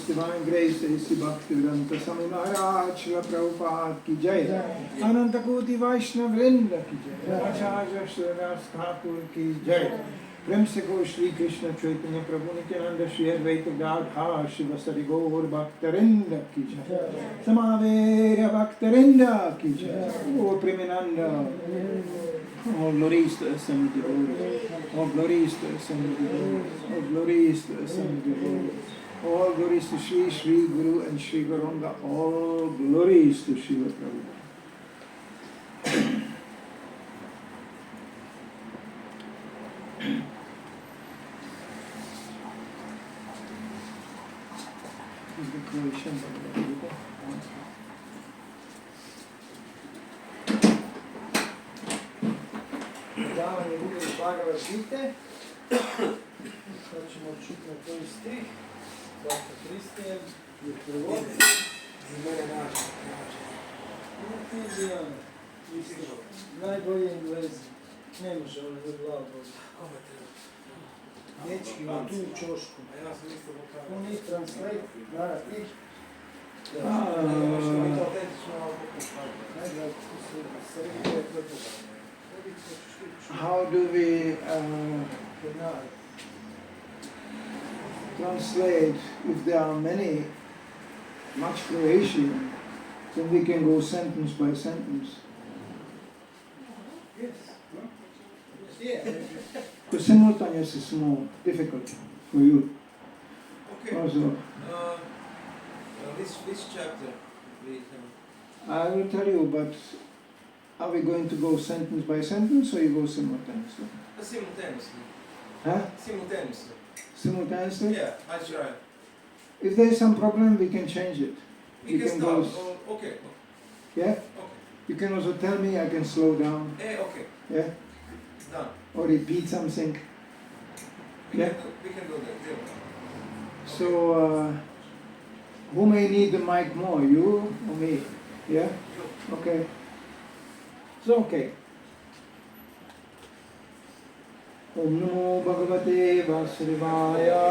Divine grace, A.C. Bhaktivedanta Swami Maharaj, Srila Prabhupada ki jai, Ananta Koti Vaishnava Vrinda ki jai, Acharya Sridas Thakur ki jai, Prem se go Shri Krishna Chaitanya Prabhu Nityananda Shri Advaita Gadha Shivasari Gaur Bhaktarinda ki jai, Samavera Bhaktarinda ki jai, O Premananda. All glories to the assembled devotees. All glories to the assembled devotees. All glories to the assembled devotees. All glories to Shri, Shri Guru and Shri Gauranga. All glories to Srila Prabhu. Is the creation of the Gita? Davanje vidjeli Bhagavad Gita. Sad ćemo čuti na koji stih. Dr. Kristijan je prevodi. Za mene nađe. Najbolje Englezi. Ne može ovo za glavu. Dečki ima tu u čošku. On je translate, narati. How do we translate if there are much creation, then we can go sentence by sentence. Yes. Yeah. Because simultaneous is more difficult for you. Okay. Also, this chapter, I will tell you, but are we going to go sentence by sentence or you go simultaneously? Simultaneously. Huh? Simultaneously. Simultaneously? Yeah, I try. If there is some problem, we can change it. We can go. stop. Oh, okay. Yeah? Okay. You can also tell me, I can slow down. Okay. Yeah? Done. Or repeat something. We Yeah? can do that. Deal. So, who may need the mic more, you or me? Yeah? You. Okay. So, okay. Om Namo Bhagavate Vasudevaya.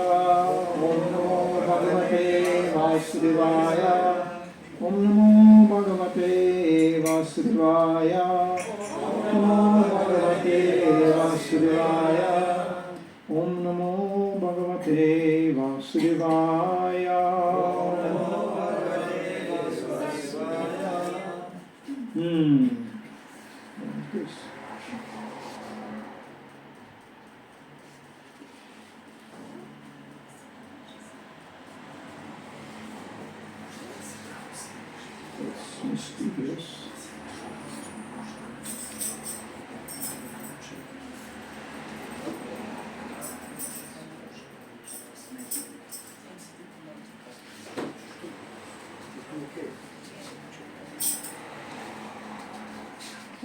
Om Namo Bhagavate Vasudevaya. Om Namo Bhagavate Vasudevaya. Om Namo Bhagavate Vasudevaya. Om Namo Bhagavate Vasudevaya. Yes. It's mysterious.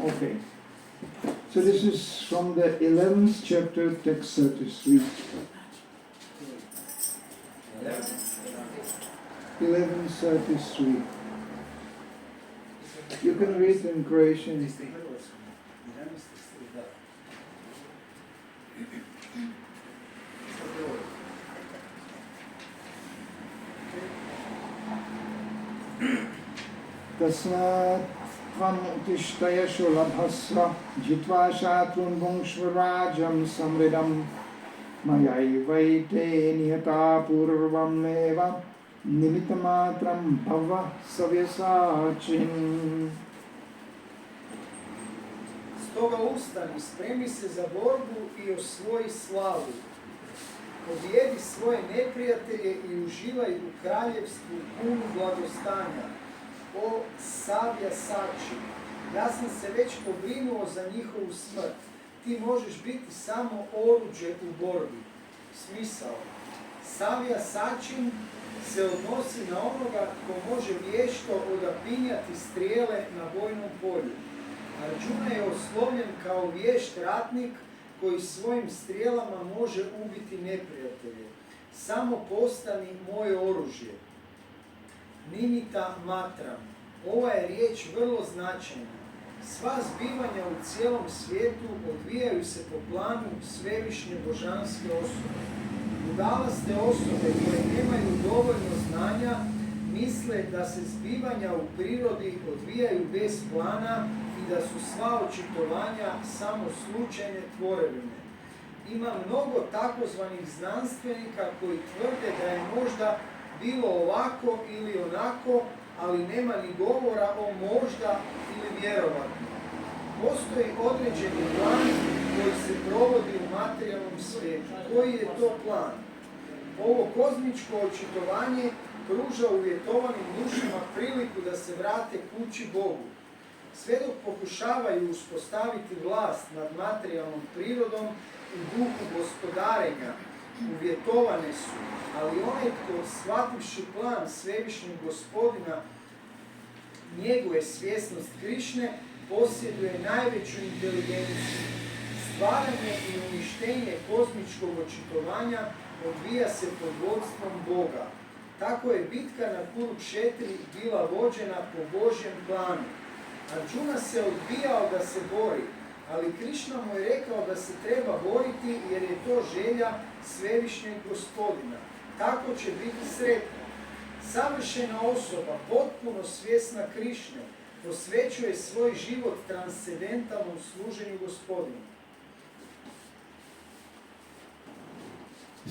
Okay. So this is from the 11th chapter, text 33. 11:33. You can read in Croatian. Tasmat tvam uttishtayashu labhasva jitva shatrun vungshvarajam samridam mayaivaite nihata purvam eva nimittamatram bhava savyasachin. Stoga ustani, spremi se za borbu i osvoji slavu. Pobjedi svoje neprijatelje i uživaj u kraljevstvu punu blagostanja. O Savja Sači, ja sam se već pobrinuo za njihovu smrt. Ti možeš biti samo oruđe u borbi. Smisao. Savja Sačin se odnosi na onoga ko može vješto odapinjati strijele na bojnom polju. Arjuna je oslovljen kao vješt ratnik koji svojim strijelama može ubiti neprijatelje. Samo postani moje oružje. Nimita matram. Ova je riječ vrlo značajna. Sva zbivanja u cijelom svijetu odvijaju se po planu svevišnje božanske osobe. Budalaste osobe koje nemaju dovoljno znanja misle da se zbivanja u prirodi odvijaju bez plana i da su sva očitovanja samo slučajne tvorevine. Ima mnogo takozvanih znanstvenika koji tvrde da je možda bilo ovako ili onako, ali nema ni govora o možda ili vjerovatno. Postoji određeni plan koji se provodi u materijalnom svijetu. Koji je to plan? Ovo kozmičko očitovanje pruža uvjetovanim dušama priliku da se vrate kući Bogu. Sve dok pokušavaju uspostaviti vlast nad materijalnom prirodom u duhu gospodarenja, uvjetovane su, ali onaj tko shvativši plan svevišnjeg gospodina njeguje svjesnost Krišne, posjeduje najveću inteligenciju. Stvaranje i uništenje kozmičkog očitovanja odvija se pod vodstvom Boga. Tako je bitka na Kurukšetri bila vođena po Božjem planu. Arjuna se odbijao da se bori, ali Krišna mu je rekao da se treba boriti jer je to želja svevišnjeg gospodina. Tako će biti sretno. Savršena osoba, potpuno svjesna Krišne, posvećuje svoj život transcendentalnom služenju gospodinu.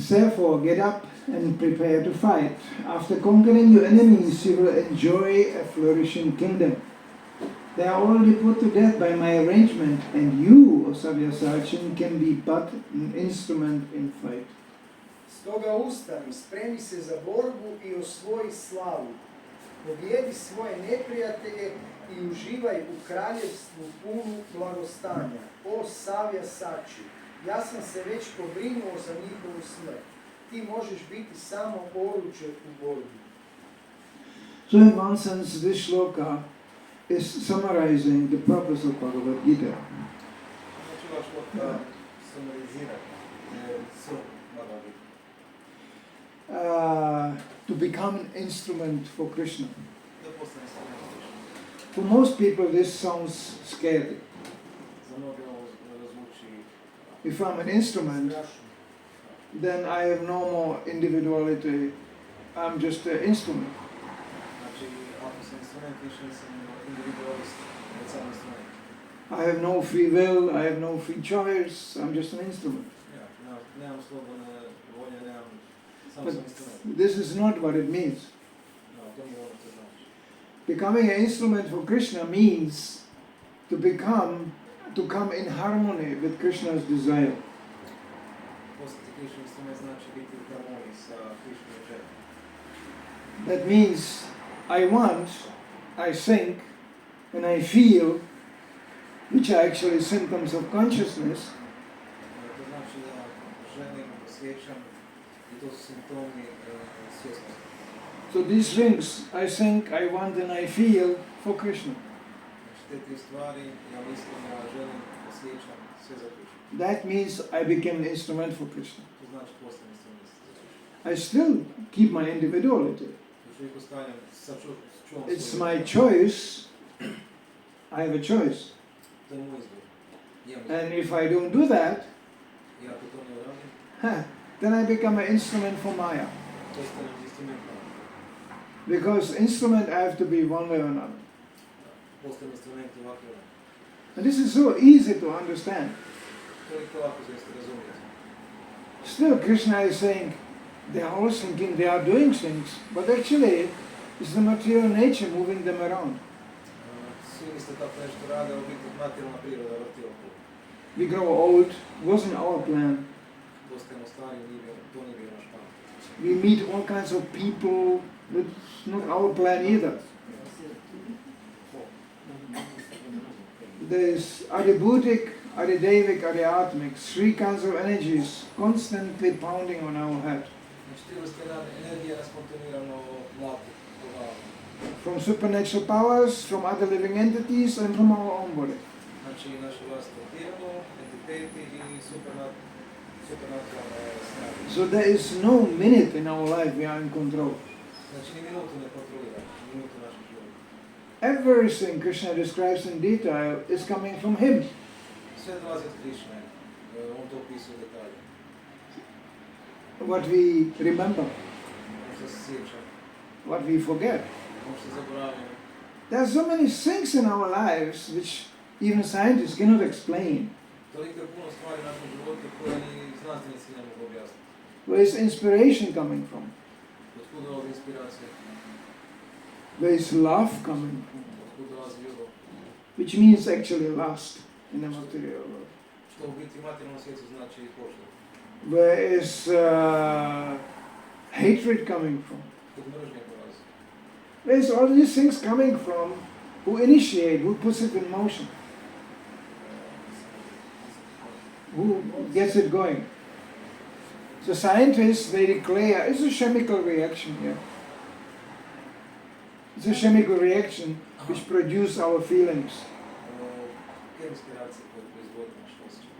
Therefore, get up and prepare to fight. After conquering your enemies, you will enjoy a flourishing kingdom. They are already put to death by my arrangement, and you, O Savyasachin, can be but an instrument in fight. Stoga ustani, spremi se za borbu i osvoji slavu. Pobjedi svoje neprijatelje i uživaj u kraljevstvu punu blagostanja. O Savja Sači, ja sam se već pobrinuo za njihovu smrt. Ti možeš biti samo oruđe u borbi. So in one sense, this shloka is summarizing the purpose of Bhagavad Gita. Znači ova šloka summarizira srž Bhagavad Gita. To become an instrument for Krishna. Da postane instrument Krishna. For most people, this sounds scary. Za mnoge ovo zvuči If I'm an instrument, Strašno. then I have no more individuality. I'm just an instrument. znači ako sam instrument, više nisam individualist, već sam instrument. I have no free will, I have no free choice, I'm just an instrument. Ja, nemam slobodne volje, nemam, samo But sam instrument. this is not what it means. No, to nije ono što znači. Becoming an instrument for Krishna means to come in harmony with Krishna's desire. Postati Krishna instrument znači biti u harmoniji sa Krishnom željom. That means I want, I think, and I feel, which are actually symptoms of consciousness, To znači da želim, osjećam i to su simptomi svjesnosti. so these things I think, I want, and I feel for Krishna. Znači te tri stvari, ja mislim, ja želim, osjećam sve za Krishna. That means I became an instrument for Krishna. To znači postajem instrument za Krishna. I still keep my individuality. Još uvijek ostavljam, čuvam It's svoju my individualnost. choice. I have a choice. To je moj izbor. Imam izbor. And if I don't do that, I ako to ne uradim, then I become an instrument for Maya. postanem instrument para. Because instrument I have to be one way or another. Postajem instrument ovako. And this is so easy to understand. Toliko lako za isto razumjeti. Still, Krishna is saying, they are all thinking they are doing things, but actually it's the material nature moving them around. Svi isto tako nešto rade, a u biti materijalna priroda vrti okolo. We grow old, wasn't our plan. Postajemo stari, to nije bio naš plan. We meet all kinds of people, it's not our plan either. There's Adibhutic, Adidevic, Adiatmic, three kinds of energies constantly pounding on our head. Znači ti vrste energije nas kontinuirano mlati po glavu. From supernatural powers, from other living entities, and from our own body. Znači naše vlastno tijelo, entiteti i supernaturalne snage. So there is no minute in our life we are in control. Znači ni minutu ne kontrolira, ni minutu našeg života. Everything Krishna describes in detail is coming from Him. Sve dolazi od Krišne, on to opisuje u detalje. What we remember, Ono što se sjeća, what we forget. ono što zaboravljamo. There are so many things in our lives which even scientists cannot explain. Toliko je puno stvari u našem životu koje ni znanstvenici ne mogu objasniti. Where is inspiration coming from? Otkud dolazi inspiracija? Where is love coming from? Otkud dolazi ljubav? Which means actually lust in the material world. Što u biti u materijalnom svijetu znači pošta. Where is hatred coming from? Otkud mržnja dolazi? Where is all these things coming from? Who initiate, who puts it in motion? Who gets it going? So scientists, they declare, it's a chemical reaction here. It's a chemical reaction which produce our feelings. Kemijske reakcije koje proizvode naše osjećaje.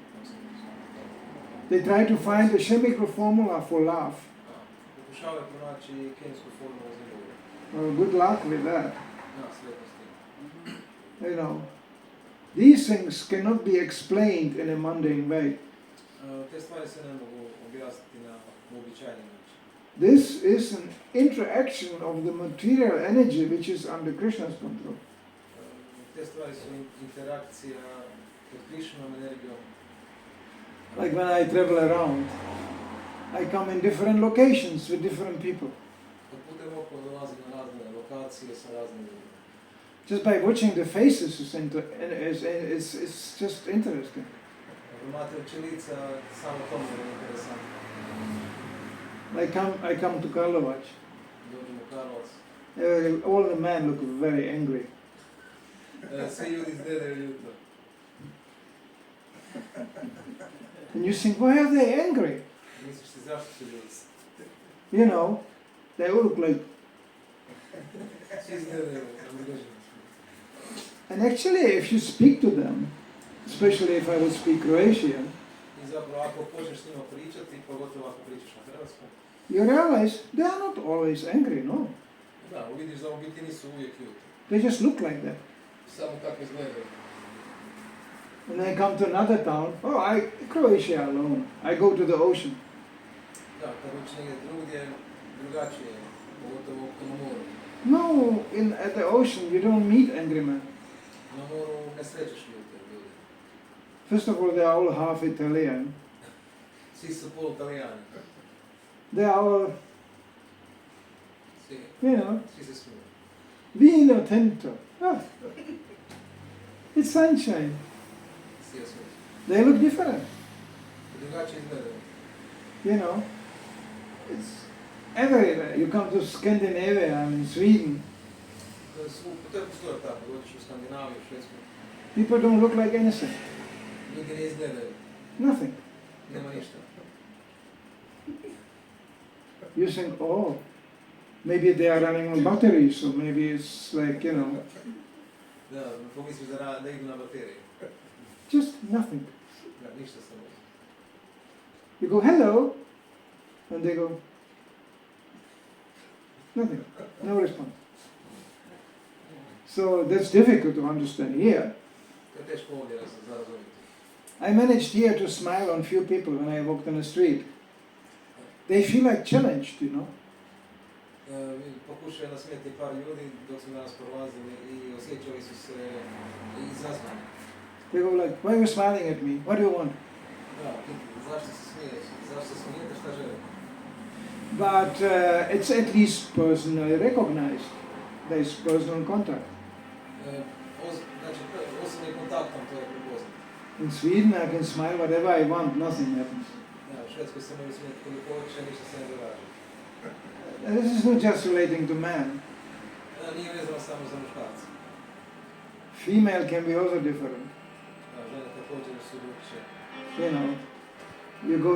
They try to find a chemical formula for love. Pokušavaju pronaći kemijsku formulu za ljubav. Well, good luck with that. Ja, sretnosti. You know, these things cannot be explained in a mundane way. Te stvari se ne mogu objasniti na uobičajeni način. This is an interaction of the material energy which is under Krishna's control. Te stvari su interakcija pod Krishnom energijom. Like when I travel around, I come in different locations with different people. Kad putem okolo dolazim na razne lokacije sa raznim ljudima. Just by watching the faces it's just interesting. Promatrajući lica, samo to mi je interesantno. I come to Karlovac. Dođem u Karlovac. All the men look very angry. Svi ljudi izgledaju ljutno. And you think, why are they angry? Misliš si zašto su ljudi? You know, they all look like... Svi izgledaju razloženi. And actually, if you speak to them, especially if I would speak Croatian, I zapravo ako počneš s njima pričati, pogotovo ako pričaš na hrvatskom, you realize they are not always angry, no. da, vidiš da u biti nisu uvijek ljuti. They just look like that. Samo tako izgledaju. And they come to another town, Croatia alone. I go to the ocean. Da, kad uči negdje drugdje, drugačije, pogotovo na moru. No, at the ocean you don't meet angry men. Na moru ne srećeš ljute ljudi. First of all, they are all half Italian. Svi su pol Italijani. They are all, Svi, you know, svi se smiju. vino tinto. It's sunshine. Svi je smiju. They look different. Drugačije izgledaju. You know, it's everywhere. You come to Scandinavia, in Sweden, To je postoje tako, dođeš u Skandinaviju, u Švedsku. people don't look like anything. Ljudi ne izgledaju, Nothing. nema ništa. You think, oh, maybe they are running on batteries, so maybe it's like, you know, Da, pomisliš da idu na bateriji. just nothing. Da, ništa samo. You go, hello, and they go, nothing, no response. So that's difficult to understand here. To je teško ovdje za razumjeti. I managed here to smile on few people when I walked on the street. They feel like challenged, you know. Pokušaju nasmijeti par ljudi dok smo danas prolazili i osjećali su se izazvani. They go like, why are you smiling at me? What do you want? Da, zašto se smiješ? Zašto se smijete? Šta želite? But it's at least personally recognized. There is personal contact. Znači, osobnim kontaktom to je prepoznat. In Sweden I can smile whatever I want, nothing happens. Da, u Švedskoj se mogu smijeti koliko hoće, ništa se ne događa. And this is not just relating to man. Nije vezano samo za muškarce. Female can be also different. Da, žene također su drugčije. You know, you go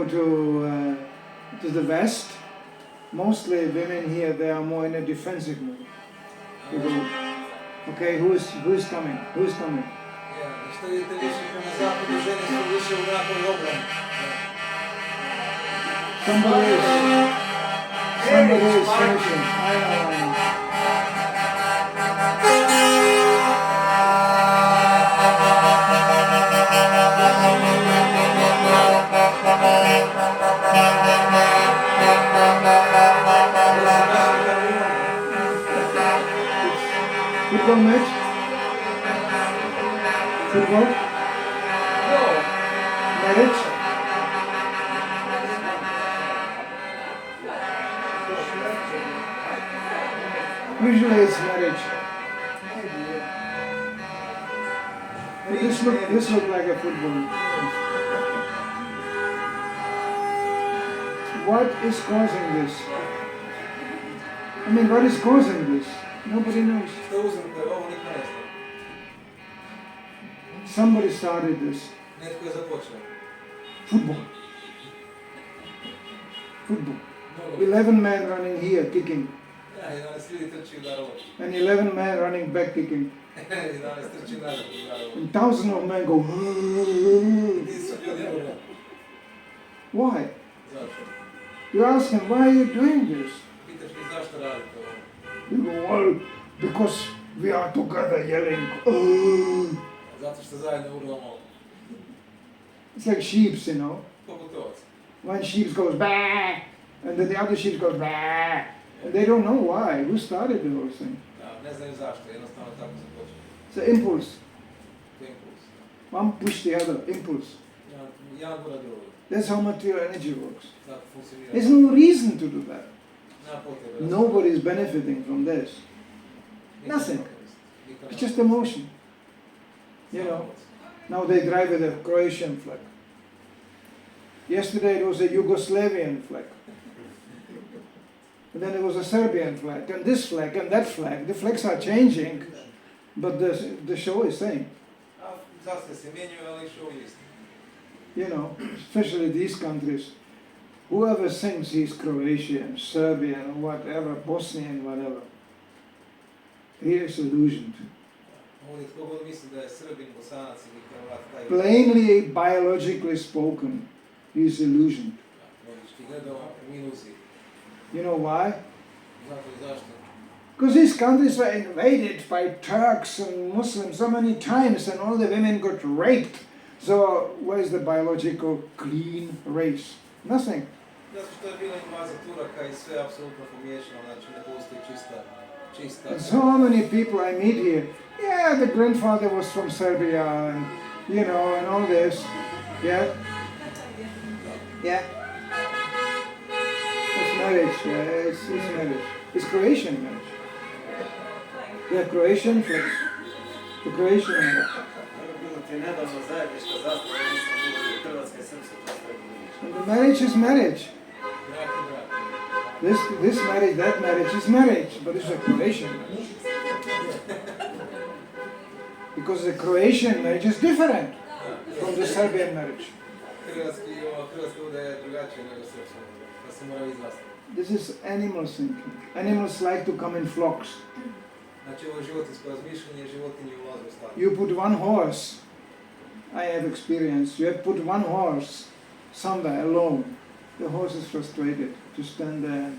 to the West, mostly women here, they are more in a defensive mood. You go, okay, who is coming? Who is coming? Ja, što vidite više prema zapadu, žene su više u nekoj obrani. Somebody is finishing. I know. Football match? Football? No. Marriage? Usually it's marriage. This look like a football. What is causing this? I mean, what is causing this? Nobody knows. Što uzrokuje ovo, niko ne zna. Somebody started this. Netko je započeo. Football. Football. Mnogo. 11 men running here, kicking. Ja, 11 ljudi trči udara ovo. And 11 men running back, kicking. 11 trči nazad udara ovo. And thousands of men go. Ti su ljudi ovo. Why? Zašto? You ask him, why are you doing this? Pitaš li zašto radite ovo? You go, well, because we are together yelling. Zato što zajedno urlamo. It's like sheeps, you know. Poput ovaca. One sheep goes bah, and then the other sheep goes bah, and they don't know why. Who started the whole thing? Da, ne znaju zašto, jednostavno tako započeo. It's an impulse. To je impuls. One push the other, impulse. Jedan gura drugi. That's how material energy works. Tako funkcionira. There's no reason to do that. Nema potrebe. Nobody is benefiting from this. Nothing. It's just emotion. You know. Now they drive with a Croatian flag. Yesterday it was a Yugoslavian flag. And then there was a Serbian flag, and this flag, and that flag. The flags are changing, but the show is same. A zastave se mijenjaju, ali show je isti. You know, especially these countries. Whoever thinks he's Croatian, Serbian, whatever, Bosnian, whatever, he is illusioned. Ovdje tko god misli da je Srbin, Bosanac ili Hrvat, taj Plainly, biologically spoken, he is illusioned. logički gledao u iluziji. You know why? Zato i zašto? Because these countries were invaded by Turks and Muslims so many times and all the women got raped. So where is the biological clean race? Nothing. Zato što je bila invazija Turaka i sve apsolutno pomiješano, znači ne postoji čista. And so many people I meet here, yeah, the grandfather was from Serbia and, you know, and all this. Yeah? Yeah? It's marriage, yeah, it's marriage. It's Croatian marriage. Yeah, Croatian flags. The Croatian marriage. Nedavno zajednička zastava, nisam bilo u Hrvatske i Srpske, to ste vidjeti. And the marriage is marriage. Brak i brak. This marriage, that marriage is marriage, but it's a Croatian marriage. Because the Croatian marriage is different from the Serbian marriage. Hrvatska uda je drugačija nego srpska uda, pa se mora izvastiti. This is animal thinking. Animals like to come in flocks. Znači ovo je životinsko razmišljanje, životinje ulaze u stado. You put one horse, I have experience, you have put one horse somewhere alone. The horse is frustrated to stand there.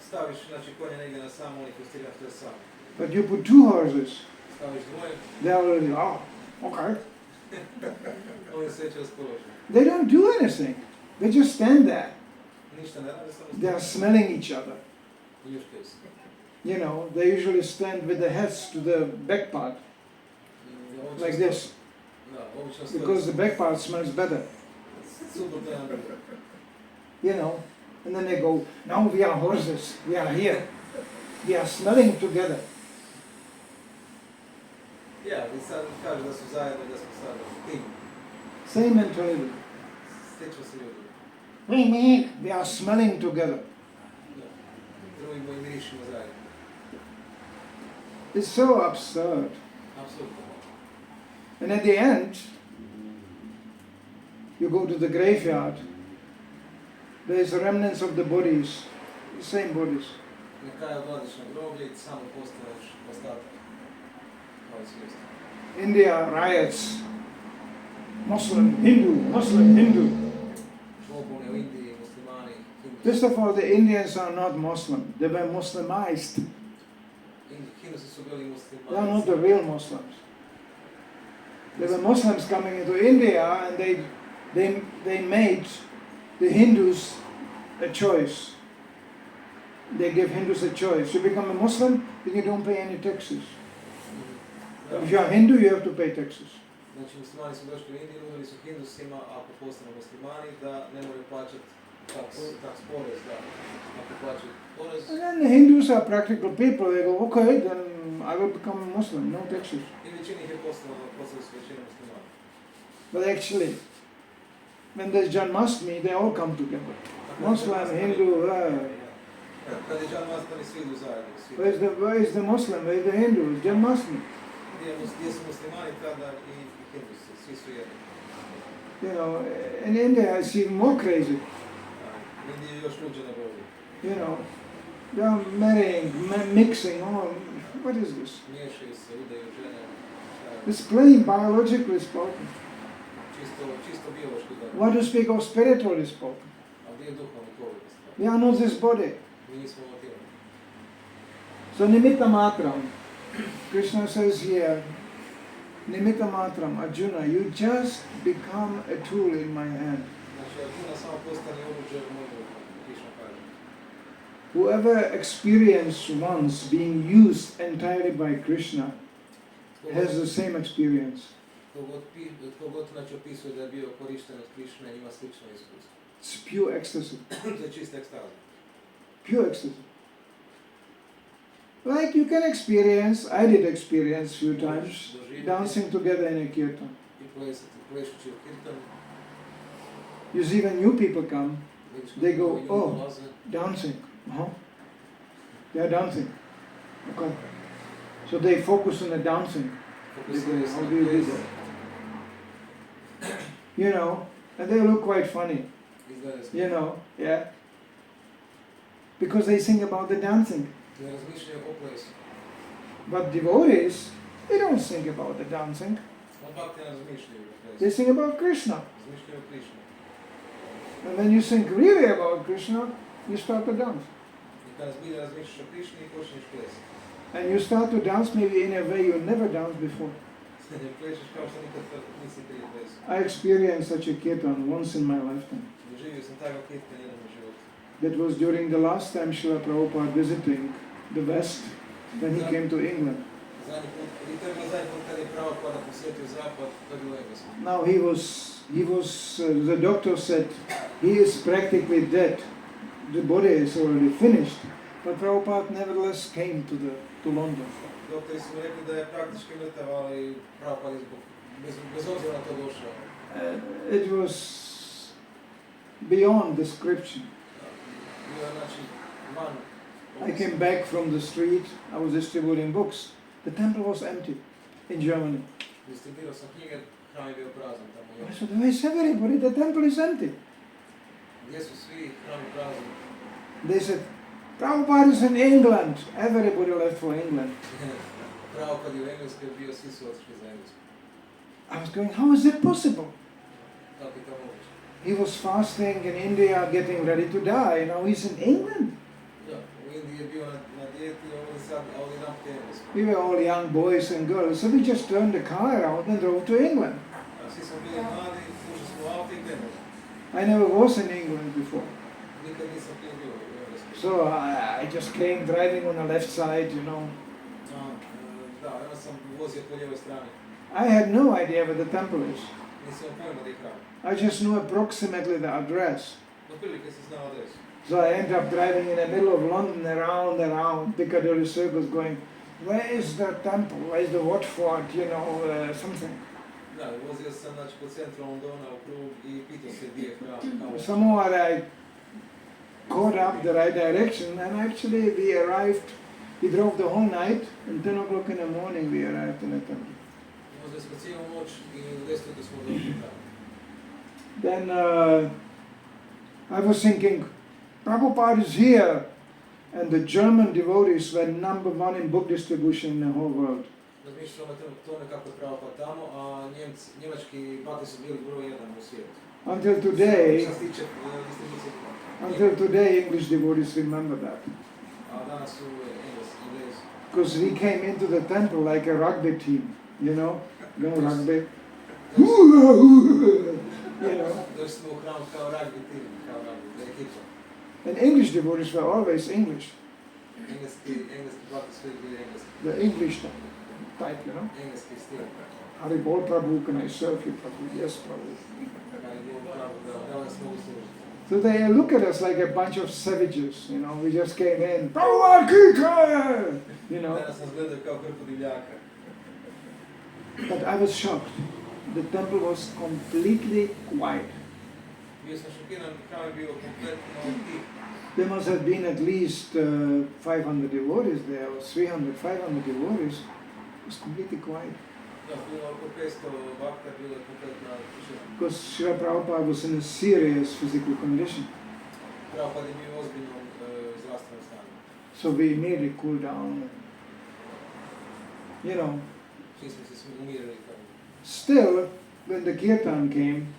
Staviš znači konja negdje na sam, on je frustriran što je sam. But you put two horses, Staviš dvoje, they're already, oh, okay. on je sveće raspoložen. They don't do anything. They just stand there. Ništa ne rade, samo They are smelling each other. i ljuškaju se. You know, they usually stand with their heads to the back part, like this, Da, obično stoji. because the back part smells better. Suprotno jedan drugi. You know, and then they go, now we are horses, we are here. We are smelling together. Ja, i sad kažu da su zajedno, da smo sad tim. Same mentality. Slično se ljudi. We are smelling together. Da. Drugimo i mirišimo zajedno. It's so absurd. Apsolutno. And at the end, you go to the graveyard. There is remnants of the bodies, the same bodies. Na kraju odlaziš na groblje i samo postaneš ostatak. Kao i svijest. India riots. Muslim, Hindu. Pobune u Indiji, muslimani, Hindusi. First of all, the Indians are not Muslim. They were Muslimized. Hindusi su bili They are muslimani. not the real Muslims. There were Muslims coming into India and they made the Hindus a choice. They give Hindus a choice. You become a Muslim, then you don't pay any taxes. If you are Hindu, you have to pay taxes. Znači muslimani su došli u Indiju, nudili su Hindusima, ako postanu muslimani, da ne moraju plaćati taks porez, da ako plaćaju porez. And then the Hindus are practical people. They go, okay, then I will become a Muslim, no taxes. I većini ih je postali su većina muslimani. But actually, when there's Janmashtami, they all come together. Muslim, Hindu, Kad je Janmashtami, svi idu zajedno. where is the Muslim, where is the Hindu? It's Janmashtami. Gdje su muslimani, tada i Hindusi, svi su jedni. You know, in India it's even more crazy. U Indiji je još luđe nego ovdje. You know, they are marrying, mixing, all. What is this? Miješaju se, udaju žene. It's plain biologically spoken. Čisto biološki da. What to speak of spiritually spoken? A gdje je duhovni pogled stvar? We are not this body. Mi nismo ovo tijelo. So nimitta matram. Krishna says here, nimitta matram, Arjuna, you just become a tool in my hand. Znači, Arjuna samo postane oruđe u moju ruku, Krishna kaže. Whoever experienced once being used entirely by Krishna has the same experience. Tko god znači opisuje da je bio korišten od Krishna, ima slično iskustvo. It's pure ecstasy. To je čista ekstaza. Pure ecstasy. Like you can experience, I did experience few times, dancing together in a kirtan. I plešući u kirtanu. You see when new people come, They go, oh, dancing. They are dancing. Okay. So they focus on the dancing. They go, how do you do that? You know, and they look quite funny. You know, yeah. Because they sing about the dancing. But devotees, they don't sing about the dancing. They sing about Krishna. And when you think really about Krishna, you start to dance. And you start to dance maybe in a way you never danced before. I experienced such a kirtan once in my lifetime. That was during the last time Srila Prabhupada visiting the West, when he came to England. Now he was, the doctor said, he is practically dead. The body is already finished. But Prabhupada nevertheless came to London. It was beyond description. I came back from the street, I was distributing books. The temple was empty in Germany. I said, where is everybody? The temple is empty. They said, Prabhupada is in England. Everybody left for England. I was going, how is it possible? He was fasting in India, getting ready to die. Now he's in England. We were all young boys and girls, so we just turned the car around and drove to England. I never was in England before. So I just came driving on the left side, you know. I had no idea where the temple is. I just knew approximately the address. So I ended up driving in the middle of London around Piccadilly Circus going, where is the temple, where is the Watford, you know, something. Somehow I caught up the right direction and actually we drove the whole night and 10 o'clock in the morning we arrived in the temple. Then I was thinking, Prabhupada is here, and the German devotees were #1 in book distribution in the whole world. Until today, English devotees remember that. Because we came into the temple like a rugby team, you know, rugby. You know. And English devotees were always English. The English type, you know. Haribol Prabhu, can I serve you, Prabhu? Yes, Prabhu. So they look at us like a bunch of savages, you know. We just came in, Prabhupada, you know. But I was shocked. The temple was completely quiet. There must have been at least 500 devotees there, or 300, 500 devotees. It was completely quiet. Because Srila Prabhupada was in a serious physical condition. So we immediately cooled down. You know. Still, when the kirtan came,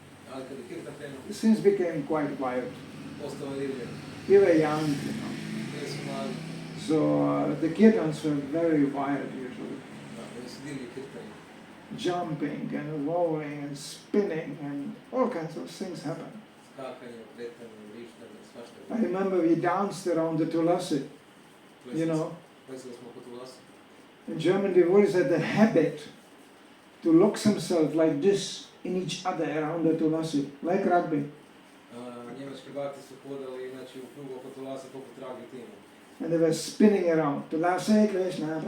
things became quite wild. We were young, you know. So the kirtans were very wild usually. Jumping and rolling and spinning and all kinds of things happened. I remember we danced around the Tulasi, you know. And German devotees had the habit to lock themselves like this in each other around the Tulasi, like rugby. And they were spinning around. Tulasi Krishna,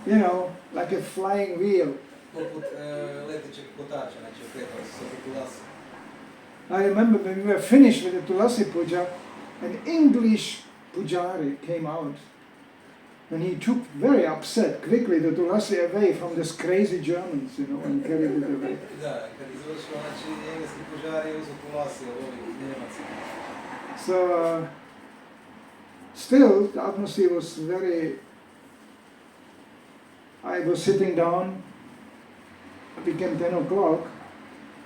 you know, like a flying wheel. poput letećeg kotača, znači okretali su se oko tulasi. I remember when we were finished with the Tulasi Puja, an English pujari came out. And he took, very upset, quickly the Tulasi away from these crazy Germans, and carried it away. Da, kad je završilo, znači engleski pužari uzu tulasi od ovih Njemaca. So, still, the atmosphere was very... I was sitting down, it became 10 o'clock.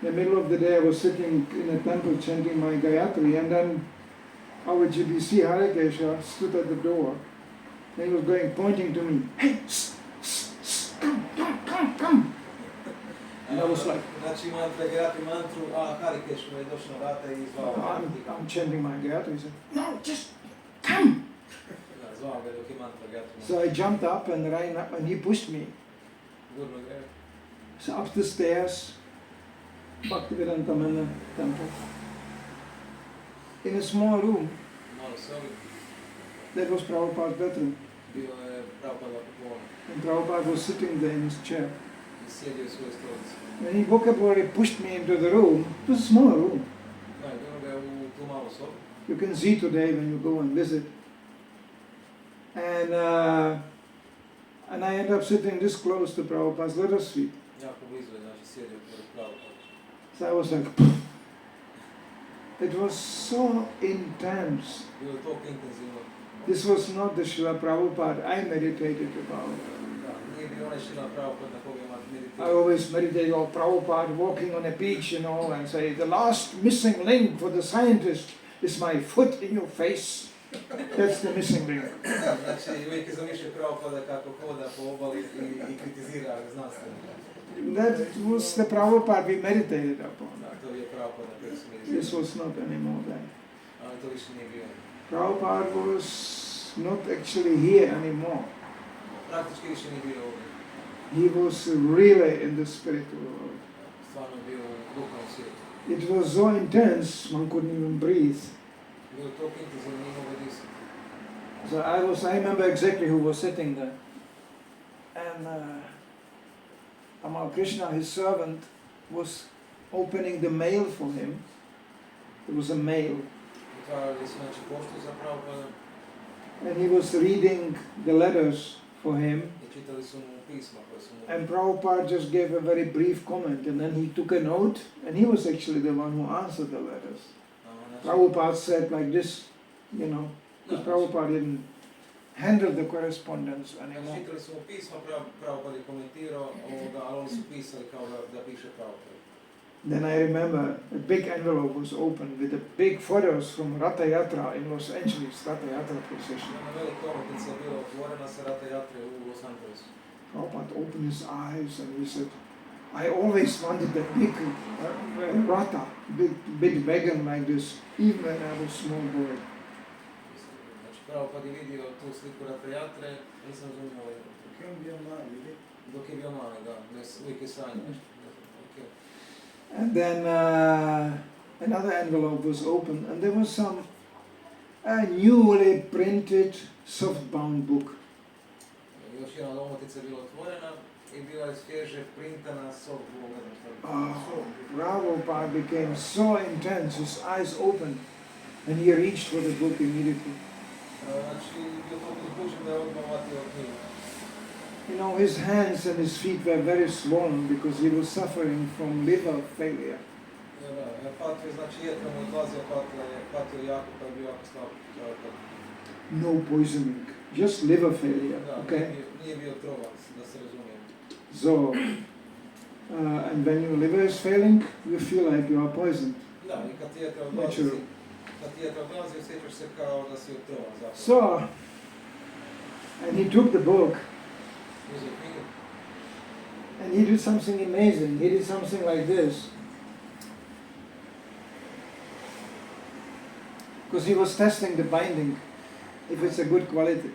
In the middle of the day, I was sitting in a temple chanting my Gayatri, and then our GBC Harekesha stood at the door, and he was pointing to me, "Hey, come. And I was like, Znači mantra, Gayatri mantru, a Harikesh mu je došao na vrata i zvao. I'm chanting my Gayatri. He said, "No, just come." Da, zvao ga dok je mantra Gayatri. So I jumped up and ran up, and he pushed me. Gurno ga je. So up the stairs, Bhaktivedanta Manna temple. In a small room, Malo sobi, that was Prabhupada's bedroom. bio je Prabhupada popolno. And Prabhupada was sitting there in his chair. I sjedio u svojoj stolici. When he vocabulary pushed me into the room, it was a small room. Da, i bilo ga je u tu malu sobu. You can see today when you go and visit. And I ended up sitting this close to Prabhupada's lotus feet. Jako blizu je, znači sjedio pored Prabhupada. So I was like, pff. It was so intense. Bilo je toliko intenzivno. This was not the Srila Prabhupada I meditated about. Da, nije bio onaj Šrila Prabhupada na koga ima I meditirao. always meditate on Prabhupada walking on a beach, and say, the last missing link for the scientist is my foot in your face. That's the missing link. Znači, uvijek je zamišljao Prabhupada kako hoda po obali i kritizira znanstvenika. That was the Prabhupada we meditated upon. Da, to je Prabhupada koji su meditirali. This was not anymore that. Ali to više nije bio. Prabhupada was not actually here anymore. Praktički više nije bio ovdje. He was really in the spiritual world. Stvarno je bio u duhovnom svijetu. It was so intense, one couldn't even breathe. Bilo je toliko intenzivno, nije mogao disati. So I remember exactly who was sitting there. And Amal Krishna, his servant, was opening the mail for him. It was a mail. Otvarali su znači poštu za Prabhupada And he was reading the letters for him. i čitali su mu pisma koje su mu... And Prabhupada just gave a very brief comment, and then he took a note, and he was actually the one who answered the letters. Prabhupada said like this, because Prabhupada didn't handle the correspondence anymore. Čitali su mu pisma, Prabhupada je komentirao ovoga, ali oni su pisali kao da piše Prabhupada. Then I remember a big envelope was opened with the big photos from Ratha Yatra in Los Angeles, Ratha Yatra procession. Jedna velika omotnica je bila otvorena sa Ratha Yatre u Los Angelesu. Prabhupada opened his eyes and he said, I always wanted a big Ratha, big wagon like this, even when I was a small boy. Znači, Prabhupada je vidio tu sliku Ratha Yatre, nisam razumio ovaj. Dok je bio mali, da, uvijek je sanjao. And then another envelope was opened, and there was some newly printed soft-bound book. Još jedna omotica je bila otvorena i bila je svježe printana softbook. Prabhupada became so intense, his eyes opened, and he reached for the book immediately. Znači, bio toliko uzbuđen da je odmah vatio knjigu. His hands and his feet were very swollen because he was suffering from liver failure. Patio, znači jetra mu odlazio, patio jako, pa je bio jako slab. No poisoning, just liver failure. Da, Okay. nije bio trovac, da se razumije. So, and when your liver is failing, you feel like you are poisoned. Da, i kad ti jetra odlazi, osjećaš se kao da si otrovan zapravo. So, and he took the book. Uzeo knjigu. And he did something amazing. He did something like this. Because he was testing the binding, if it's a good quality.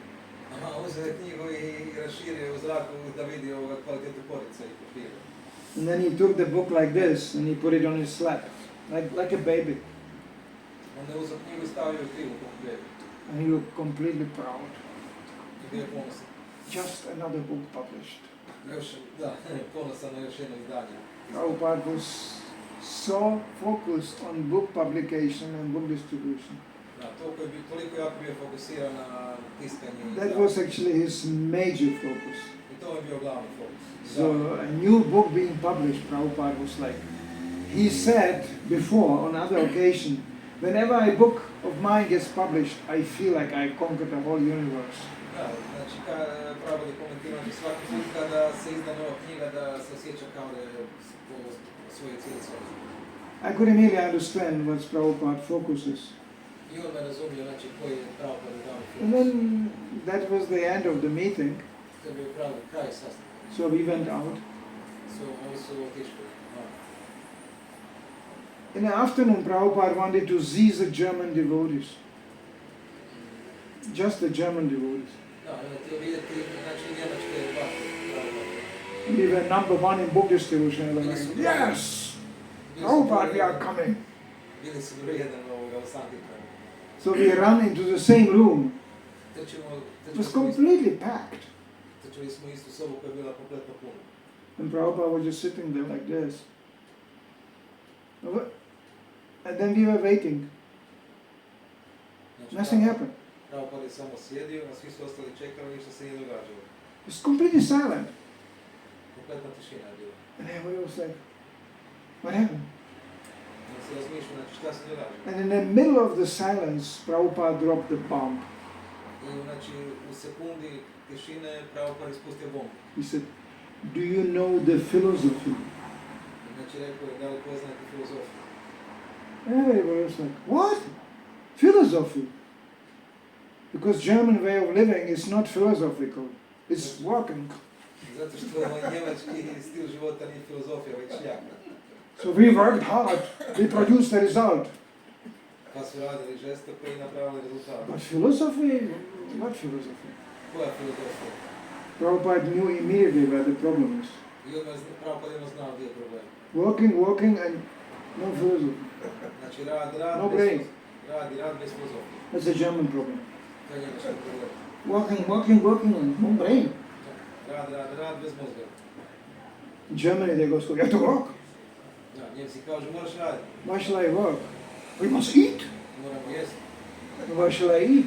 Aha, uzeo je knjigu i raširio u zraku da vidi kvalitetu porice i papira. And then he took the book like this and he put it on his lap, like a baby. Onda je uzeo knjigu i stavio u krivu kako bebi. And he looked completely proud. I bio je ponosan. just another book published. Ponosan na još jedno izdanje. Prabhupada was so focused on book publication and book distribution. Da, toliko jako bio fokusiran na tiskanje i That was actually his major focus. I to je bio glavni fokus. So a new book being published, Prabhupada was like, he said before on other occasion, whenever a book of mine gets published, I feel like I conquered the whole universe. Da, znači Prabhu je komentirao da svaki put kada se izda nova knjiga da se osjeća kao da je svoje cijeli svijet. I could immediately understand what Prabhupada focuses. I on me razumio, znači koji je Prabhupada glavni And fokus. then that was the end of the meeting. To je bio kraj sastanka. So we went out. Oni su otišli. In the afternoon, Prabhupada wanted to see the German devotees. Just the German devotees. Da, htio vidjeti, znači njemačke bakte. And we were number one in book distribution. And we were like, yes! Prabhupada, we are coming. Bili su broj jedan u Sankirtanu. So we ran into the same room. It was Trčali completely packed. smo u istu sobu koja je bila kompletno puna. And Prabhupada was just sitting there like this. And then we were waiting. Znači, Nothing happened. Prabhupada je samo sjedio, a svi su ostali čekali, ništa se nije događalo. It was completely silent. Kompletna tišina je bila. And everybody was like, what happened? Ja se razmišljam, znači šta se događa. And in the middle of the silence, Prabhupada dropped the bomb. I znači u sekundi tišine Prabhupada ispustio bombu. He said, do you know the philosophy? Znači rekao je, da li poznate filozofiju? And everybody was like, what? Philosophy? Because German way of living is not philosophical. It's working. Zato što njemački stil života nije filozofija, već šljaka. So we worked hard. We produced the result. Pa su radili žestoko i napravili rezultat. But philosophy? What philosophy? Koja filozofija? Prabhupada knew immediately where the problem is. I odmah Prabhupada ima znao gdje je problem. Working and no philosophy. Znači rad No brain. Rad bez filozofije. That's a German problem. To je njemački problem. Working and no brain. Rad bez mozga. In Germany they go, so you have to work. Da, Njemci kažu moraš raditi. Why shall I work? We must eat. Moramo jesti. Why shall I eat?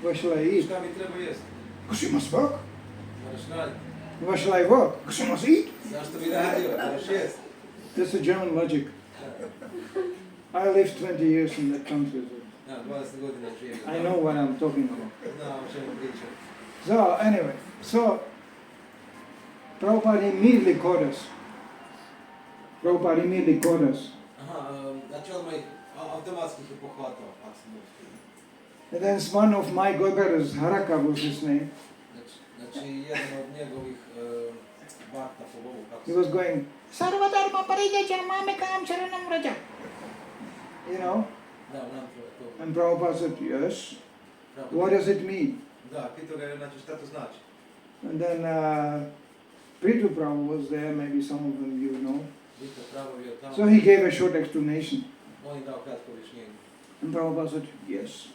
Why shall I eat? Šta mi treba jesti? Because you must work. Moraš raditi. Why shall I work? Because you must eat. Zašto bi radio? Moraš jesti. That's the German logic. I lived 20 years in that country. Da, 20 godina živim. I know what I'm talking about. Znam o čemu pričam. So anyway, Prabhupada immediately caught us. Aha, znači odmah ih automatski ih je pohvatao. And then one of my godbrothers, Haraka was his name, Znači jedan od njegovih bata po Bogu, kako he was going, Sarvadharma parijajamamekam sharanam raja. You know? Da, nam to. And Prabhupada said, yes. What does it mean? Da, pitao ga je, znači šta to znači? And then Prithu Prabhu was there, maybe some of them you know. Gita Prabhu bio tamo. So he gave a short explanation. On je dao kratko objašnjenje. And Prabhupada said, yes.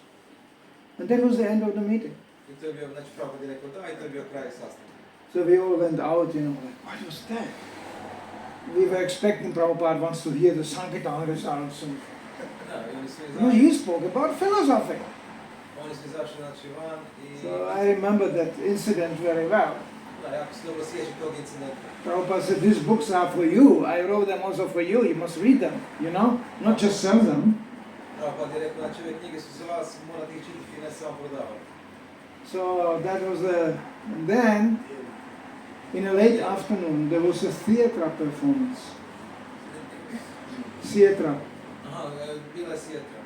And that was the end of the meeting. I to je bio, znači Prabhu je rekao da, i to je bio kraj sastanka. So we all went out, you know, like, what was that? We were expecting Prabhupada wants to hear the Sankirtan results. And Da, i oni su no, izašli. he spoke about philosophy. Oni su izašli, znači van i... So I remember that incident very well. Da, jako se dobro sjećam tog incidenta. Prabhupada said, these books are for you. I wrote them also for you. You must read them, you know, not just sell them. Prabhupada je rekao, znači ove knjige su za vas, morate ih čitati, ne samo prodavati. So that was and then in a late afternoon there was a theatre performance. Theatre. Aha, bila je sjetra.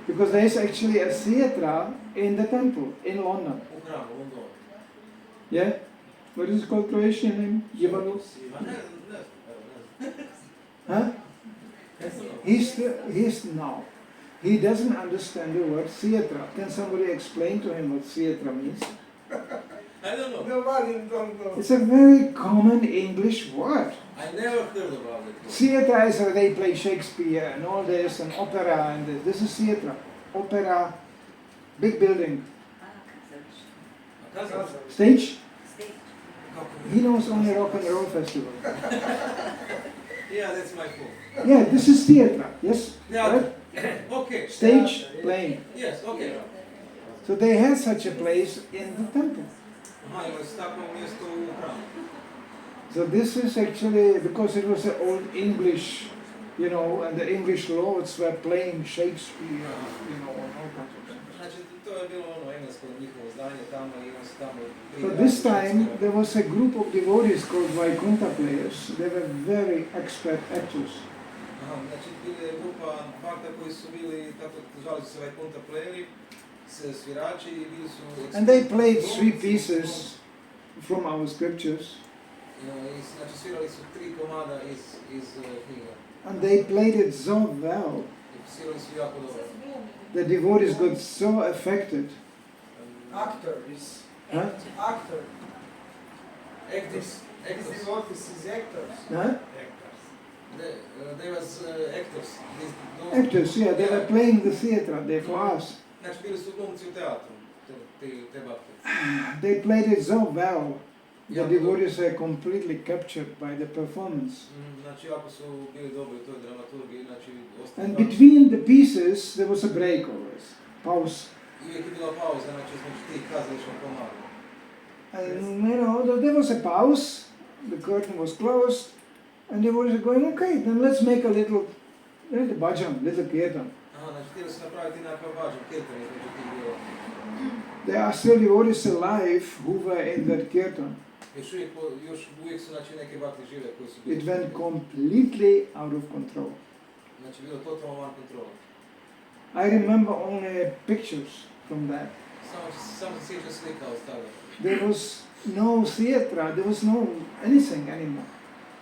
Because there is actually a theatre in the temple in London. U hramu, u Londonu. Yeah? What is it called Croatian name? Jivalu? Huh? He doesn't understand the word theatre. Can somebody explain to him what theatre means? I don't know. Nobody don't know. It's a very common English word. I never heard about it. Theatre is where they play Shakespeare and all this and opera and this is theatre. Opera, big building. Kazalište. Stage? Kako He knows only rock and roll festival. Yeah, that's my fault. Yeah, this is theater, yes? Yeah, Right? okay. Stage, playing. Yes, okay. So they had such a place in the temple. Aha, imali su takvo mjesto u hramu. So this is actually, because it was an old English, you know, and the English lords were playing Shakespeare, you know, and all kinds of things. Znači, to je bilo ono englesko njihovo zdanje tamo i on se tamo... So this time there was a group of devotees called Vaikuntha players. They were very expert actors. Aha, znači, bila je grupa bakta koji su bili, tako zvali su se Vaikuntha playeri, svirači i bili su... And they played 3 pieces from our scriptures. Znači, svirali su 3 komada iz knjiga. And they played it so well. Svirali su jako dobro. The devotees got so affected. Actor is Huh? actor. Actors. These devotees is actors. Huh? They was actors. Actors, yeah, they were playing the theater there for us. Znači, bili su glumci u teatru, te bakte. They played it so well. The devotees were completely captured by the performance. Znači, jako su bili dobri u toj dramaturgiji, znači... And between the pieces there was a break always, pause. I uvijek je bila pauza, znači, između tih kazališnih komada. And you know, there was a pause, the curtain was closed, and they were going, okay, then let's make a little bhajan, little kirtan. Aha, znači, htjeli su napraviti nekakav bhajan, kirtan između tih dijela. There are still devotees alive who were in that kirtan. Još uvijek su, znači, neke bakti žive koji su bili... It went completely out of control. Znači, bilo totalno van kontrola. I remember only pictures from that. Samo se sjeća slika od tada. There was no theatre, there was no anything anymore.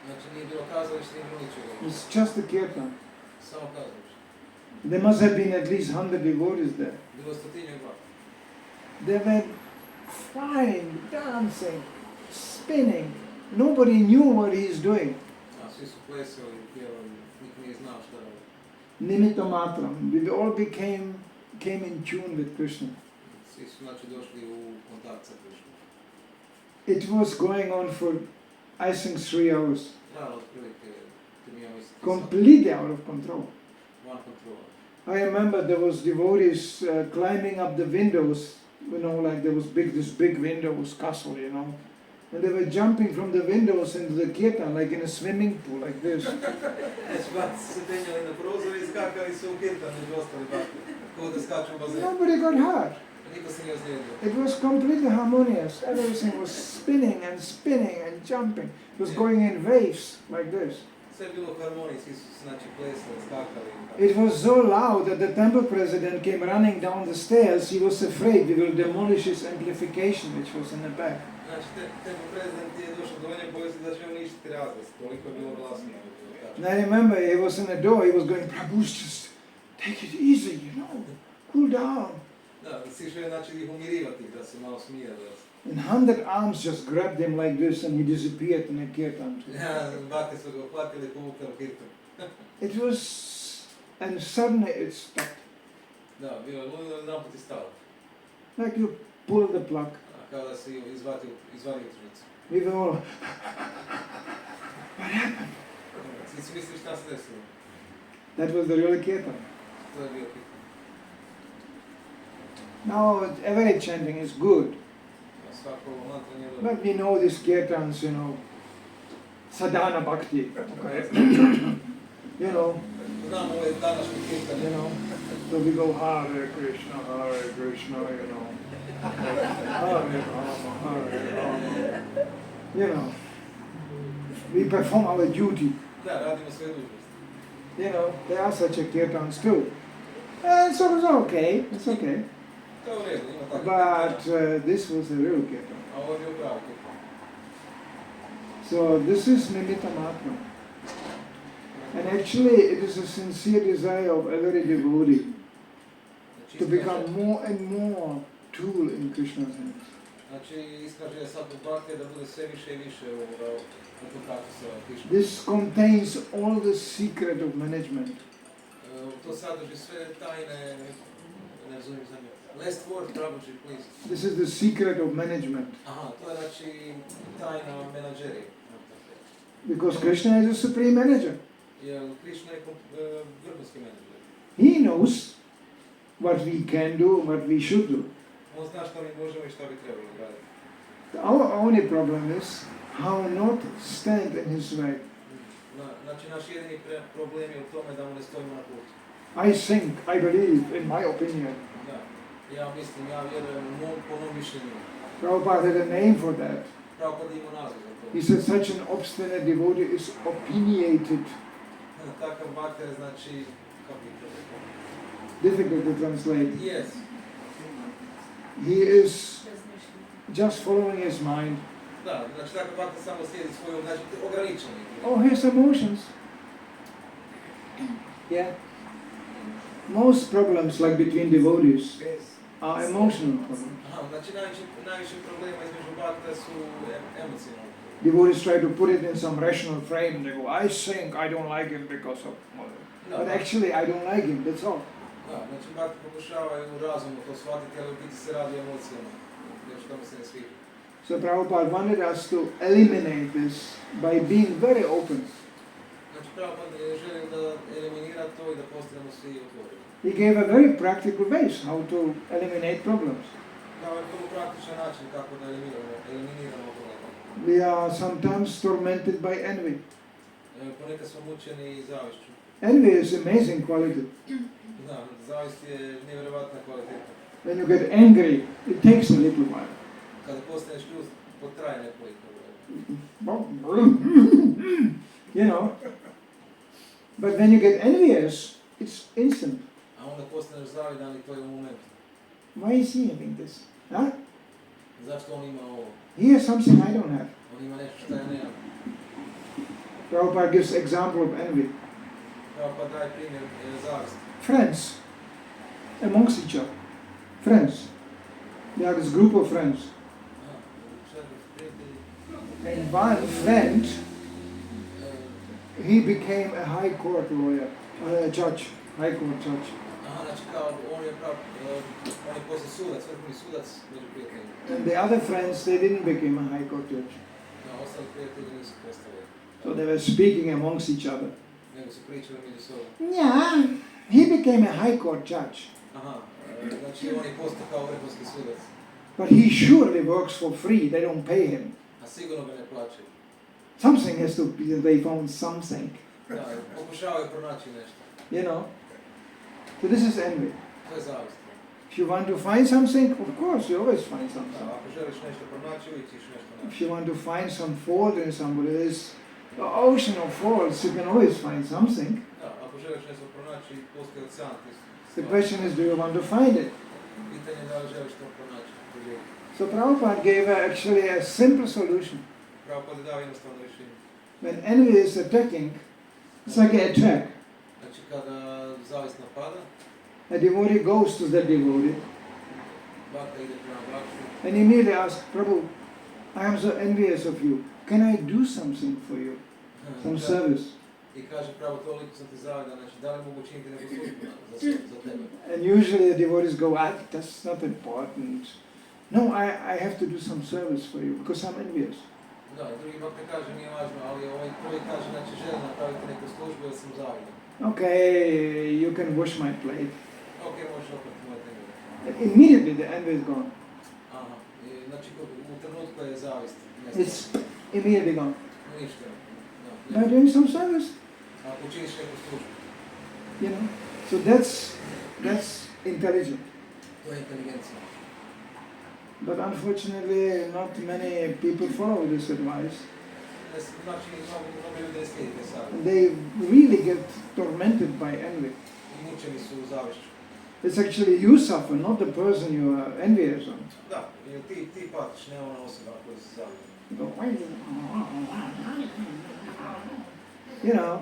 Znači, nije bilo kazalište, nije bilo It ničega. was just a kirtan. Samo kazalište. There must have been at least 100 devotees there. Bilo stotinjak bakti. They were flying, dancing, spinning. Nobody knew what he is doing. A, svi su plesali, pjevali, niko nije znao šta radi. Nimitta matram. We all came in tune with Krishna. Svi su, znači, došli u kontakt sa Krišnom. It was going on for, I think, 3 hours. Trajalo otprilike, ti mi ja mislim, Completely out of control. van kontrola. I remember there was devotees climbing up the windows, you know, like there was this big windows castle, you know. And they were jumping from the windows into the kirtan, like in a swimming pool, like this. Znači, bakti su se penjali na prozor i skakali su u kirtan među ostali bakti. Kao da skaču u bazen. Nobody got hurt. Niko se nije ozlijedio. It was completely harmonious. Everything was spinning and jumping. It was going in waves, like this. Sve je bilo u harmoniji, svi su, znači, plesali, skakali. It was so loud that the temple president came running down the stairs. He was afraid we will demolish his amplification, which was in the back. Znači, temple prezident je došao do nje, bojio se da će uništiti razglas, toliko je bilo glasno. And I remember he was in the door, he was going, Prabhu, just take it easy, you know, cool down. Da, si išao, znači, ih umirivati, da se malo smije. And 100 arms just grabbed him like this and he disappeared in a kirtan. Ja, bakte su ga uhvatili, povukli u kirtan. It was, and suddenly it stopped. Da, bilo je ludilo, jedan put je stalo. Like you pull the plug. A kao da si izvadio tržnicu. We were all, what happened? Svi su mislili šta se desilo. That was the real kirtan. To je bio kirtan. Now, every chanting is good. Svako mantra nije dobro. But we know these kirtans, you know, sadhana bhakti, okay? You know, Znamo ove današnji kirtan, you know, so we go Hare Krishna, you know, Hare Rama, you know, we perform our duty, Da, radimo sve dužnosti. you know, there are such a kirtans too. And so it's okay, it's okay. To je u redu, ima tako. But this was a real kirtan. A ovo je bio pravi kirtan. So this is Nimitta Matra. And actually it is a sincere desire of every devotee to become more and more tool in Krishna's hands. Znači, iskaže svakog bhakti da bude sve više i više u kontaktu sa Krishnom. This contains all the secret of management. To sadrži sve tajne, ne razumijem za nje. Last word, Prabhuji, please. This is the secret of management. Aha, to je znači tajna menadžerije. Because Krishna is a supreme manager. Jer Krishna je vrhunski menadžer. He knows what we can do, what we should do. On zna što mi možemo i što bi trebalo raditi. Our only problem is how not stand in his way. Znači, naš jedini problem je u tome da mu ne stojimo na putu. I think, I believe, in my opinion. Da. Ja mislim, ja vjerujem po mom mišljenju. Prabhupada had a name for that. Prabhupada ima naziv za to. He said such an obstinate devotee is opinionated. Takav bakter znači, kako bi to rekao? Difficult to translate. Yes. He is just following his mind. Da, znači takav bakter samo slijedi svoju, znači ograničeni. Oh, his emotions. Yeah. Most problems, like between devotees, are emotional problems. Aha, znači najviše problema između baktera su emocionalni. Devotees try to put it in some rational frame. They go, I think I don't like him because of... But actually, I don't like him, that's all. Da, znači bakter pokušavaju u razumu to shvatiti, ali u biti se radi o emocijama. Još tamo se ne sviđa. So Prabhupada wanted us to eliminate this by being very open. Znači Prabhupada je želio da eliminira to i da postanemo svi otvoreni. He gave a very practical ways how to eliminate problems. Dao je vrlo praktičan način kako da eliminiramo problema. We are sometimes tormented by envy. Ponekad smo mučeni zavišću. Envy is amazing quality. Da, zavist je nevjerovatna kvaliteta. When you get angry, it takes a little while. Kada postaneš ljut, potraje nekoliko vremena. You know. But when you get envious, it's instant. A onda postaneš zavidan i to je u momentu. Why is he having this? Huh? Zašto on ima ovo? He has something I don't have. On ima nešto što ja nemam. Prabhupada gives example of envy. Prabhupada daje primjer zavisti. Friends, amongst each other. Friends. They are this group of friends. And one friend, he became a high court lawyer, judge, high court judge. Aha, znači kao on je poslije sudac, vrhovni sudac među prijateljima. And the other friends, they didn't become a high court judge. Ostali prijatelji nisu postali. So they were speaking amongst each other. Nego su pričali među sobom. Yeah, he became a high court judge. Aha, znači on je postao kao vrhovski sudac. But he surely works for free, they don't pay him. A sigurno ga ne plaćaju. Something has to be, they found something. Da, pokušavaju pronaći nešto. You know? So this is envy. To je zavist. If you want to find something, of course, you always find something. Da, ako želiš nešto pronaći, uvijek ćeš nešto If naći. you want to find some fault in somebody, there's the ocean of faults, you can always find something. Da, ako želiš nešto pronaći, postoji ocean. The question is, do you want to find it? Pitanje je da li želiš to pronaći. So Prabhupada gave actually a simple solution. Prabhupada dao jednostavno rješenje. When envy is attacking, it's like an attack. Znači kada zavist napada, A devotee goes to the devotee bakta ide prema baktu. and immediately asks, Prabhu, I am so envious of you. Can I do something for you? Some service? I kaže Prabhu, toliko sam ti zavidan, znači da li mogu učiniti neku službu za tebe? And usually the devotees go, that's not important. No, I have to do some service for you because I'm envious. Da, drugi bakta kaže, nije važno, ali ovaj prvi kaže, znači želim napraviti neku službu jer sam zavidan. Okay, you can wash my plate. Ok, možeš opet moje tebe. And immediately the envy is gone. Aha, znači u trenutku je zavist. It's immediately gone. Ništa. By doing some service, Ako učiniš neku službu, you know. So that's intelligent. to je inteligencija. But unfortunately, not many people follow this advice. Znači, mnogo ljudi ne slijedi te savjete. They really get tormented by envy. I mučeni su u zavišću. It's actually you suffer, not the person you are envious on. Da, jer ti patiš, ne ona osoba koja se zavidan. You go, you know,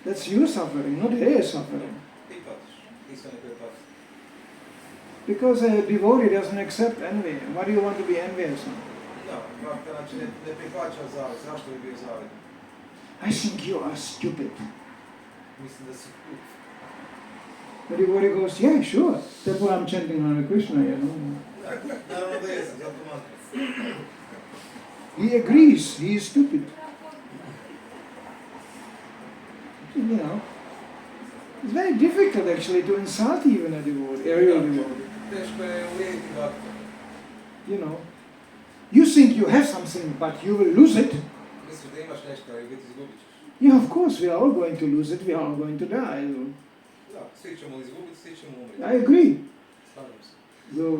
that's you suffering, not they suffering. Ti patiš, ti se nekoj patiš. Because a devotee doesn't accept envy. What do you want to be envious on? Da, bakta znači ne prihvaća zavist. Zašto bi bio zavidan? I think you are stupid. Mislim da si glup. The devotee goes, yeah, sure. That's why I'm chanting Hare Krishna, you know. Naravno da jesam, zato mantram. He agrees, he is stupid. You know, it's very difficult actually to insult even a devotee, a real devotee. Teško je uvrijediti bhakta. You know, you think you have something, but you will lose it. Misliš da imaš nešto, ali u biti izgubit ćeš. Yeah, of course, we are all going to lose it, we are all going to die. Da, svi ćemo izgubiti, svi ćemo umriti. I agree. Slažem se. So,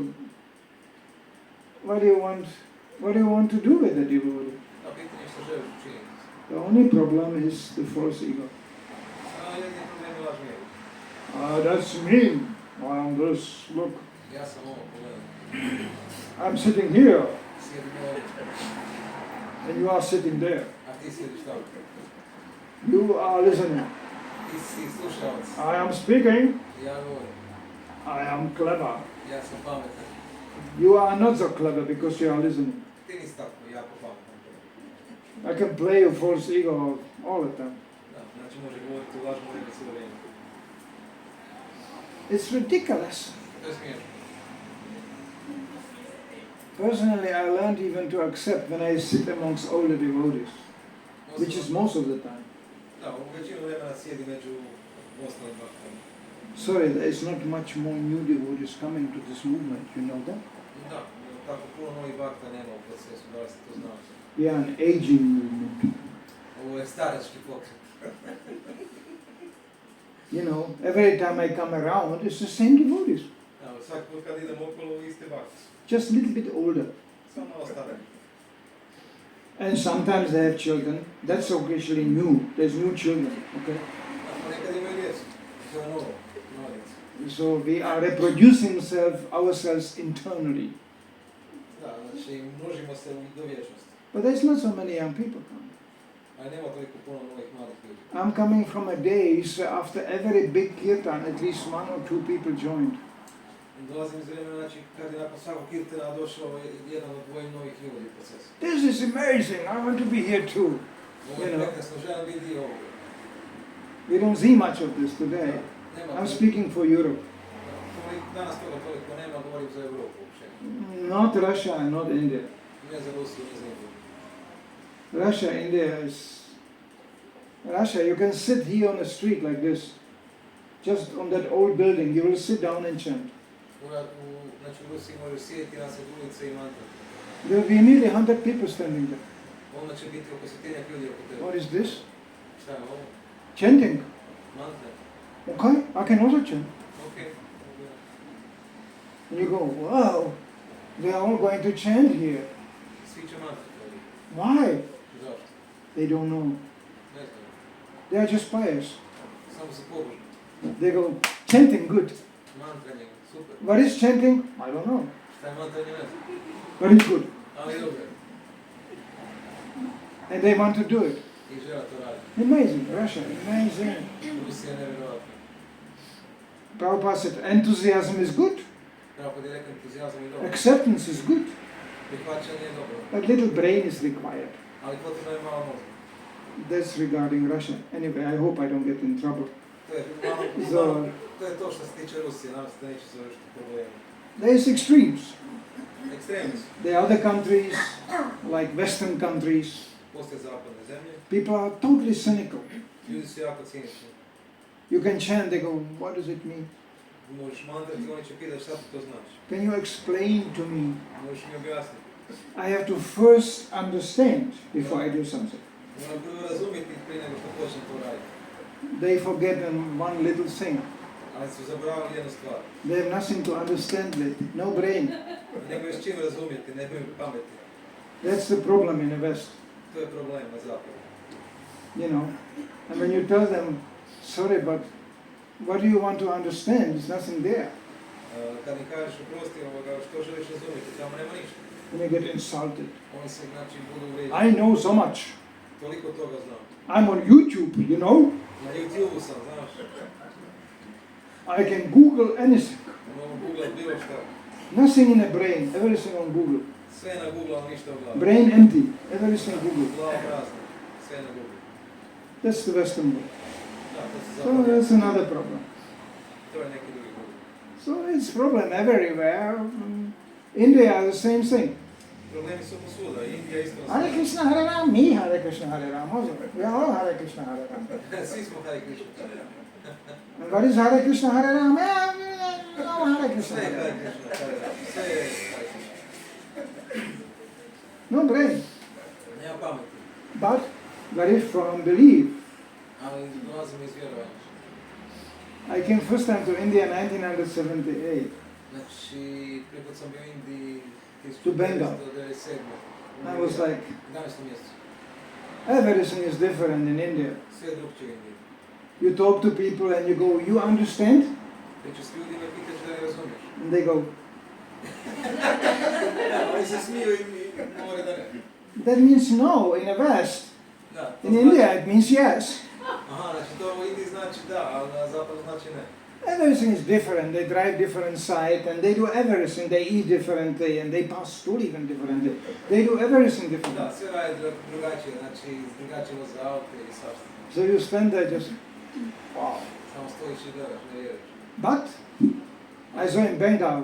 what do you want to do with the devotee? Da, pitanje je što želiš učiniti. The only problem is the false ego. A jedini problem je lažni ego. That's me. I'm this, look, Ja sam ovo, pogledaj. I'm sitting here Sjedim ovdje, and you are sitting there. a ti sjediš tamo. You are listening. Ti si slušalac. I am speaking. Ja govorim. I am clever. Ja sam pametan. You are not so clever because you are listening. Ti nisi tako jako pametan. I can play a false ego all the time. Da, znači može govoriti u lažnom ego cijelo vrijeme. It's ridiculous. To je smiješno. Personally, I learned even to accept when I sit amongst older devotees, which is most of the time. Da, u većinu vremena sjedi među ostalim baktama. Sorry, there is not much more new devotees coming to this movement, you know that? Da, tako puno novih bakta nema u procesu, da li ste to znali? We are an aging movement. Ovo je starački pokret. You know, every time I come around, it's the same devotees, Da, svaki put kad idem okolo, iste bakte su. just a little bit older. Samo malo stariji. And sometimes they have children. That's occasionally new. There's new children, okay? Da, pa nekad imaju djecu. To je novo, nova djeca. So we are reproducing ourselves internally. Da, znači množimo se do vječnosti. But there's not so many young people coming. Ali nema toliko puno novih mladih ljudi. I'm coming from a days after every big kirtan, at least one or two people joined. Dolazim iz vremena, znači kad je nakon svakog kirtana došao jedan od dvoje novih ljudi u procesu. This is amazing. I want to be here too. Ovo je prekrasno, želim biti dio ovoga. We don't see much of this today. Nema I'm toliko. speaking for Europe. Danas toga toliko nema, govorim za Europu uopće. Not Russia and not India. Ne za Rusiju, ne za Indiju. Russia, India is... Russia, you can sit here on the street like this. Just on that old building, you will sit down and chant. Znači u Rusiji možeš sjediti na sred ulice i mantrati. There will be nearly 100 people standing there. Onda će biti oko stotinjak ljudi oko tebe. What is this? Šta je ovo? Chanting. Mantra. Okay, I can also chant. Okej. And you go, wow, they are all going to chant here. Svi će mantrati ovdje. Why? Zašto? They don't know. Ne znam. They are just pious. Samo su pobožni. They go, chanting, good. Mantranje, super. What is chanting? I don't know. Šta je mantranje, ne znam. But it's good. Ali dobro. And they want to do it. I žele to raditi. Amazing, Russia, amazing. Rusija je nevjerojatna. Prabhupada said, enthusiasm is good. Prabhupada je rekao, entuzijazam je dobro. Acceptance is good. Prihvaćanje je dobro. But little brain is required. Ali potrebno je malo mozga. That's regarding Russia. Anyway, I hope I don't get in trouble. To je malo, to je to što se tiče Rusije, nadam se da neće završiti problemi. There is extremes. Ekstremi su. There are other countries, like Western countries. Postoje zapadne zemlje. People are totally cynical. Ljudi su jako cinični. You can chant, they go, what does it mean? Možeš mantrati, oni će pitati šta ti to znači. Can you explain to me? Možeš mi objasniti. I have to first understand before I do something. Moram prvo razumjeti prije nego što počnem to raditi. They forget one little thing. Ali su zaboravili jednu stvar. They have nothing to understand with, no brain. Nemaju s čim razumjeti, nemaju pameti. That's the problem in the West, To je problem na zapadu. you know. And when you tell them, sorry, but what do you want to understand? There's nothing there. Kad im kažeš oprosti što želiš razumjeti, tamo nema ništa. And you get insulted. Oni se znači budu uvrijeđeni. I know so much. Toliko toga znam. I'm on YouTube, you know. Na YouTube-u sam, znaš. I can Google anything. Mogu googlat bilo šta. Nothing in the brain, everything on Google. Sve na Google, ali ništa u glavi. Brain empty, everything Google. Glava prazna. Sve na Google. That's the Western way. Da, to se So zapravo. that's another problem. To je neki drugi put. So it's problem everywhere. India is the same thing. Problemi su posvuda, Indija isto nas... Hare Krishna, Hare Ram, me Hare Krishna, Hare Ram. We are all Hare Krishna, Hare Ram. Svi smo Hare Krishna. And what is Hare Krishna, Hare Ram? No, Hare Krishna, Sve je Hare Hare Ram. Krishna, Hare Ram. Sve je Hare Krishna. No brain. Nema pameti. But very from belief. Ali dolazimo iz vjerovanja. I came first time to India in 1978. Znači, prvi put sam bio u Indiji To Bengal. 1997. I was like, 11. mjesecu. everything is different in India. Sve je drugčije u Indiji. You talk to people and you go, you understand? Pričaš s ljudima i pitaš da ne razumiješ. And they go, Da, oni se smiju i govore da ne. that means no in the West. Da, to In znači... India it means yes. Aha, znači to u Indiji znači da, ali na zapadu znači ne. Everything is different. They drive different side and they do everything. They eat differently and they pass through even differently. They do everything Da, differently. sve radi drugačije, znači drugačije voze aute i svašta. So you stand there just, wow. Samo stojiš i gledaš, ne vjeruješ. But I saw in Bengal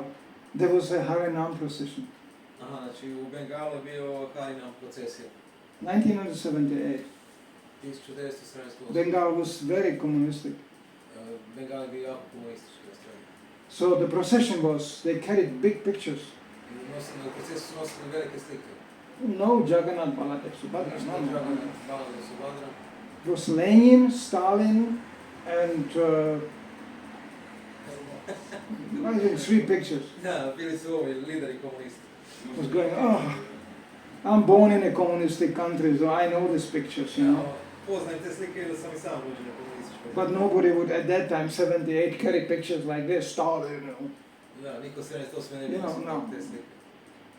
there was a Harinam procession. Aha, znači u Bengalu je bio Harinam procesija. 1978. 1978. Bengal was very communistic. Bengal je bio jako komunistički nastrojen. So the procession was, they carried big pictures. U procesu su nosili velike slike. No Jagannath Baladev Subhadra, Ništa no, od no. Dragana, Balade Subhadra. It was Lenin, Stalin, and I think 3 pictures. Da, bili su ovi lideri komunisti. I was going, oh, I'm born in a communistic country, so I know these pictures, you know. Poznajem te slike jer sam i sam rođen u komunističkoj. But nobody would at that time, 78, carry pictures like this, Stalin, you know. Da, niko 78 ne bi You know, nosio no. te slike.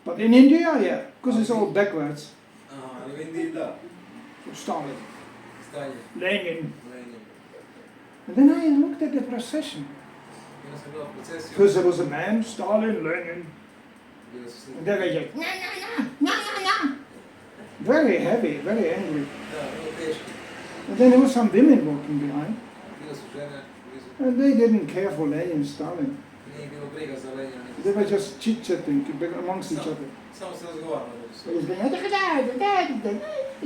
But in India, yeah, because it's all backwards. Aha, ali u Indiji da. Stalin, Stalin, Lenin. Lenin. And then I looked at the procession. I onda sam gledao procesiju. First there was a man, Stalin, Lenin. Bile su slike. And then they just, nah. Very heavy, very angry. Da, vrlo teški. And then there were some women walking behind. Bile su žene, blizu. And they didn't care for Lenin, Stalin. Nije bilo briga za Lenina. niti They were Stalina. just chit-chatting amongst each other. Samo se razgovaramo među They sobom. was going,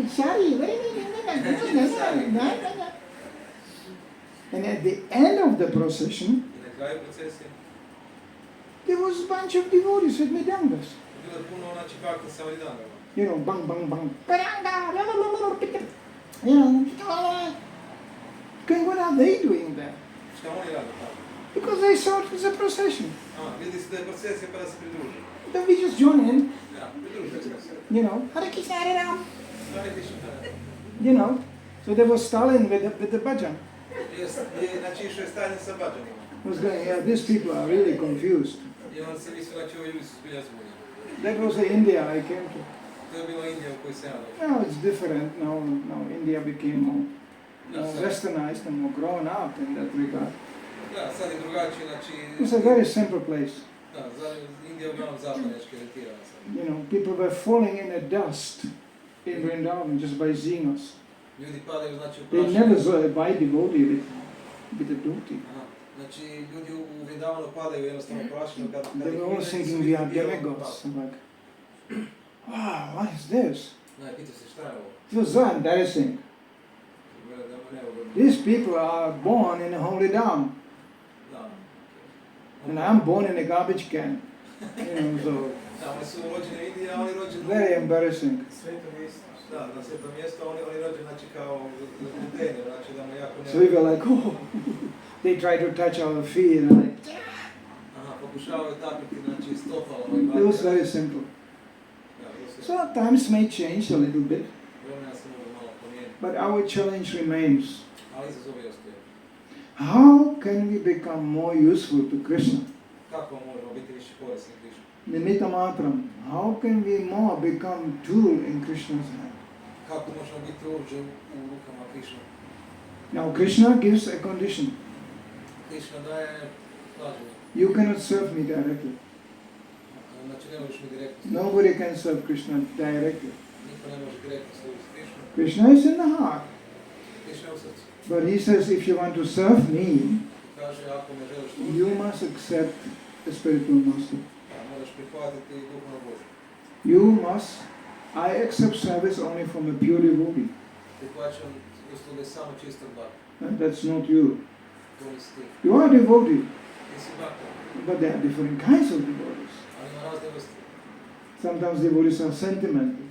sorry, what do you mean? And at the end of the procession, I na kraju procesije there was a bunch of devotees with Midangas. bilo je puno znači kakva sa Manidharama. You know, bang, bang, bang. You know, going, what are they doing there? Šta oni rade tamo? Because they saw it was a procession. Vidi se da je procesija pa da se pridruže. Then we just join in, Ja, pridružili smo se. you know, Hare Krishna, Hare Ram. Hare Krishna, Hare Ram. You know, so there was Stalin with the bhajan. Znači išao je Stalin sa bađanima. I was going, yeah, these people are really confused. I on se mislio znači ovi ljudi su zbilja zbunjeni. That was the India I came to. To je bila Indija u kojoj se ja došao. Now it's different. Now India became more westernized and more grown up in that regard. Da, sad je drugačije, znači... It's a very simple place. Da, Indija je uglavnom zapadnjački orijentirana sad. You know, people were falling in a dust in Vrindavan just by seeing us. Ljudi padaju znači u They prašinu. never saw a white devotee with a dhoti. Aha, znači ljudi u Vrindavanu padaju jednostavno u prašinu kad They were all thinking we are demigods. I'm like, wow, what is this? Ne, pitao se šta je ovo? It was so embarrassing. These people are born in a holy dam, Da. and I'm born in a garbage can. You know, so Da, oni su rođeni u Indiji, a oni rođeni very embarrassing. Sveto mjesto. Da, na sveto mjesto, oni rođeni znači kao kontejner, znači da mu jako So we were like, oh, they try to touch our feet, and like, Aha, pokušavaju taknuti, znači stopalo ovaj it was very simple. Da, bilo se... So times may change a little bit, Vremena se može malo promijeniti, but our challenge remains. ali izazovi ostaju. How can we become more useful to Krishna? Kako možemo biti više korisni Krišnu? Nimitta matram. How can we more become tool in Krishna's hand? Kako možemo biti oruđe u rukama Krišna? Now Krishna gives a condition. Krišna daje slađenje. You cannot serve me directly. Znači ne možeš mi direktno Nobody can serve Krishna directly. Niko ne može direktno služiti Krišnu. Krishna is in the heart. Krišna je u srcu. But he says, if you want to serve me, kaže, ako me želiš you tužiti, must accept the spiritual master. moraš prihvatiti duhovno Božje. You must, I accept service only from a pure devotee. Prihvaćam usluge samo čistog bhakta. And that's not you. To nisi ti. You are a devotee, Nisi bhakta, but there are different kinds of devotees. ali ima razne vrste. Sometimes devotees are sentimental.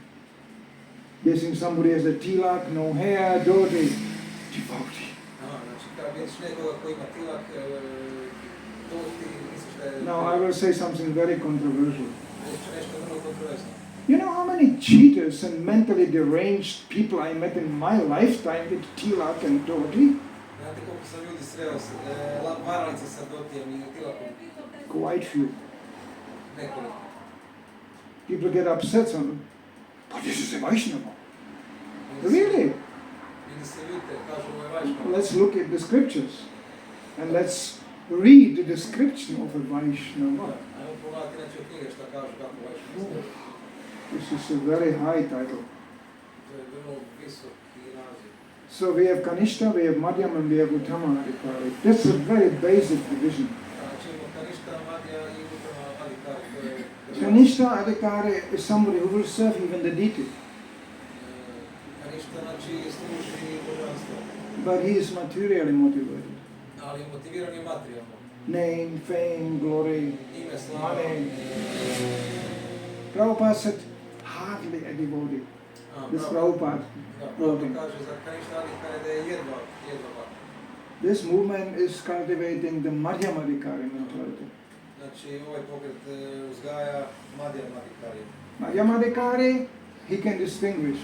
They think somebody has a tilak, no hair, devotee. Devotee. Aha, znači kad vidiš nekoga koji ima tilak, to ti misliš da je... Now I will say something very controversial. Reći ću nešto vrlo kontroverzno. You know how many cheaters and mentally deranged people I met in my lifetime with tilak and devotee? Znate koliko sam ljudi sreo, varalice sa dotijem i tilakom? Quite few. Nekoliko. People get upset, but this is a Vaishnava. Really? Ljudi se ljute, kažu ovo je Vaishnava. Let's look at the scriptures and let's read the description of a Vaishnava. Ajmo pogledati inače u knjige šta kažu kako Vaishnava. This is a very high title. To je vrlo visoki naziv. So we have Kanishta, we have Madhyam, and we have Uttama Adhikari. That's a very basic division. Znači imamo Kanishta, Madhya i Uttama Adhikari. To je Kanishta Adhikari is somebody who will serve even the deity, Kanishta znači služi božanstvo, but he is materially motivated. ali motiviran je materijalno. Name, fame, glory, Ime, slava. money. Prabhupada said, hardly a devotee. This Prabhupada. Da, Prabhupada kaže za Kanishta Adhikari da je jedva bhakta. This movement is cultivating the Madhyamadikari mentality. Znači ovaj pokret uzgaja Madhyam Adhikari. Madhyamadikari, he can distinguish.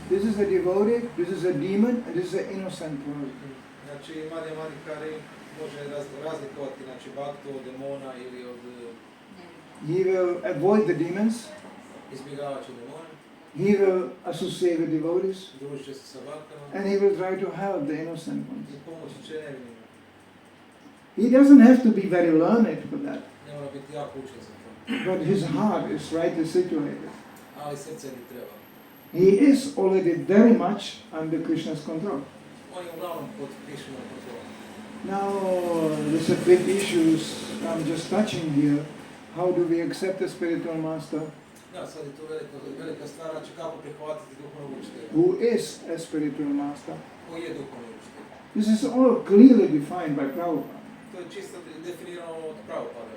This is a devotee, this is a demon, and this is an innocent person. Znači Madhyam Adhikari može razlikovati znači bhaktu od demona ili od He will avoid the demons, izbjegavača demona, he will associate with devotees, družit će se sa bhaktama and he will try to help the innocent ones. i pomoći će nevinima. He doesn't have to be very learned for that, Ne mora biti jako učen za to, but his heart is rightly situated. ali srce bi treba. He is already very much under Krishna's control. On je uglavnom pod Krišnom kontrolom. Now, there's a big issue I'm just touching here. How do we accept the spiritual master? Da, sad je to velika stvar, znači kako prihvatiti duhovnog učitelja. Who is a spiritual master? Koji je duhovni učitelj? This is all clearly defined by Prabhupada. To je čisto definirano od Prabhupada.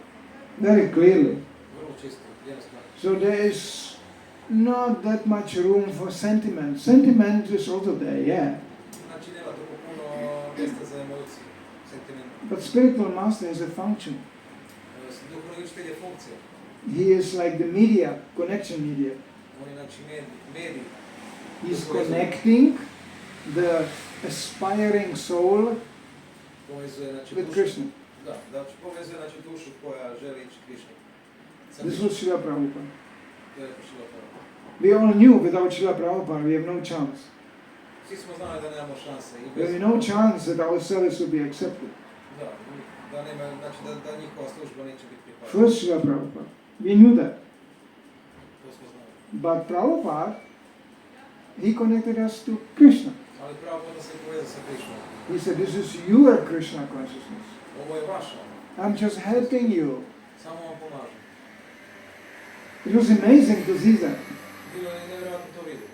Very clearly. Vrlo čisto, jednostavno. So there is not that much room for sentiment. Sentiment is also there, yeah. Znači nema toliko puno mjesta za emociju, sentiment. But spiritual master is a function. Duhovni učitelj je funkcija. He is like the media, connection media. On je znači medij. He's connecting the aspiring soul Povezuje znači with dušu. Krishna. Da, znači povezuje znači dušu koja želi ići Krišni. This was Srila Prabhupada. To je rekao Srila Prabhupada. We all knew without Srila Prabhupada we have no chance. Svi smo znali da nemamo šanse. I There is no chance that our service will be accepted. da nema, znači da njihova služba neće biti prihvaćena. First Srila Prabhupada. We knew that. To smo znali. But Prabhupada, he connected us to Krishna. Ali Prabhupada se povezao sa Krišnom. He said, this is your Krishna consciousness. Ovo je vaša. I'm just helping you. Samo vam pomažem. It was amazing to see that. Bilo je nevjerojatno to vidjeti.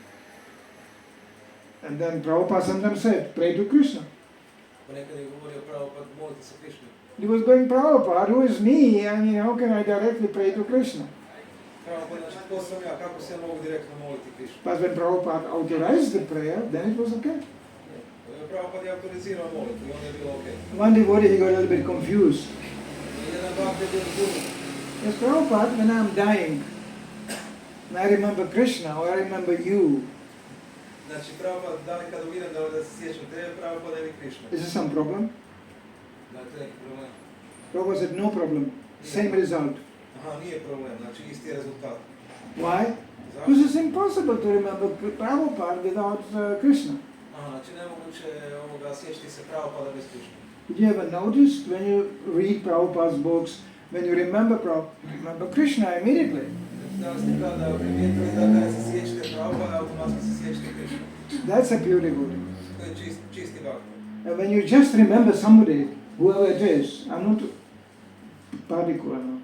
And then Prabhupada sometimes said, pray to Krishna. Ponekad je govorio Prabhupada, molite se Krišni. He was going, Prabhupada, who is me? I mean, how can I directly pray to Krishna? Prabhupada, znači ko sam ja, kako se ja mogu direktno moliti Krišni? But when Prabhupada authorized the prayer, then it was okay. Prabhupada je autorizirao moliti i on je bilo okej. One devotee, he got a little bit confused. Jedan bhakt je bio zbunjen. Yes, Prabhupada, when I'm dying, and I remember Krishna or I remember you, Znači, Prabhupada, da li kad uvidim da se sjećam tebe, Prabhupada je mi Krišna. is this some problem? Da je to neki problem. Prabhupada said, no problem, same result. Aha, nije problem, znači isti je rezultat. Why? Zašto? Because it's impossible to remember Prabhupada without Krishna. Aha, znači nemoguće ovoga sjećati se Prabhupada bez Krišne. Did you ever notice when you read Prabhupada's books, when you remember Prabhupada, you remember Krishna immediately? Da li ste kada primijetili da kada se sjećate Prabhupada, automatski se sjećate Krišne. That's a pure devotee. To je čisti bhakt. And when you just remember somebody, whoever it is, I'm not particular now.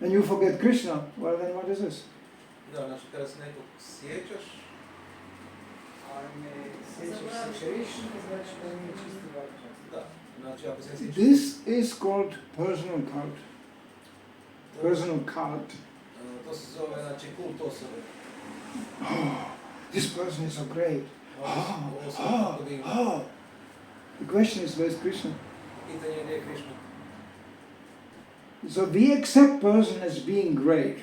And you forget Krishna, well then what is this? Da, znači kada se nekog sjećaš, A ne sjećaš se Krishna, znači da nije čisti vatran. da, znači ako se ne sjećaš, This is called personal cult. Personal cult. to se zove, znači, kult osobe. Oh, this person is so great. Ovo se tako divno. Oh. The question is, where's Krishna? Pitanje je gdje je Krishna. So we accept person as being great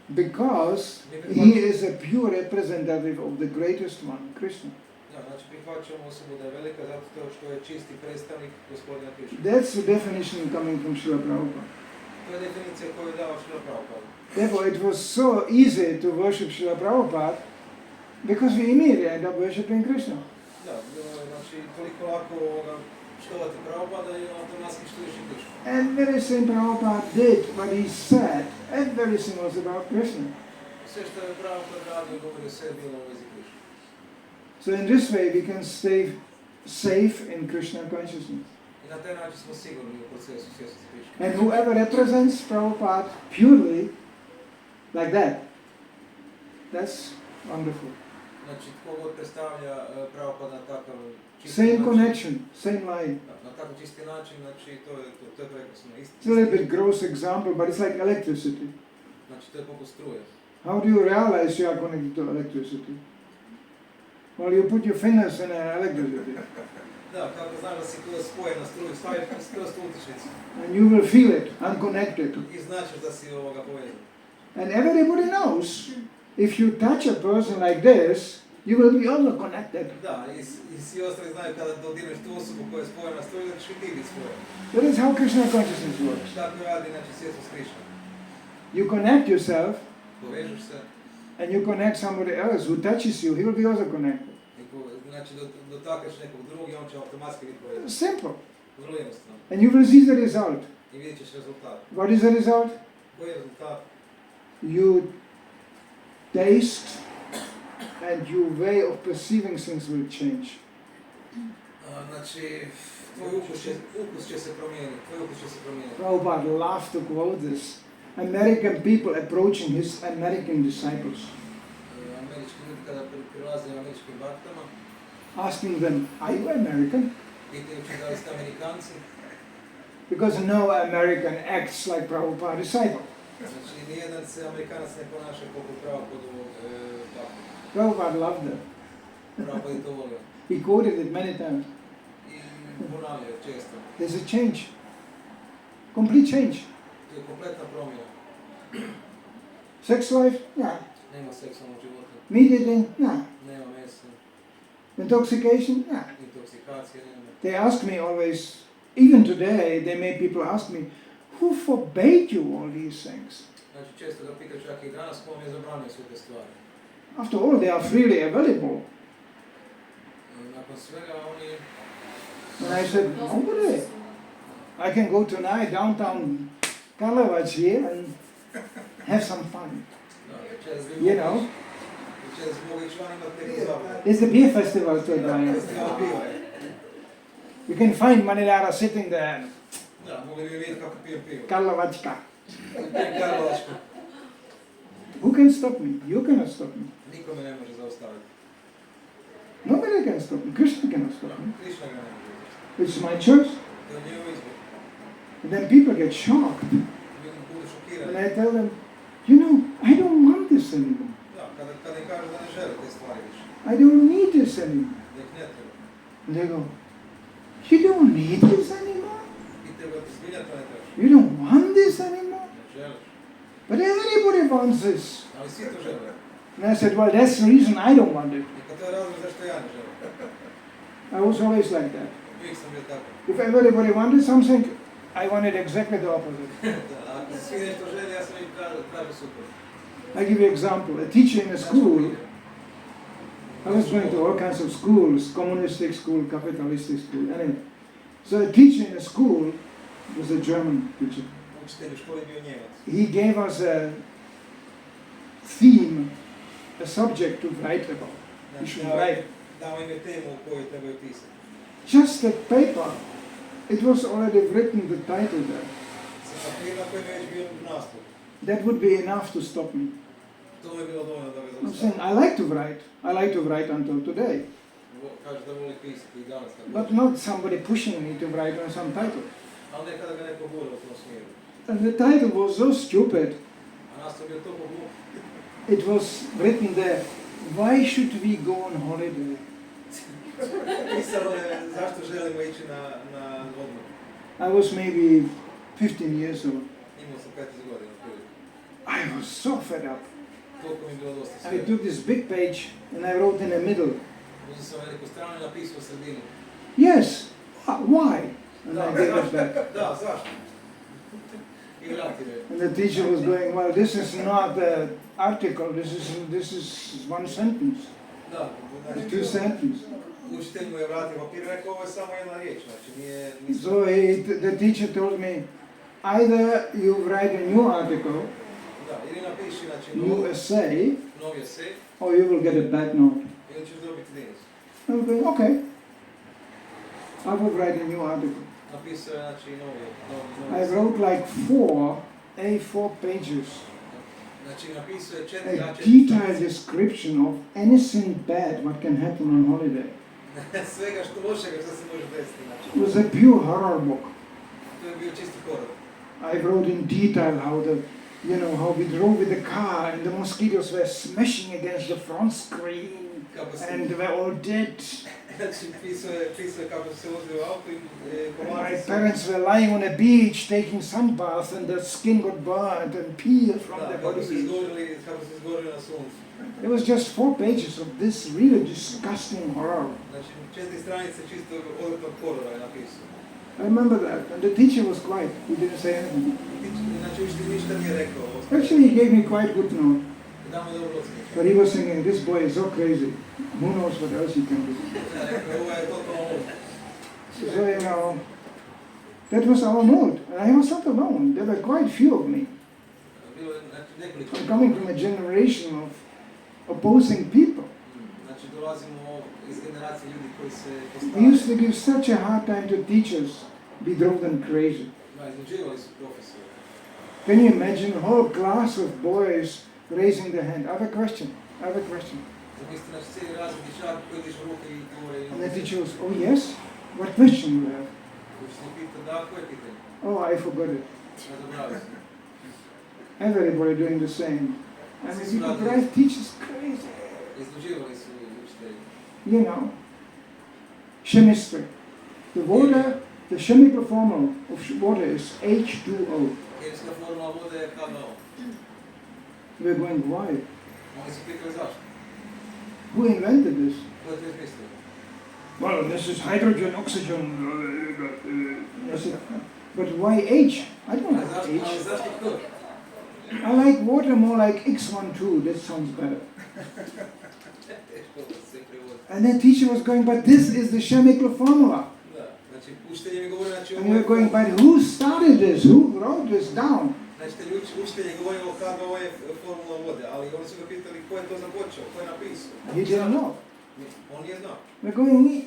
because he is a pure representative of the greatest one, Krishna. Da, znači prihvaćamo osobu da je velika zato što je čisti predstavnik gospodina Krishna. That's the definition coming from Srila Prabhupada. To je definicija koju je dao Srila Prabhupada. Therefore, it was so easy to worship Srila Prabhupada because we immediately end up worshipping Krishna. Da, znači toliko lako štovati Prabhupada i automatski štuješ i Krishna. And very soon Prabhupada did what he said, and very soon was about Krishna. Sve što je Prabhupada radio govori o sebi bilo u vezi Krishna. So in this way we can stay safe in Krishna consciousness. I na taj način smo sigurni u procesu svjesnosti Krishna. And whoever represents Prabhupada purely like that, that's wonderful. Znači, tko god predstavlja Prabhupada na takav čisti Same način, connection, same line. na takav čisti način, znači to je prekrasno. It's a little bit gross example, but it's like electricity. Znači, to je poput struje. How do you realize you are connected to electricity? Well, you put your fingers in an electricity, Da, kako znaš da si tu spojen na struju, staviš skroz tu utičnicu and you will feel it, unconnected. i značiš da si povezan. And everybody knows, if you touch a person like this, you will be also connected. Da, i svi ostali znaju kada dodirneš tu osobu koja je spojena na struju, da ćeš i ti biti spojen. That is how Krishna consciousness works. Tako radi, znači, svjesnost Krishna. You connect yourself, Povežeš se, and you connect somebody else who touches you, he will be also connected. znači dotakneš nekog drugog i on će automatski biti povezan. Simple. Vrlo jednostavno. And you will see the result. I vidjet ćeš rezultat. What is the result? Koji je rezultat? You taste, and your way of perceiving things will change. Znači, tvoj ukus će se promijeniti. Prabhupada loved to quote this. American people approaching his American disciples, Američki ljudi kada prilaze američkim baktama, asking them, are you American? pitajući da li ste Amerikanci. Because no American acts like Prabhupada's disciple. Znači, nijedan se Amerikanac ne ponaša poput Prabhupadovog bakta. Prabhupada loved them. Prabhupada je to volio. He quoted it many times. I ponavljaju često. There's a change. Complete change. To je kompletna promjena. Sex life? Nah. Nema seksualnog života, Meat eating? Nah. nema mesa, Intoxication? Nah. intoksikacije nema. They ask me always, even today, they make people ask me, who forbade you all these things? Znači, često ga pitaju čak i danas, ko vam je zabranio sve te stvari. After all, they are freely available. Nakon svega, oni... And I said, nobody. I can go tonight downtown Karlovac here and have some fun. You know? Večeras mogu ići van imati neku zabavu. There's a beer festival tonight. Festival piva je. You can find Manidhara sitting there, Da, mogli bi vidjeti kako pijem pivo. Karlovačka. Pijem karlovačko. Who can stop me? You cannot stop me. Niko me ne može zaustaviti. Nobody can stop me. Krishna cannot stop me. Krishna ga ne može. It's my choice. To je njegov izbor. And then people get shocked. Ljudi budu šokirani. And I tell them, you know, I don't want this anymore. Da, kada im kažu da ne žele te stvari više. I don't need this anymore. Da ih ne treba. And they go, you don't need this anymore? I tebe ti zbilja to ne trebaš. You don't want this anymore? Ne želiš. But everybody wants this. Ali svi to žele. And I said, well, that's the reason I don't want it. I kad to je razlog zašto ja ne želim. I was always like that. Uvijek sam bio tako. If everybody wanted something, I wanted exactly the opposite. Da, ako svi nešto želi, ja sam ih tražio super. I give you an example. A teacher in a school, I was going to all kinds of schools, communistic school, capitalistic school, anyway. So a teacher in a school was a German teacher. Učitelj u školi bio Njemac. He gave us a theme, a subject to write about. We should write. Dao im je temu u kojoj trebaju pisati. Just a paper It was already written, the title there. Sa papir na kojem je već bio nastup. That would be enough to stop me. To mi je bilo dovoljno da ga I'm zaustavim. saying, I like to write. I like to write until today. Kaže da voli pisati i danas tako. But not somebody pushing me to write on some title. Ali nekada ga neko gura u tom smjeru. And the title was so stupid. A nastup je to poglup. It was written there, why should we go on holiday? Pisalo je zašto želimo ići na odmor. I was maybe 15 years old. Imao sam 15 godina. I was so fed up. Toliko mi je bilo dosta And I sve. took this big page and I wrote in the middle, Uzeo sam veliku stranu i napisao u sredinu. yes, why? And I gave it back. Da, zašto? I vratio je. And the teacher was going, well, this is not an article, this is one sentence, Da, two znači, sentences. učitelj mu je vratio papir i rekao ovo je samo jedna riječ, znači nije... So the teacher told me, either you write a new article, Da, ili napiši, znači, new essay, novi esej, or you will get a bad note. ili ćeš dobiti minus. I was going, okay, I will write a new article. Napisao je, znači, novi I esej. wrote like A4 pages, Znači, napisao je a 4 A4. detailed description of anything bad what can happen on holiday. Svega što lošega što se može desiti, znači. It was a pure horror book. To je bio čisti horor. I wrote in detail how we drove with the car and the mosquitoes were smashing against the front screen Kako se... and they were all dead. Znači, pisao je kako se vozio u auto i And my komarci su... parents were lying on a beach taking sun baths and their skin got burnt and peeled from Da, their kako su bodies. izgorili na suncu. It was just 4 pages of this really disgusting horror. Znači, 4 stranice čisto odvrtnog horora je napisao. I remember that, and the teacher was quiet. He didn't say anything. Znači, učitelj ništa nije rekao. Actually, he gave me quite good note. Da mu je dobro ocjenio. But he was thinking, this boy is so crazy. Who knows what else he can do? Rekao, ovo je totalno lud. So, that was our mood. And I was not alone. There were quite few of me. Bilo je nekoliko. I'm coming from a generation of opposing people. Znači, dolazimo iz generacije ljudi koji se We used postavljaju. to give such a hard time to teachers. We drove them crazy. Iznuđivali su profesori. Can you imagine a whole class of boys raising their hand? I have a question. I have a question. Zamislite, znači, cijeli razred dječaka koji dižu ruke i govore... And the teacher was, oh yes? What question you have? Učitelj pita, da, koje pitanje? Oh, I forgot it. Ja zaboravio sam. Everybody doing the same. I mean, people drive teachers crazy. Iznuđivali su učitelji. You know, chemistry. The chemical formula of water is H2O. Kemijska formula vode je H2O. We're going, why? Oni su pitali zašto. Who invented this? Ko je to izmislio? Well, this is hydrogen, oxygen. But why H? I don't like Ali H. zašto to? I like water more like X12. That sounds better. Teško da se prevodi. And the teacher was going, but this is the chemical formula. Da, znači učitelji mi govore, znači And ovo we je... were going, but who started this? Who wrote this down? Znači učitelji govore o H2O je formula vode, ali oni su ga pitali ko je to započeo, ko je napisao. He didn't know. On nije znao. We're going,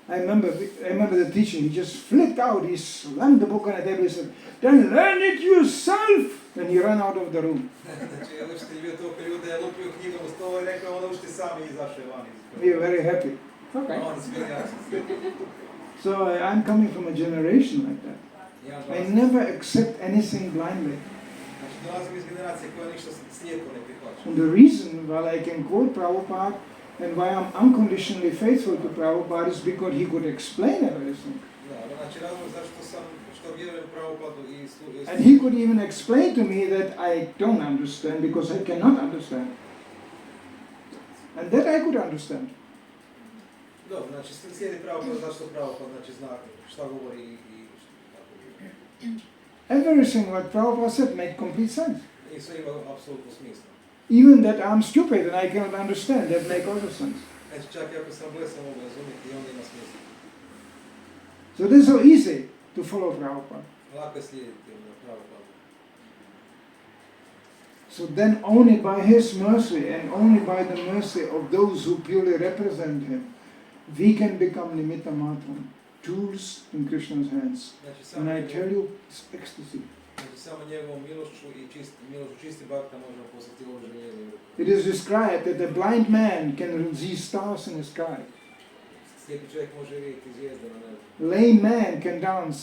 I remember the teacher, he just flipped out, he slammed the book on the table, he said, then learn it yourself! And he ran out of the room. Znači učitelj bio toliko ljude, je lupio knjigom u stolu i rekao, ono učite sami i izašao je van. We were very happy. Okay. Oni su bili jasni. So I'm coming from a generation like that. I never accept anything blindly. Znači dolazim iz generacije koja ništa slijepo ne prihvaća. And the reason why I can quote Prabhupada and why I'm unconditionally faithful to Prabhupada is because he could explain everything. Da, znači razlog što vjerujem Prabhupadu i And he could even explain to me that I don't understand because I cannot understand. And that I could understand. Dobro, znači slijedi Prabhupada, zašto Prabhupada, znači zna šta govori i tako. Everything what Prabhupada said made complete sense. I sve ima apsolutno smisla. Even that I'm stupid and I cannot understand, that make also sense. Znači čak i ako sam blesan mogu razumjeti i onda ima smisla. So this is so easy to follow Prabhupada. Lako je slijediti Prabhupada. So then only by his mercy and only by the mercy of those who purely represent him, we can become nimitta matram. tools in Krishna's hands. Znači samo And I tell njegovom, you, it's ecstasy. znači samo njegovom milošću i milošću čisti bhakta možemo postati oružje njegovim rukama. It is described that a blind man can see stars in the sky. Slijepi čovjek može vidjeti zvijezde na nebu. Lame man can dance.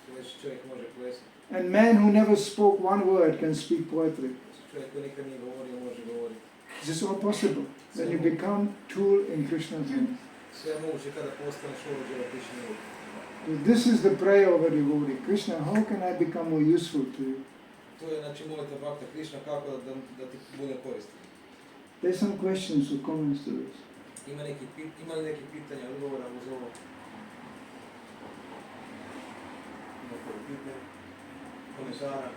Sledeći čovjek može plesati. And man who never spoke one word can speak poetry. Čovjek koji nikad nije govorio može govoriti. This is all possible when you become tool in Krishna's hands. Sve je moguće kada postaneš oružje u Krišnjim rukama. This is the prayer of a devotee. Krishna, how can I become more useful to you? To je znači molitva bhakta Krišna kako da ti bude koristan. There's some questions or comments to this. Ima li neki pitanja, odgovora uz ovo? Ima koji pitanja? Komentara?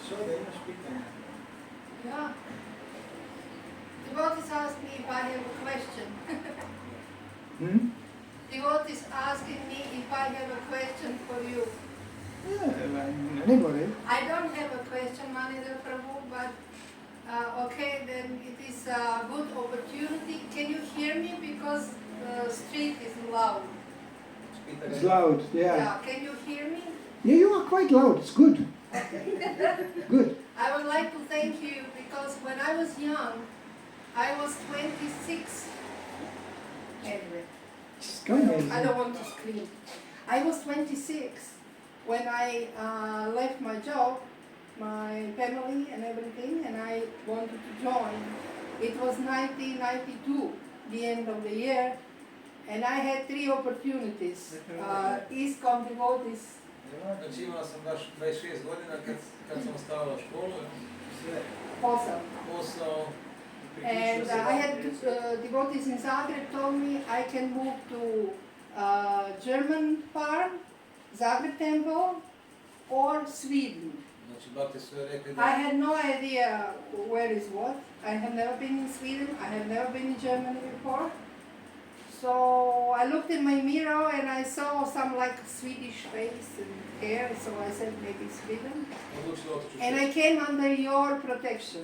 Soda, imaš pitanje? Yeah. Devotees asked me if I have a question. Devotees asking me if I have a question for you. Yeah, anybody. I don't have a question, Manidhara Prabhu, but okay, then it is a good opportunity. Can you hear me? Because the street is loud. It's loud, yeah. Can you hear me? Yeah, you are quite loud. It's good. Good. I would like to thank you because when I was young, I was 26. Anyway. Go ahead. I don't want to scream. I was 26 when I left my job, my family and everything, and I wanted to join. It was 1992, the end of the year, and I had 3 opportunities. ISKCON devotees. Znači imala sam baš 26 godina kad sam stavila školu, posao. And I had devotees in Zagreb told me I can move to German farm, Zagreb temple, or Sweden. Znači bhakti su rekli I da had no idea where is what. I have never been in Sweden. I have never been in Germany before. So I looked in my mirror and I saw some like Swedish face and hair. So I said maybe Sweden. odlučila otići u And I came under your protection.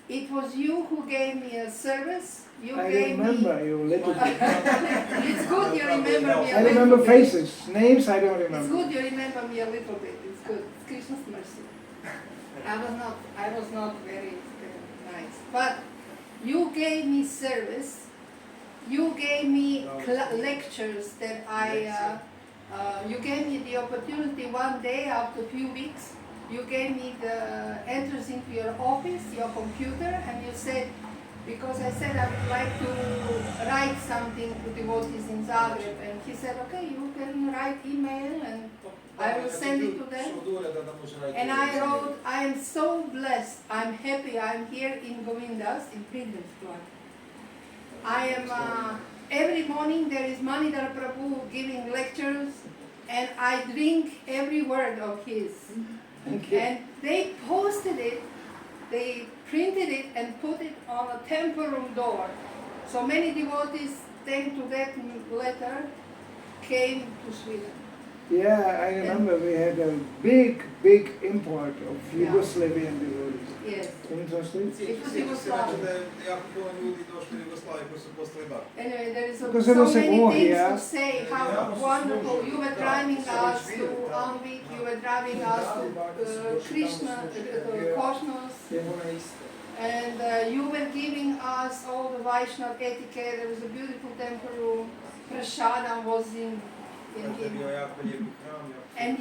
It was you who gave me a service. You I gave remember me. you a little bit. It's good you remember me a I little remember bit. faces. Names I don't It's remember. good you remember me a little bit. It's good. It's Krishna's mercy. I was not very nice, but you gave me service. You gave me lectures that you gave me the opportunity one day after a few weeks. You gave me the entrance into your office, your computer, and you said, because I said I would like to write something to devotees in Zagreb, and he said, okay, you can write email and I will send it to them. And I wrote, I am so blessed, I'm happy, I'm here in Govindas, in Pilgrim's Club. I am, every morning there is Manidhara Prabhu giving lectures, and I drink every word of his. Thank you. And they posted it, they printed it and put it on a temple room door. So many devotees, thanks to that letter, came to Sweden. Yeah, I remember we had a big import of Yugoslavian devotees. Yes. Interesting. Jako puno ljudi došli u Jugoslaviju koji su postali bhakti. Anyway, there is Because so there was a many war things here. to say, how wonderful. You were driving us to Anvik, you were driving us to Krishna, to Kosmos, and you were giving us all the Vaishnava etiquette. There was a beautiful temple room. Prashadam was in To je bio jako lijepi hram. and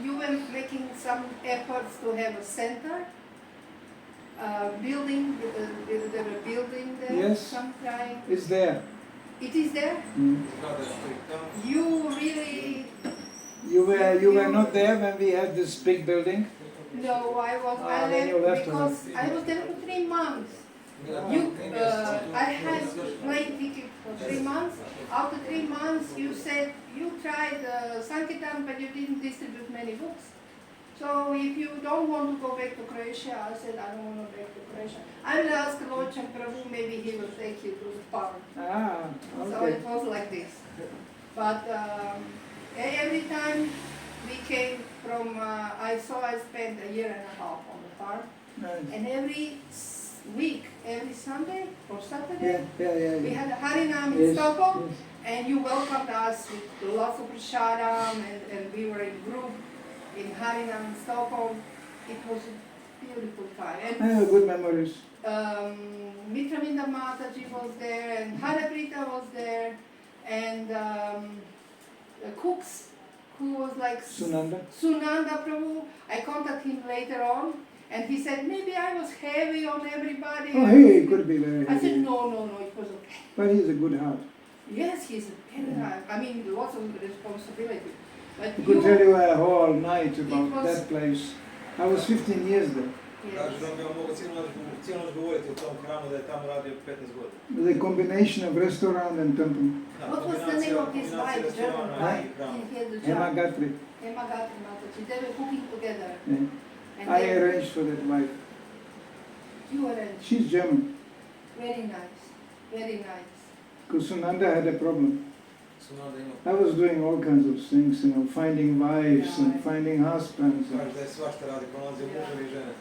you were making some efforts to have a center, building, there were building there, Yes. some kind. It's there. It is there? Zgrada je stoji tamo. You really, You were not there when we had this big building. no, I was, then you left because I was there for 3 months. I had plane ticket for 3 months. After 3 months, you said you tried Sankirtan, but you didn't distribute many books. So if you don't want to go back to Croatia, I said I don't want to go back to Croatia. I will ask Lord Prabhu, maybe he will take you to the farm. So Okay. it was like this. But every time we came from, I spent a year and a half on the farm. Nice. And every week, every Sunday or Saturday, Yeah. we had a Harinam in Yes, Stockholm, yes. and you welcomed us with lots of prasadam, and we were in group in Harinam in Stockholm. It was a beautiful time. I have good memories. Mitravinda Mataji was there, and Haraprita was there, and cooks who was like Sunanda. Sunanda Prabhu. I contacted him later on, and he said maybe I was heavy on everybody. Oh, he could be very I said heavy. no, it was okay. But he's a good heart. Yes, he's very hard. I mean, lots of responsibility. But I could tell you a whole night It about was- that place. I was 15 years there. Kaže da bi vam mogao cijelu noć govoriti o tom hramu da je tamo radio 15 godina. The combination of restaurant and temple. Da, What was the name of his kombinacija wife, German restorana wife? i hrama. He had the Emma job. Guthrie. Emma Gata Mataji. They were cooking together. Yeah. And I they- arranged for that wife. You arranged. She's German. Very nice. Very nice. Because Sunanda had a problem. Sunanda ima. I was doing all kinds of things, finding wives and finding husbands. Kaže da je svašta radi, pronalazio muževe i žene.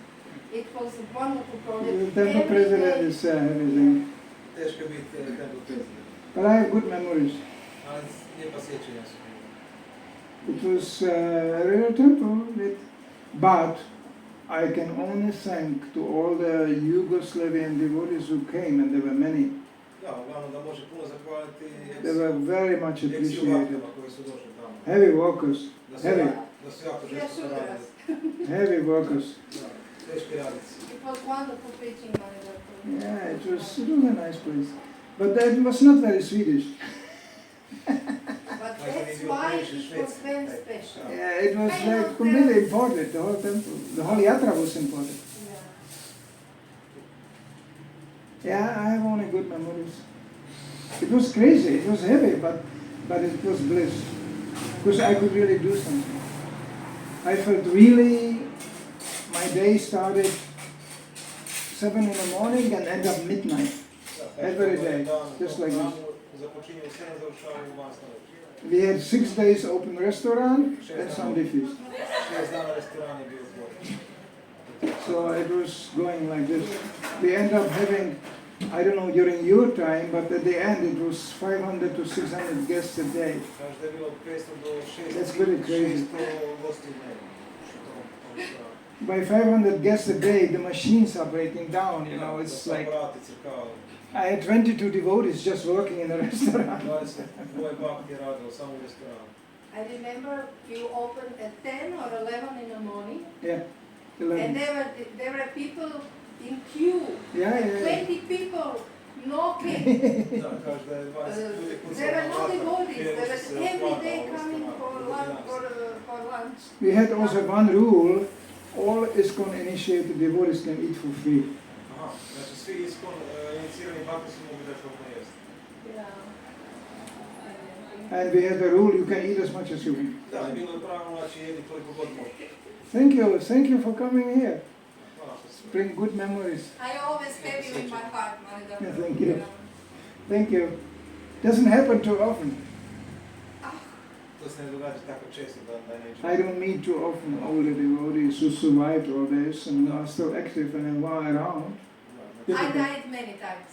It was a wonderful project. The temple Every president day- is everything. Teško je biti temple president. But I have good memories. Ali lijepa sjećanja su. It was a real temple, but I can only thank to all the Yugoslavian devotees who came, and there were many. Da, uglavnom da može puno zahvaliti They were very much appreciated. ex-Jugoslava koji su došli tamo. Heavy workers, Da su heavy, da su jako Yes, žestko radili. heavy workers. Da, teški radnici. It was wonderful preaching, Manidhara. Yeah, it was a nice place. But that was not very Swedish. But that's why it was very special. Yeah, it was like completely imported, the whole temple. The whole yatra was imported. Yeah. Yeah, I have only good memories. It was crazy, it was heavy, but it was bliss. Because I could really do something. I felt really, my day started 7 in the morning and ended up midnight. Da, Every kaže, day, dan u just tom like this. hramu započinje u 7, završava u 12 noći. We had 6 days open restaurant and Sunday feast. 6 dana restoran je bio otvoren. So it was going like this. We end up having, I don't know during your time, but at the end it was 500 to 600 guests a day. Kaže da je bilo 500 do 600 That's pretty crazy. gostiju dnevno. u tom restoranu. By 500 guests a day, the machines are breaking down, it's like, Aparati crkavali. I had 22 devotees just working in the restaurant. 22 bakti je radilo samo u restoranu. I remember you opened at 10 or 11 in the morning, Yeah, and 11. there were people in queue. Yeah. 20 people knocking. Da, kaže da je 20 ljudi kucalo There were na no vrata, devotees. prije There nego što was se every otvarao day restoran, coming for bilo lunch. 11. For lunch. We had also one rule, all ISKCON initiated devotees can eat for free. Aha, znači svi iskon inicirani bakti su mogli da šopno jesti. Yeah. And we had the rule, you can eat as much as you want. Da, je bilo je pravno, znači jedi koliko god možete. Thank you for coming here. Hvala što ste. Bring good memories. I always have you in my heart, Manidhara. Yeah, thank you. Thank you. Doesn't happen too often. To se ne događa tako često da neće. I don't meet too often older devotees who survived all this and are still active and are around. I died many times.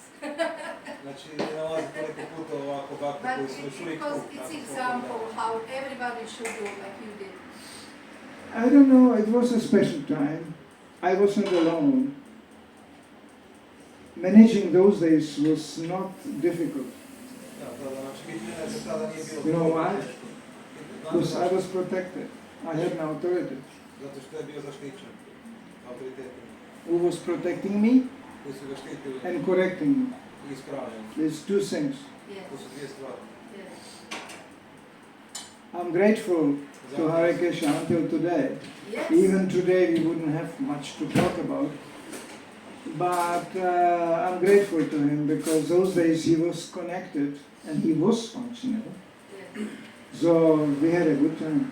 Znači, ne nalazi toliko puta ovako bakti But koji su još uvijek because tu. it's example how everybody should do like you did. I don't know, it was a special time. I wasn't alone. Managing those days was not difficult Da, znači biti menadžer tada nije bilo You know toliko why? teško. because I was protected. I had an authority. Zato što je bio zaštićen autoritetima Who was protecting me koji su ga štitili and correcting me. i ispravljeni. There's two things. Yes. To su dvije stvari. Yes. I'm grateful to Hare Krishna until today. Yes. Even today we wouldn't have much to talk about. But I'm grateful to him because those days he was connected and he was functional. Yes. So we had a good time.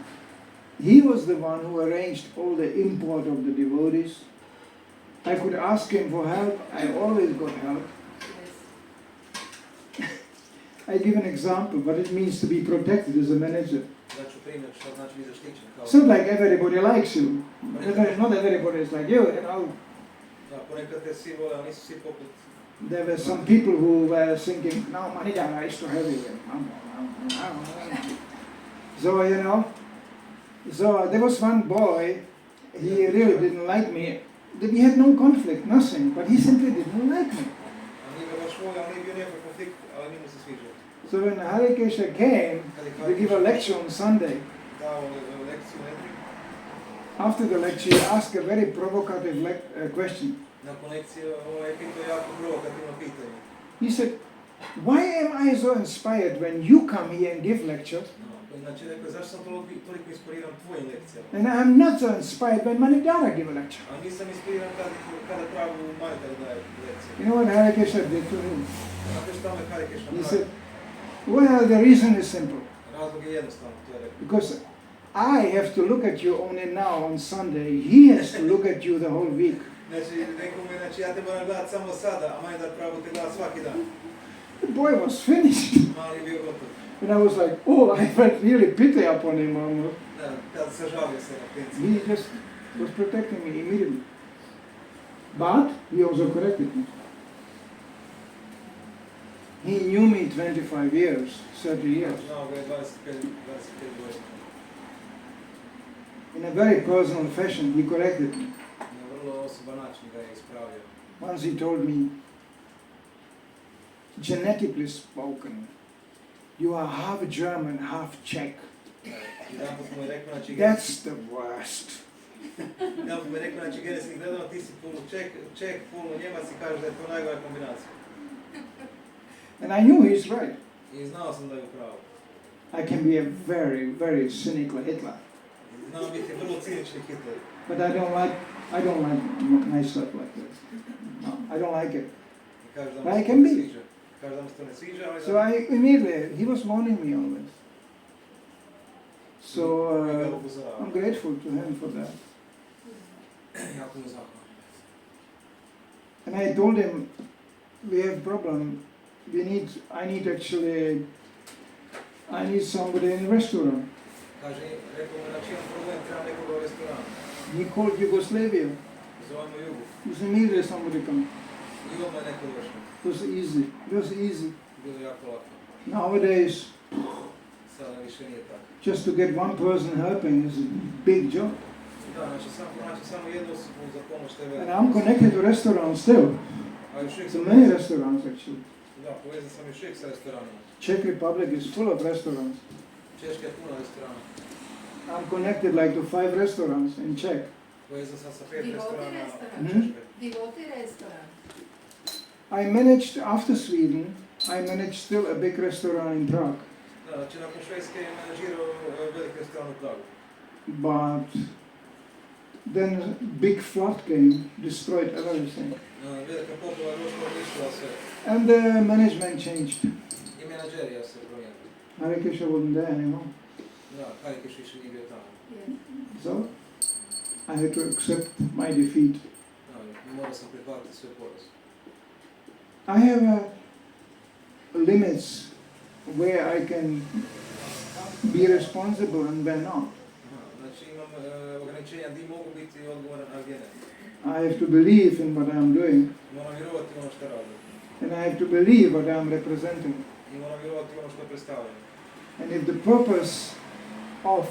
He was the one who arranged all the import of the devotees. I could ask him for help. I always got help. Yes. I give an example, what it means to be protected as a manager. Daću primjer što znači biti zaštićen. It's not like everybody likes you. Not everybody is like you, Da, ponekad te svi vole, ali nisu svi poput. There were some people who were thinking, no, Manidhara is too heavy. So, you know, so there was one boy, he really didn't like me. We had no conflict, nothing, but he simply didn't like me. A nije ga baš volio, ali nije bio nikakav konflikt, ali nije mu se sviđao. So when Hare Krishna came to give a lecture on Sunday, Dao lekciju nedjelju. after the lecture he asked a very provocative question. Nakon lekcije je pitao jako provokativno pitanje. He said, why am I so inspired when you come here and give lectures? Znači rekao, zašto sam toliko inspiriran tvojim lekcijama? And I'm not so inspired when Manidhara give a lecture. A nisam inspiriran kada Prabhu Manidhara daje lekcije. You know what Hare Krishna did to him? Znate šta me Hare Krishna He pravi? said, well, the reason is simple. Razlog je jednostavno, to je rekao. Because I have to look at you only now on Sunday. He has to look at you the whole week. Znači, rekao mi, znači ja te moram gledat samo sada, a Manidhar Prabhu te gleda svaki dan. The boy was finished. Mali je bio gotov. And I was like, oh, I felt really pity upon him almost. Da, tad sažalio se na principu. He just was protecting me immediately. But he also corrected me. He knew me 25 years, 30 years. Znao ga je 25 godina. In a very personal fashion, he corrected me. Na vrlo osoban način ga je ispravio. Once he told me, genetically spoken, you are half German, half Czech. Jedanput mu je rekao, znači... That's the worst. Jedanput mu je rekao, znači genetski gledano, ti si polu Čeh, polu Njemac i kažeš da je to najgora kombinacija. And I knew he's right. I znao sam da je u pravu. I can be a very, very cynical Hitler. Znao biti vrlo cinični Hitler. But I don't like nice stuff like this. No, I don't like it. I kaže da mu But I se to can ne be. sviđa. Kaže da mu se to ne sviđa, ali So I immediately, he was warning me always. So I'm grateful to him for that. Jako mu zahvalan. And I told him, we have problem. I need somebody in a restaurant. Kaže, rekao mu, znači imam problem, trebam nekoga u restoranu. He called Yugoslavia. Zovemo Jugu. It was immediately somebody come. I odmah je neko došao. It was easy. It was easy. Bilo je jako lako. Nowadays, Sada više nije tako. just to get one person helping is a big job. Da, znači samo jednu osobu za pomoć tebe. And I'm connected to restaurants still. A još uvijek To sam many restaurants actually. Da, povezan sam još uvijek sa restoranima. Czech Republic is full of restaurants. Češka je puno restorana. I'm connected like to 5 restaurants in Czech. Povezan sam sa 5 Devotee restorana restoran. u Češkoj. Devotee restoran. I managed, after Sweden, I managed still a big restaurant in Prague. Da, znači nakon Švedske je menadžirao velik restoran u Pragu. But then a big flood came, destroyed everything. Velika poplava je došla, uništila sve. And the management changed. I menadžerija se promijenila. Hare Krishna wasn't there anymore. Da, Hare Krishna više nije bio tamo. Yes. So I had to accept my defeat. Da, morao sam prihvatiti sve poraz. I have limits where I can be responsible and where not. Znači imam ograničenja gdje mogu biti odgovoran, a gdje ne. I have to believe in what I am doing, Moram vjerovati u ono što radim. and I have to believe what I am representing. I moram vjerovati u ono što predstavljam. And if the purpose of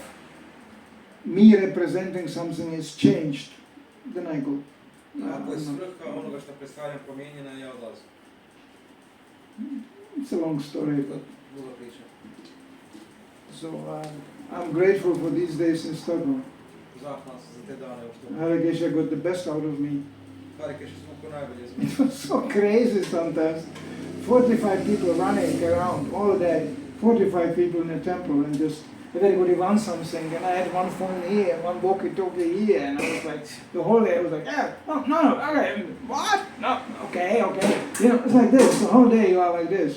me representing something is changed, then I go. Ako je svrha onoga što predstavljam promijenjena, ja odlazim. It's a long story, but Duga priča. so I'm grateful for these days in Stockholm. Zahvalan sam za te dane u što Hare Krishna got the best out of me. Hare Krishna svuku najbolje za It was so crazy sometimes. 45 people running around all day. 45 people in the temple, and just everybody wants something. And I had one phone here, one walkie-talkie here, and I was like, the whole day I was like, yeah, no, okay, what? No, okay. You know, it's like this. The whole day you are like this.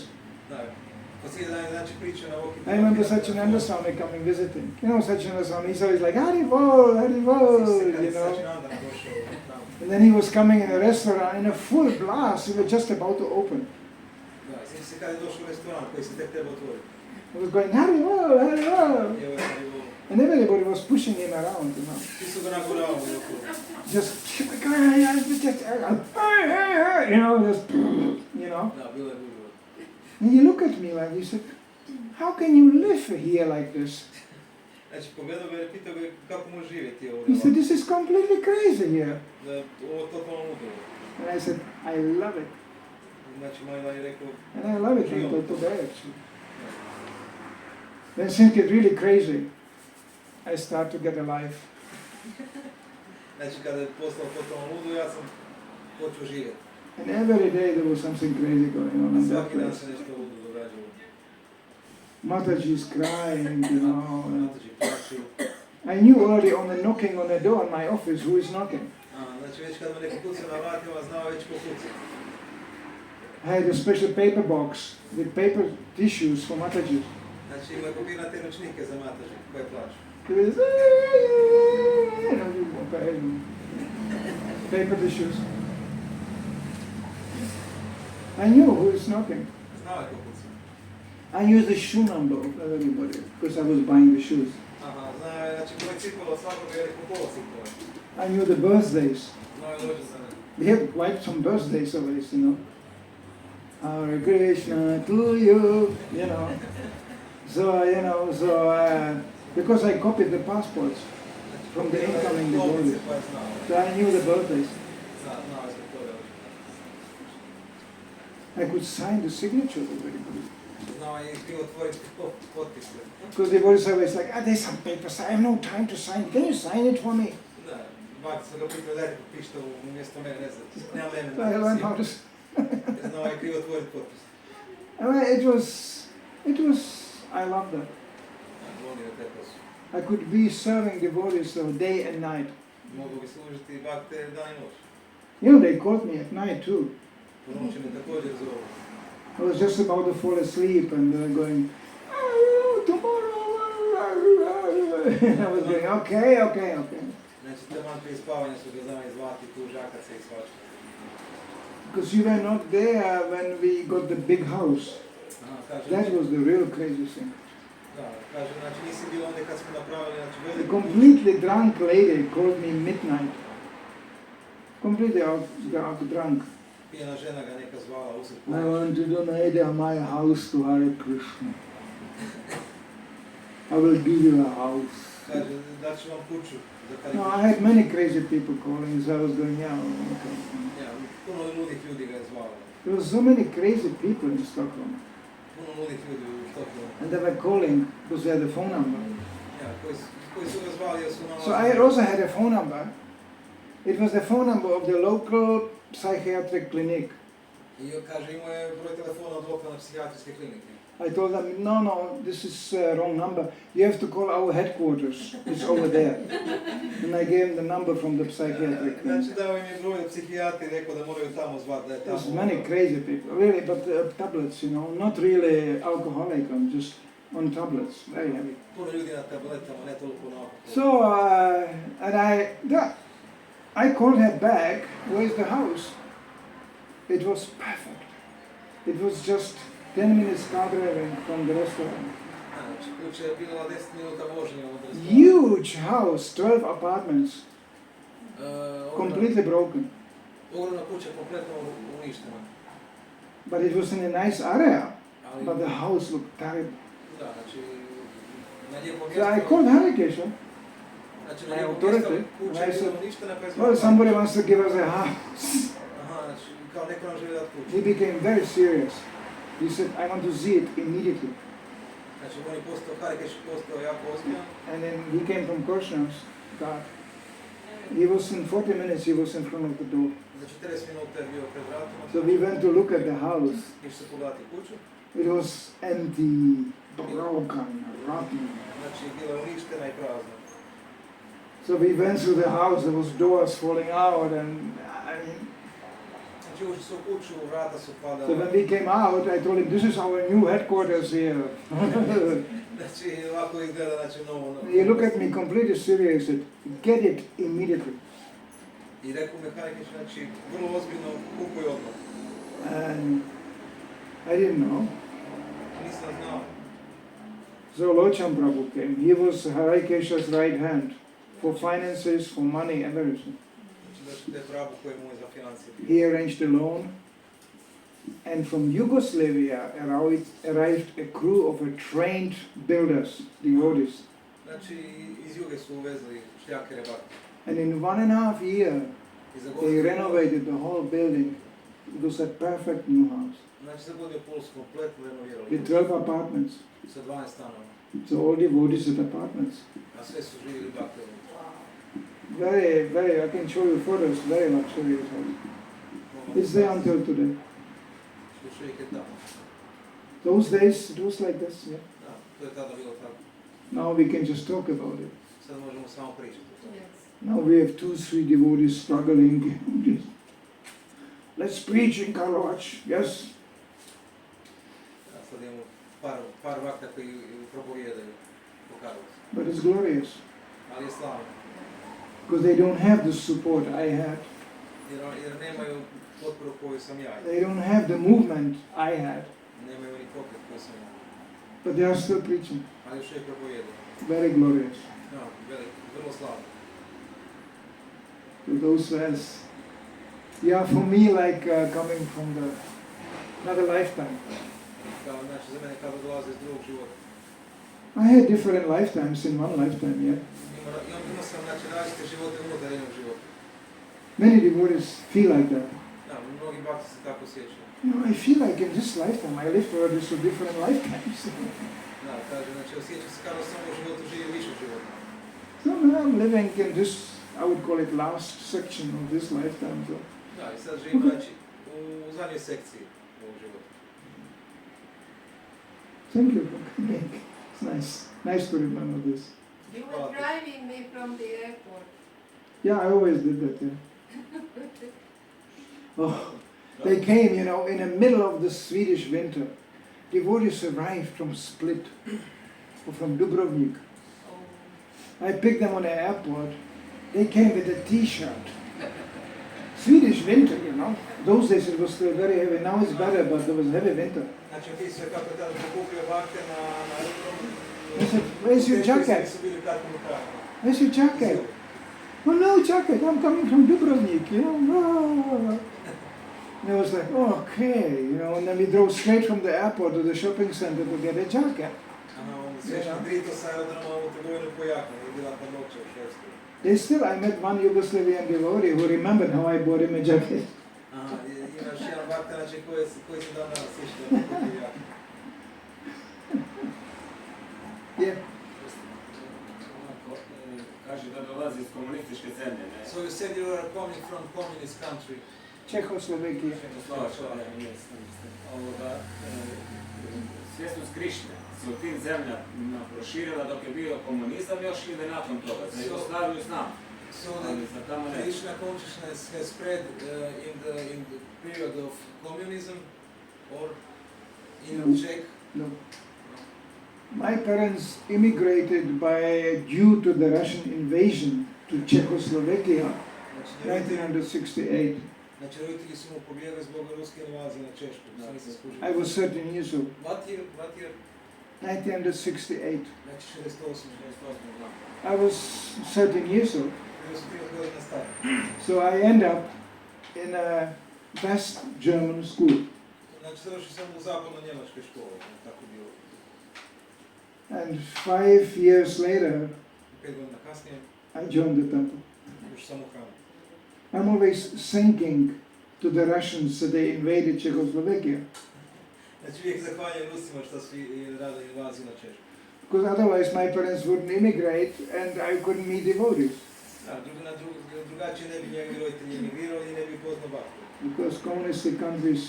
Da, po cijeli dan znači priča na walkie-talkie. I remember Satchinanda Swami coming visiting. You know, Satchinanda Swami, he's always like, Haribol, you know. And then he was coming in a restaurant in a full blast. We were just about to open. Da, sjećam se kada je došao u restoran koji se tek treba otvoriti. I was going, Haribol. I ovo je Haribol. And everybody was pushing him around, you know. Svi su ga naguravali okolo. Just you know, just, you know. Da, bilo je ludilo. And he looked at me like, he said, how can you live here like this? Znači, pogledao ga i pitao ga kako može živjeti ovdje. He said, this is completely crazy here. Da, ovo je totalno ludilo. And I said, I love it. Znači, Manidhara je rekao, And I love it until today, actually. When things get really crazy, I start to get alive. znači kada je postao totalno ludo, ja sam počeo živjeti. And every day there was something crazy going on in that Svaki dan place. se nešto ludo događalo. Mataji's crying, you know. And Mataji plaću. I knew already on the knocking on the door in my office who is knocking. Znači već kad me neko kuca na vratima, znao već ko kuca. I had a special paper box with paper tissues for Mataji. Znači imaju papirnate ručnike za Mataji koje plaću. It was, paper tissues. I knew who is knocking. Znao je ko kuca. I knew the shoe number of everybody because I was buying the shoes. Aha, znao je, znači broj cipela svakog je rekao pola cipela. I knew the birthdays. Znao je rođendane. We had quite some birthdays always, you know. Hare Krishna to you, you know. So, you know, because I copied the passports from the incoming devotees, so I knew the birthdays. Znao je zbog toga. I could sign the signature of everybody. Znao je i htio otvoriti potpise. Because the devotees always like, there's some papers, I have no time to sign. Can you sign it for me? Da, bak sam ga pitao dajte potpišite umjesto mene, ne znam, nema So I learned how vremena. to. Znao je krivo otvoriti potpis. It was. I loved that. Volio te posao. I could be serving devotees so day and night. Mogu bi služiti bakte dan i noć. You know, they called me at night too. Po noći me također zovu. I was just about to fall asleep and they were going, tomorrow. I was going, okay. Znači, taman prije spavanja su ga znali zvati, tužakat se i svačati. Because you were not there when we got the big house. Aha, kaže, That was the real crazy thing. da, kaže, znači nisi bio onda kad smo napravili, znači A veliku completely drunk lady called me midnight. Completely out drunk. pijena žena ga neka zvala usred I ponoći. want to donate my house to Hare Krishna. I will give you a house. Kaže, dat ću vam kuću za Hare No, I Krishna. had many crazy people calling, so I was going, yeah, okay. Ja, puno ludih ljudi ga je zvalo. There were so many crazy people in Stockholm. Puno ludih ljudi u Stockholmu. And they were calling because they had a phone number. Ja, koji su ga zvali jer su nama... So I also had a phone number. It was the phone number of the local psychiatric clinic. I kaže, imao je broj telefona od lokalne psihijatrijske klinike. I told them, no, this is wrong number. You have to call our headquarters. It's over there. And I gave them the number from the psychiatric Znači clinic. dao im je broj od psihijatri i rekao da moraju tamo zvati, da je tamo... There's many crazy people, really, but tablets, you know, not really alcoholic, just on tablets, very heavy. Puno ljudi na tabletama, ne toliko na alkoholu. So, I called her back, where's the house? It was perfect. It was just 10 minutes car driving from the restaurant. Znači, kuća je bila 10 minuta vožnje od restorana. Huge house, 12 apartments, completely broken. Ogromna kuća, kompletno uništena. But it was in a nice area, Ali, but the house looked terrible. da, znači, na lijepom So I mjestu... called Harikesha. Znači, na my lijepom authority, mjestu kuća and I je bila said, uništena, pa je Well, zvao... somebody wants to give us a house. Aha, znači, kao neko nam želi dati kuću. He became very serious. He said, I want to see it immediately. Znači, on je postao, Harikeš je postao jako ozbiljan. And then he came from Krishna's God. He was in 40 minutes, he was in front of the door. Za 40 minuta je bio pred vratima. So we went to look at the house. Išli se pogledati kuću. It was empty, broken, rotten. Znači, bila je uništena i prazna. So we went through the house, there was doors falling out and I mean, Znači, ušli su u kuću, vrata su so padala. when we came out, I told him, this is our new headquarters here. Znači, ovako izgleda, znači, novo. He looked at me completely serious, he said, get it immediately. I rekao me Harikeš, znači, vrlo ozbiljno, kupuj odmah. And I didn't know. Nisam znao. So Locham Prabhu came. He was Harikesha's right hand for finances, for money, everything. Znači, To je Prabhu koji je moj za financije. He arranged a loan, and from Yugoslavia arrived a crew of trained builders, devotees. Znači, iz Juge su uvezli šljakere bakti. And in 1.5 years, I za they godinu, renovated the whole building. It was a perfect new house znači za godinu i pol su kompletno renovirali. with 12 apartments. Sa 12 stanova. So all devotees at apartments. A sve su živjeli bakte. Very, I can show you photos, very luxurious house. It's there until today. Još uvijek je tamo. Those days, it was like this, yeah. Da, to je tada bilo tako. Now we can just talk about it. Sad možemo samo pričati o tome. Yes. Now we have 2-3 devotees struggling. Let's preach in Karlovac, yes. A sad imamo par vakta koji propovijedaju po Karlovcu. But it's glorious Ali je slavno. because they don't have the support I had. Jer nemaju potporu koju sam ja imao. They don't have the movement I had. Nemaju ni pokret koji sam imao. But they are still preaching. Ali još uvijek propovijedaju. Very glorious. No, vrlo slavno. To those who else. Yeah, for me, like coming from another lifetime. Kao, znači, za mene kada dolaze iz drugog života. I had different lifetimes in one lifetime, yeah. Imao sam, znači, različite živote unutar jednog života. Many devotees feel like that. Da, mnogi bakti se tako sjećaju. You know, I feel like in this lifetime I lived already so different lifetimes. Da, kaže, znači, osjećam se kao da sam u životu živio više života. So now I'm living in this, I would call it last section of this lifetime. So. Da, i sad živim, znači, u zadnjoj sekciji ovog života. Thank you for coming. It's nice. Nice to remember this. You were driving me from the airport. Yeah, I always did that, yeah. Oh, they came, you know, in the middle of the Swedish winter. Devotees arrived from Split or from Dubrovnik. Oh. I picked them on the airport. They came with a t-shirt. Swedish winter, you know. Those days it was still very heavy. Now it's better, but there was heavy winter. Znači, opisuje kako je tada pokupio bakte na aerodromu. I said, where's your jacket? Su bili kratkom rukavima. Where's your jacket? Oh, no jacket. I'm coming from Dubrovnik, you know. Oh. And I was like, oh, okay, you know. And then we drove straight from the airport to the shopping center to get a jacket. Aha, on svešan drito sa aerodroma u trgovinu po jaknu i bila pa noće u Švedskoj. They still, I met one Yugoslavian devotee who remembered how I bought him a jacket. Aha, imaš jedan bakta, znači, koji se dan danas sjeća da kupio jaknu. Yeah. Kaže da dolazi iz komunističke zemlje, ne? So you said you are coming from communist country. Czechoslovakia. Svjesnost Krišne se u tim zemljama proširila dok je bio komunizam još ili nakon toga. Za Jugoslaviju znam. So the Krishna consciousness has spread in the period of communism or in Czech? No. My parents immigrated due to the Russian invasion to Czechoslovakia, 1968. Znači, roditelji su mu pobjegli zbog ruske invazije na Češku. I was 13 years old. What year? 1968. Znači, 68. I was 13 years old. Bili su 13 godina stari. So I end up in a West German school. Znači, završio sam u zapadno-njemačkoj školi, tako bilo. And 5 years later, 5 godina kasnije, I joined the temple. ušao sam u hram. I'm always thinking to the Russians that they invaded Czechoslovakia. Znači, uvijek zahvaljujem Rusima što su radili invaziju na Češku. Because otherwise my parents wouldn't immigrate and I couldn't meet devotees. Drugačije ne bi njegovi roditelji emigrirali i ne bi poznao baktu. Because communistic countries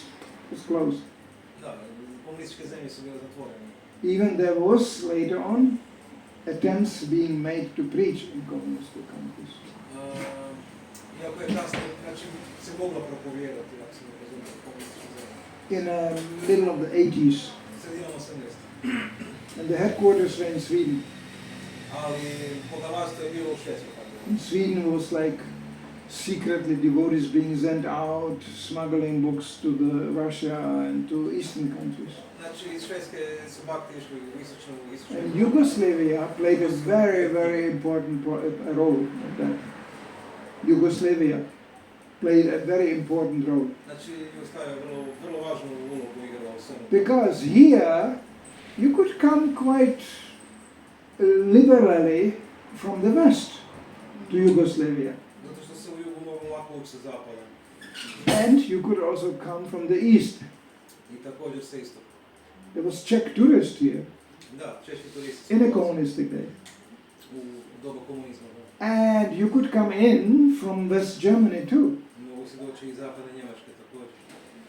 was closed. Da, komunističke zemlje su bile zatvorene. Even there was later on attempts being made to preach in communistic countries. Iako je kasnije, znači, se moglo propovijedati, ako se ne razumije, komunističke zemlje. In the middle of the 80s. Sredinom 80. And the headquarters were in Sweden. Ali poglavarstvo je bilo u Švedskoj. In Sweden was like secretly devotees being sent out, smuggling books to Russia and to eastern countries. Znači, iz Švedske su bakti išli u istočnu. And Yugoslavia played a very, very important role in that. Yugoslavia. played a very important role. Znači, Jugoslavija je vrlo važnu ulogu igrala u svemu. Because here you could come quite liberally from the west to Yugoslavia. Zato što se u jugu moglo lako ući sa zapada. And you could also come from the east. I također sa istoka. There was Czech tourist here Da, češki turisti su in a dolazili communistic day. u doba komunizma. Da. And you could come in from West Germany too. Mogu se doći iz zapadne Njemačke također.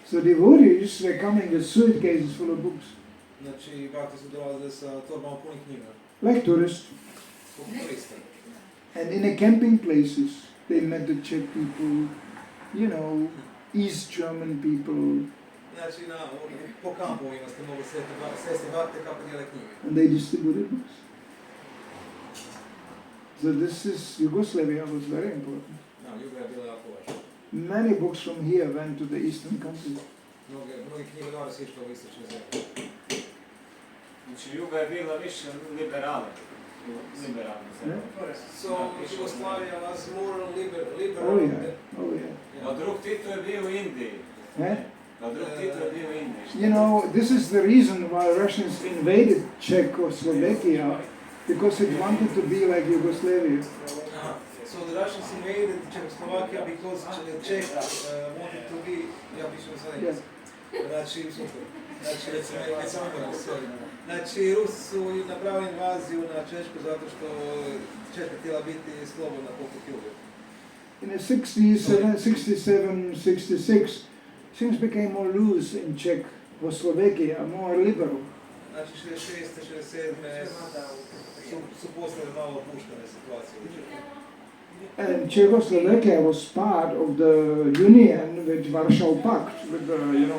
So devotees were coming with suitcases full of books, Znači, bakti su dolazili sa torbama punih knjiga. like tourists. Kao turista. And in the camping places, they met the Czech people, you know, East German people, Znači, po kampovima ste mogli sesti bakte kako dijele knjige. and they distributed books. So this is, Yugoslavia was very important. Da, juga je bila jako važna. Many books from here went to the eastern countries. Mnogi knjigodari su išli u istočne zemlje. Znači, Juga je bila više liberalna zemlja. So, Yugoslavia was more liberal. Oh yeah, oh yeah. A drug Tito je bio u Indiji. Eh? A drug Tito je bio u Indiji. You know, this is the reason why Russians invaded Czechoslovakia, because it wanted to be like Yugoslavia. So the Russians invaded Czechoslovakia because Czech wanted to be, ja pišem sa Engleskom. Znači, super. Znači, Rusi su napravili invaziju na Češku zato što Češka htjela biti slobodna poput Juge. In the 60s, 67, 66, things became more loose in Czechoslovakia, more liberal. Znači, 66. 67. su postale malo opuštene situacije u Češkoj. And Czechoslovakia was part of the Union with Warsaw Pact, with the,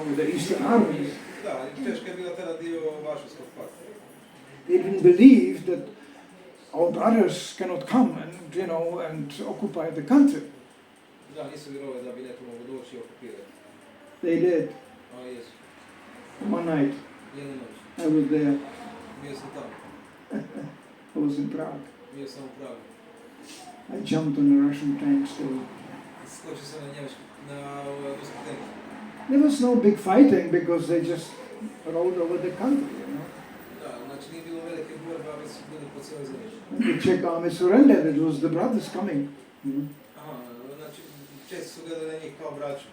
with the Eastern armies. Da, Češka je bila tada dio Varšavskog pakta. They didn't believe that our brothers cannot come and, and occupy the country. Da, nisu vjerovali da bi neko mogo doći i okupirati. They did. A jesu. One night, Jednu noć. I was there. Bio sam tamo. I was in Prague. Bio sam u Pragu. I jumped on the Russian tanks. Skočio sam na ruski tank. There was no big fighting because they just rode over the country, Da, znači nije bilo velike borbe, ali su bili po cijeloj zemlji. And the Czech army surrendered. It was the brothers coming. Aha, znači Česi su gledali na njih kao braću.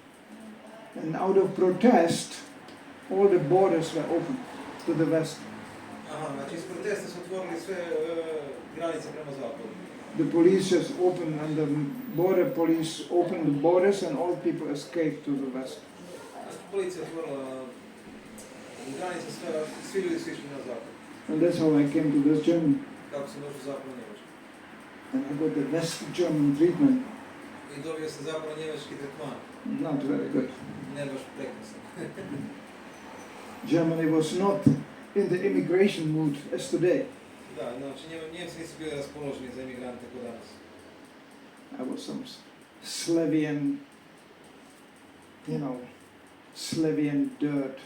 And out of protest, all the borders were open to the west. Aha, znači iz protesta su otvorili sve granice prema zapadu. The police just opened, and the border police opened the borders, and all people escaped to the west. Znači policija otvorila granice, svi ljudi su išli na zapad. And that's how I came to West Germany. Kako sam došao u zapadno Njemačku. And I got the West German treatment. I dobio sam zapadno njemački tretman. Not very good. Ne baš prekrasan. Germany was not in the immigration mood as today. Da, znači Njemci nisu bili raspoloženi za imigrante kod danas. I was some Slavian, Slavian dirt.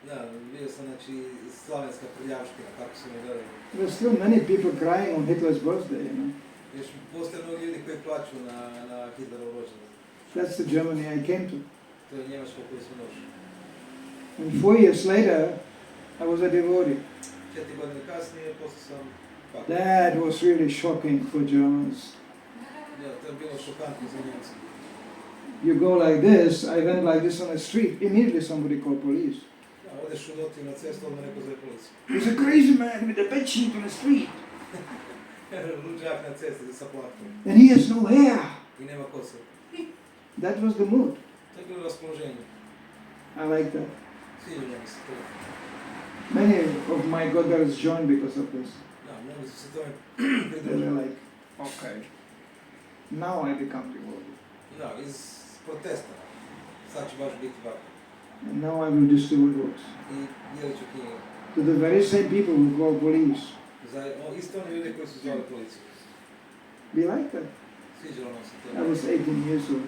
Da, bio sam znači slavenska prljavština, kako su me gledali. There were still many people crying on Hitler's birthday, Još postoje mnogi ljudi koji plaću na Hitlerov rođendan. That's the Germany I came to. To je Njemačka koju smo došli. And 4 years later, I was a devotee. 4 godine kasnije, poslije sam pakao. That was really shocking for Germans. Ja, to je bilo šokantno za Njemce. You go like this, I went like this on the street, immediately somebody called police. Da, odeš u doti na cestu, odmah neko zove policiju. There's a crazy man with a bed sheet on the street. Luđak na cesti sa platkom. And he has no hair. I nema kose. That was the mood. To je bilo raspoloženje. I like that. Sviđa mi se to. Many of my godbrothers joined because of this. Da, mnogi su se tome They pridružili. were like, okay, now I become devotee. Da, iz protesta. Sad ću baš biti ovako. And now I will distribute books. I dijelit ću knjige. To the very same people who call police. Za isto oni ljudi koji su zvali policiju. We like that. Sviđalo nam se to. I was 18 years old.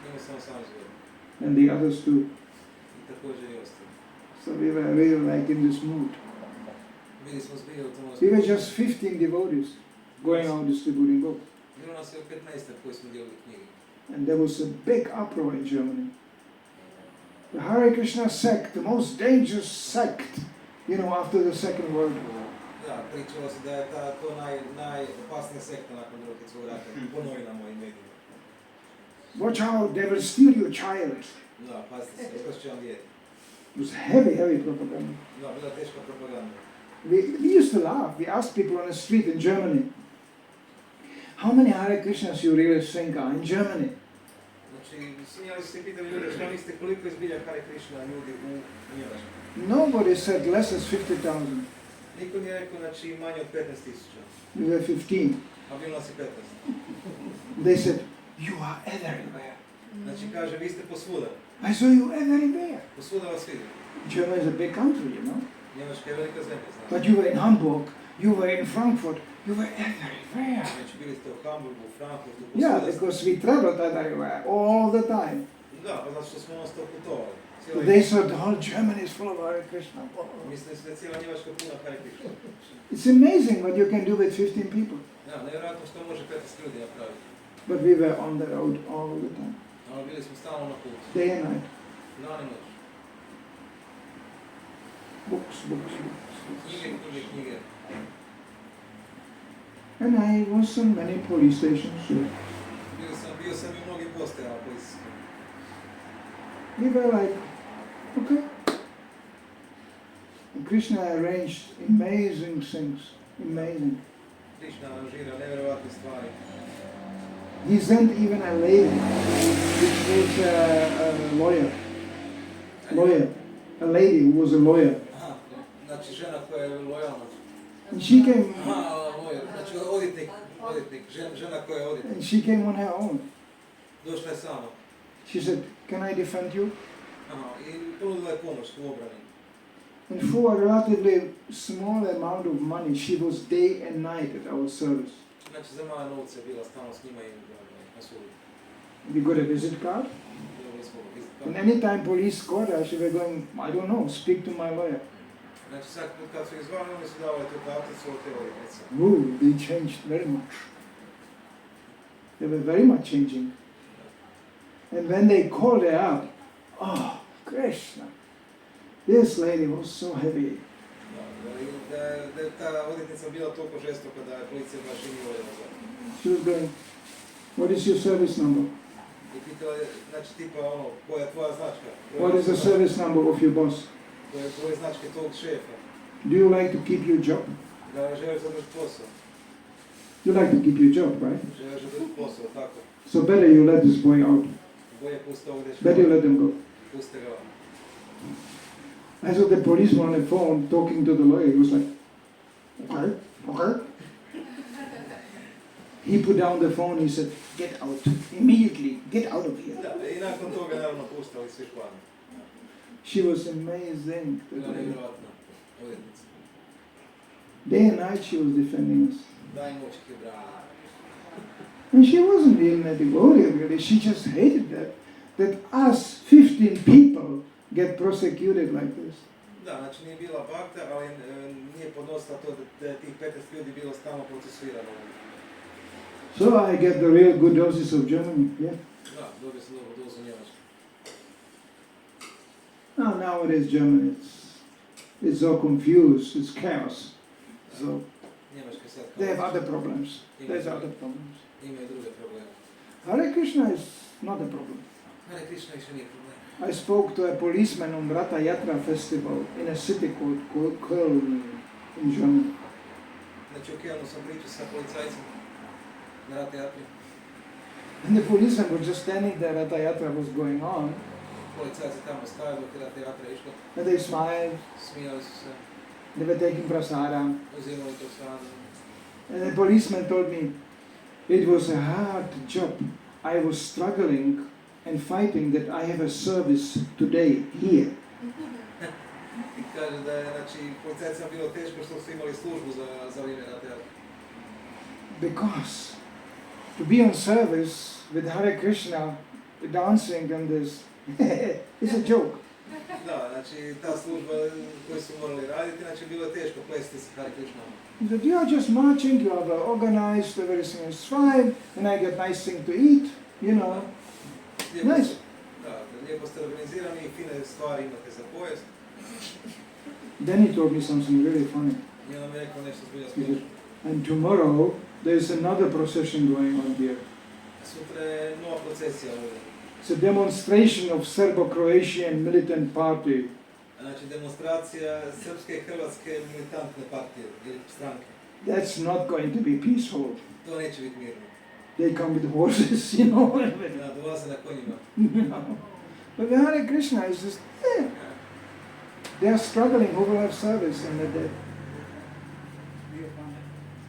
Imao sam 18 godina. And the others too. I također i ostali. So we were really like in this mood. Bili smo zbili u tom We were just 15 devotees going out distributing books. Bilo nas je 15 koji smo dijelili knjige. and there was a big uproar in Germany. The Hare Krishna sect, the most dangerous sect, after the Second World War. Da, pričalo se da je to najopasnija sekta nakon Drugog svjetskog rata, po novinama i medijima. Watch out, they will steal your child. Da, pazite se, iskošće vam dijete. It was heavy propaganda. Da, bila teška propaganda. We used to laugh. We asked people on the street in Germany, how many Hare Krishnas you really think are in Germany? Znači, smijali su se pitali ljudi, šta mislite koliko je zbilja Hare Krishna ljudi u Njemačkoj? Nobody said less than 50,000. Niko nije rekao, znači, manje od 15,000. We were 15. A bilo nas je 15. They said, you are everywhere. Znači, kaže, vi ste posvuda. I saw you everywhere. Posvuda vas vidim. Germany is a big country, Njemačka je velika zemlja, znači. But you were in Hamburg, you were in Frankfurt, you were everywhere. Znači, bili ste u Hamburgu, u Frankfurtu, Yeah, posvuda ste. because we traveled everywhere, all the time. Da, pa zato što smo non stop putovali. So they thought the whole Germany is full of Hare Krishna. Mislim da je cijela Njemačka puna Hare Krishna. It's amazing what you can do with 15 people. Da, nevjerojatno što može 15 ljudi napraviti. But we were on the road all the time, Ali bili smo stalno na putu. day and night. Dan i noć. Books. Knjige. And I was on many police stations. So Bio sam i u mnogim postajama policijskim. we were like, okay. And Krishna arranged amazing things, amazing. Krishna aranžira nevjerojatne stvari. He sent even a lady, which was a lawyer, a lady who was a lawyer. Aha, znači žena koja je lojalna. And she came, Aha, lawyer, znači odvjetnik, žena koja je odvjetnik. and she came on her own. Došla je sama. She said, can I defend you? Aha, i ponudila je pomoć u obrani. And for a relatively small amount of money, she was day and night at our service. Znači za male novce je bila stalno s njima i na sudu. We got a visit card. Dobili smo visit And card. anytime police caught us, we were going, I don't know, speak to my lawyer. Znači svaki put kad su izvali, oni su davali tu karticu od te odvjetnice. Ooh, they changed very much. They were very much changing. And when they called her up, oh, Krishna, this lady was so heavy. Da je ta odvjetnica bila toliko žestoka da je policija baš i nije voljela za. She was going, what is your service number? I pitala je, znači tipa ono, koja je tvoja značka? What is the service number of your boss? Koja je broj značke tog šefa? Do you like to keep your job? Da želiš zadržati posao. You like to keep your job, right? Želiš zadržati posao, tako. So better you let this boy out. Bolje pusti ovdje Better you let him go. Pusti ga van. I saw the policeman on the phone talking to the lawyer. He was like, okay. He put down the phone. He said, get out immediately. Get out of here. Da, i nakon toga naravno pustali svi plan. She was amazing. Bila nevjerojatna odvjetnica. Day and night she was defending us. Daj moć ih je branila. And she wasn't even a devotee really. She just hated that us 15 people get prosecuted like this. Da, znači nije bila bakta, ali nije podnosila to da je tih 15 ljudi bilo stalno procesuirano. So I get the real good doses of Germany. Yeah. Da, dobio sam dobro dozu Njemačke. Nowadays Germany, it's so confused. It's chaos. So Njemačka je sad kao... they have other problems. There's other problems. Imaju druge probleme. Hare Krishna is not a problem. Hare Krishna više nije problem. I spoke to a policeman on Ratha Yatra festival in a city called Köln in Germany. Znači u Kölnu sam pričao sa policajcem na Ratha Yatri. And the policeman was just standing there, Ratha Yatra was going on, Policajci tamo stavili dok je Ratha Yatra išla. and they smiled, Smijali su se, they were taking prasada. uzimali to sad. And the policeman told me, it was a hard job. I was struggling and fighting that I have a service today, here. I kaže da je, znači, policajcima bilo teško što su imali službu za vrijeme Ratha Yatra. Because to be on service with Hare Krishna, dancing and this, it's a joke. Da, znači ta služba koju su morali raditi, znači bilo je teško plesti sa Hare Krishnom. He said, you are just marching, you are well organized, everything is fine, and I get nice thing to eat, you know. Nice. Da, lijepo ste organizirani i fine stvari imate za pojest. Then he told me something really funny. I onda mi je rekao nešto zbilja He smiješno. said, and tomorrow there's another procession going on here. Sutra je nova procesija ovdje. It's a demonstration of Serbo-Croatian militant party. Znači demonstracija srpske i hrvatske militantne partije ili stranke. That's not going to be peaceful. To neće biti mirno. They come with horses, you know. Da, dolaze na konjima. But the Hare Krishna is just, they are struggling who will have service on that day.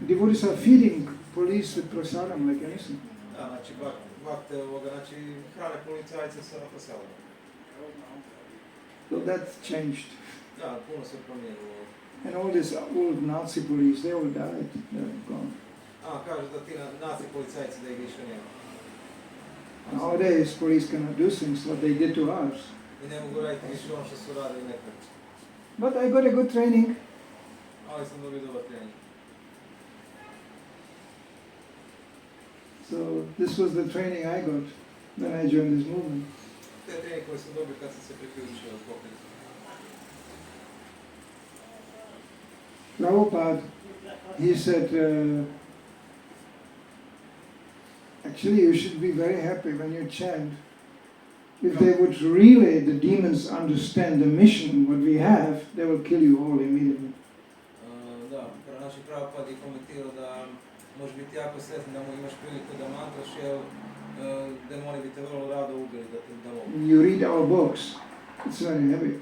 Devotees are feeding police with prasadam like anything. Da, znači vakte ovoga, znači hrane policajce sa prasadom. So that's changed. Da, puno se promijenilo. And all this old Nazi police, they all died. They're gone. Kaže da ti naci policajci da ih više nema. Nowadays, police cannot do things what they did to us. I ne mogu raditi više ono što su radili nekad. But I got a good training. Ali sam dobio dobar trening. So this was the training I got when I joined this movement. To je trening koji sam dobio kad sam se priključio od pokretu. Prabhupada, he said, actually you should be very happy when you chant. If they would really, the demons understand the mission, what we have, they will kill you all immediately. Da, naši Prabhupada je komentirao da može biti jako sretan da mu imaš priliku da mantraš, jer demoni bi te vrlo rado ubili da mogu. You read our books, it's very heavy,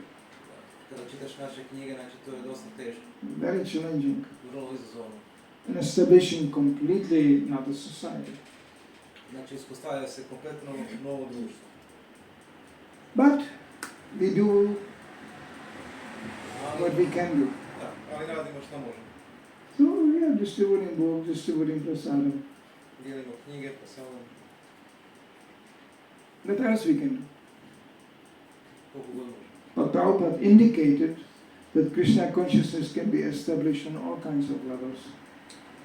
Kada čitaš naše knjige, znači to je dosta teško, very challenging, vrlo izazovno. and establishing completely another society. Znači ispostavlja se kompletno novo društvo. But we do what we can do. Da, ali radimo šta možemo. So we are distributing books, distributing prasadam. Dijelimo knjige, prasadam, What else we can do? koliko god možemo. But Prabhupada indicated that Krishna consciousness can be established on all kinds of levels.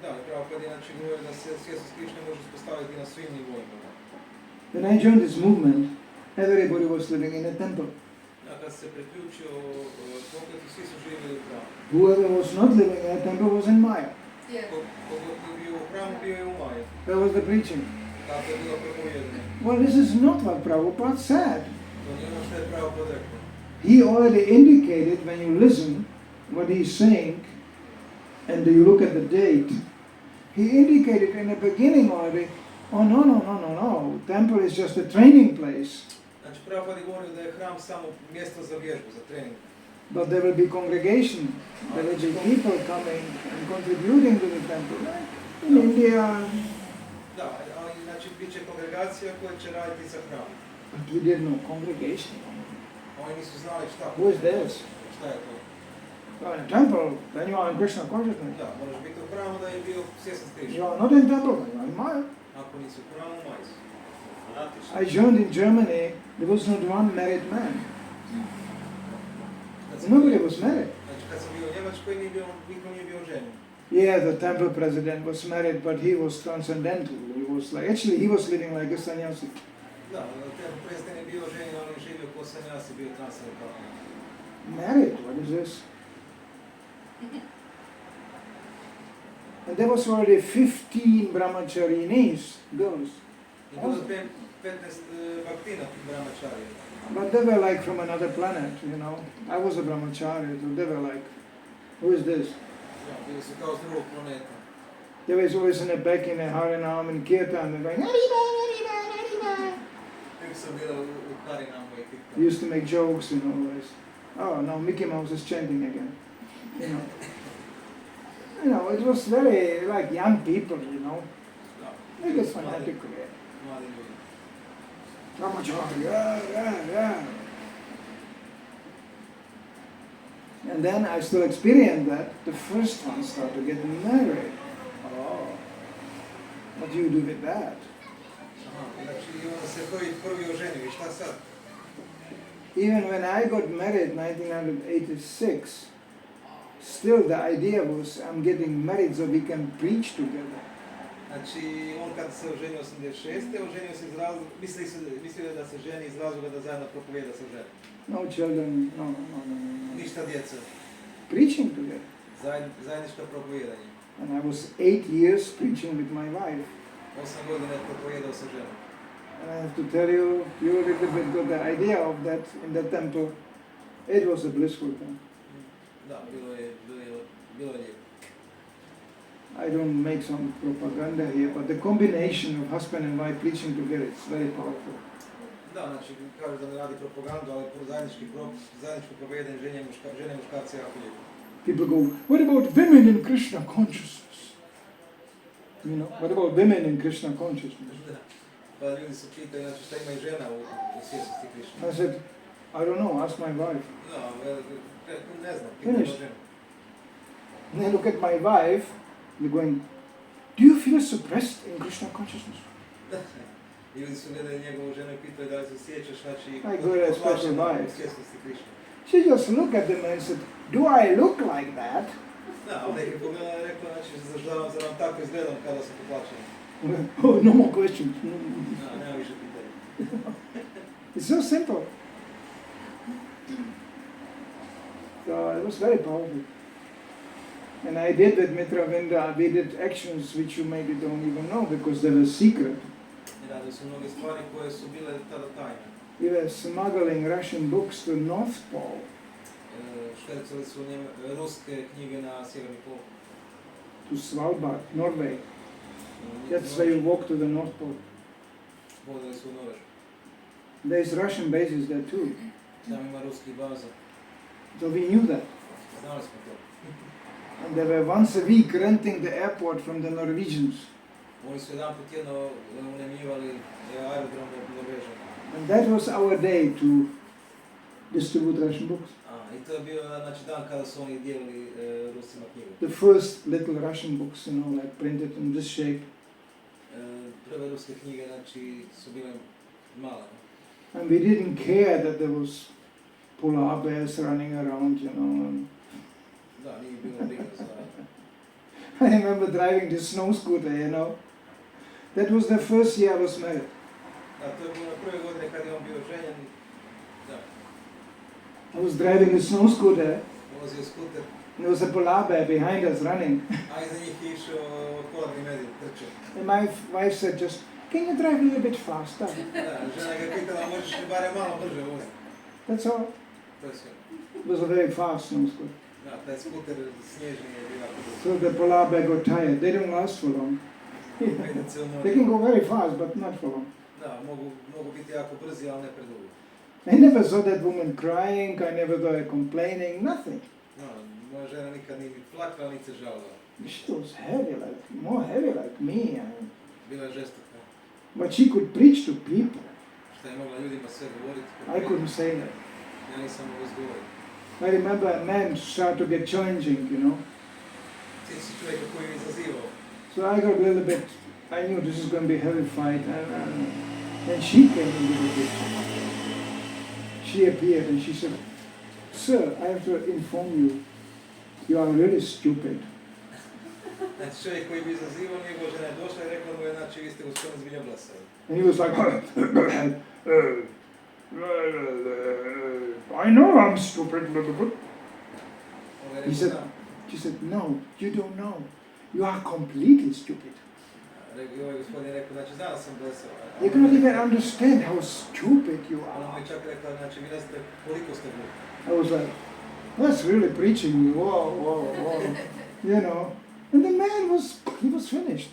Da, Prabhupada inače govori da se svjesnost Krišne može uspostaviti na svim nivoima. When I joined this movement, everybody was living in a temple. A kad se priključio pokretu, svi su živjeli u hramu. Whoever was not living in a temple was in Maya. Yeah. Kogod je bio u hramu, bio je u Maji. That was the preaching. Tako je bilo propovijedanje. Well, this is not what Prabhupada said. To nije ono što je Prabhupada rekao. He already indicated when you listen what he's saying and you look at the date, he indicated in the beginning already, oh no, temple is just a training place. Znači, Prabhupada je govorio da je hram samo mjesto za vježbu, za trening. But there will be congregation, religious people coming and contributing to the temple. Right? In India, Da, ali znači bit će kongregacija koja će raditi sa hramom. but we didn't know congregation. Oni nisu znali šta. Who is this? Šta je to? You're in a temple, then you are in Krishna consciousness. Da, moraš biti u hramu da je bio svjestan You Krišne. are not in temple, you are in Maya. Ako nisi u hramu, Maji su. I joined in Germany, there was not one married man. Kad sam Nobody bio- was married. Znači, kad sam bio u Njemačkoj, niko nije bio ženjen. Yeah, the temple president was married, but he was transcendental. He was like, actually, he was living like a sannyasi. Da, ten predsjednik je bio ženjen, on je živio ko sannyasi, bio transcendentalni. Married, what is this? And there was already 15 brahmacharinis, girls. I bilo 15 baktina brahmacharija. But they were like from another planet, you know. I was a brahmachari, so they were like, who is this? Da, bili su kao s drugog planeta. They was always in the back in the Harinam and Kirtan, they're going, Hariba, Hariba, Hariba. Uvijek sam bila u Harinamu i They Kirtanu. used to make jokes, you know, always. Oh, now Mickey Mouse is chanting again. You know. You know, it was very like young people, you know. Da, Like bili a su mladi fanatic. ljudi. Brahmachari, yeah. And then I still experienced that. The first one started to get married. Oh, what do you do with that? Aha, znači onda se prvi oženio i šta sad? Even when I got married in 1986, still the idea was I'm getting married so we can preach together. Znači, on kad se oženio 86. oženio se iz razloga, mislio je da se ženi iz razloga da zajedno propovijeda sa ženom. No children, no. Ništa djeca. Preaching together. Zajednička propovijedanje. And I was 8 years preaching with my wife. 8 godina je propovijedao sa ženom. And I have to tell you, you a little bit got the idea of that in the temple. It was a blissful thing. Da, bilo je lijepo. I don't make some propaganda here, but the combination of husband and wife preaching together, it's very powerful. Da, znači, kažu da ne radi propagandu, ali zajedničko propovijedanje žene i muškarca je jako lijepo. People go, what about women in Krishna consciousness? You know, what about women in Krishna consciousness? Da. Pa ljudi se pitaju, znači, šta ima i žena u svjesnosti Krišne. I said, I don't know, ask my wife. Da, ne znam, Finished. pitaju ženu. And I look at my wife, they're going, do you feel suppressed in Krishna consciousness? I ljudi su gledali njegovu ženu i pitaju da li se sjećaš, znači, I go to a special potlačena wife. u svjesnosti Krišne. She just looked at them and said, do I look like that? Da, on neki pogledala i rekla, znači, zar vam tako izgledam kada sam potlačena. Oh, no more questions. Da, nema više pitanja. It's so simple. So it was very powerful. And I did with Mitravinda, we did actions which you maybe don't even know because they were secret. Radili su mnoge stvari koje su bile tada tajne. We were smuggling Russian books to North Pole. Švercali su ruske knjige na sjeverni pol. To Svalbard, Norway. That's where you walk to the North Pole. Vodili su u Norvešku. There's Russian bases there too. Tamo ima ruskih baza. So we knew that. Znali smo to. And they were once a week renting the airport from the Norwegians. Oni su jedan put tjedno unajmljivali aerodrom od Norvežana. And that was our day to distribute Russian books. I to je bio znači, dan kada su oni dijelili Rusima knjigu. The first little Russian books, you know, like printed in this shape. Prve ruske knjige znači, su bile male. And we didn't care that there was polar bears running around, you know. And Da, nije bilo briga za... I remember driving this snow scooter, you know. That was the first year I was married. Da, to je bilo na prve godine kad je on bio ženjen. Da. I was driving a snow scooter, Vozio skuter, and there was a polar bear behind us running. a iza njih je išao polarni medvjed, trčao. And my wife said just, can you drive a little bit faster? Da, žena ga je pitala, možeš li barem malo brže voziti? That's all. To je sve. It was a very fast snow scooter. Da, taj skuter snježni je bio jako brzo. So the polar bear got tired. They don't last for long. Medvjed se They umori. can go very fast, but not for long. Da, mogu biti jako brzi, ali ne predugo. I never saw that woman crying, I never saw her complaining, nothing. No, moja žena nikad nije ni plakala, ni se žalila. She was heavy, more heavy like me. I mean. Bila je žestoka. But she could preach to people. Šta je mogla ljudima sve govoriti. I couldn't say that. Ja nisam mogla izgovoriti. I remember a man started to get challenging, you know. Ti si čovjeka koji je izazivao. So I got a little bit, I knew this is going to be a heavy fight. And she came into the picture. She appeared and she said, sir, I have to inform you, you are really stupid. Znači čovjek koji bi izazivao, njegova žena je došla i rekla mu je, znači vi ste gospodin zbiljoglasa. And he was like, I know I'm stupid. He said, she said, no, you don't know. You are completely stupid. Ovaj gospodin je rekao, znači znala sam da sam... You cannot even understand how stupid you Ona mu are. je čak rekla, znači vi ne znate koliko ste glupi. I was like, that's really preaching me, whoa. You know. And the man he was finished.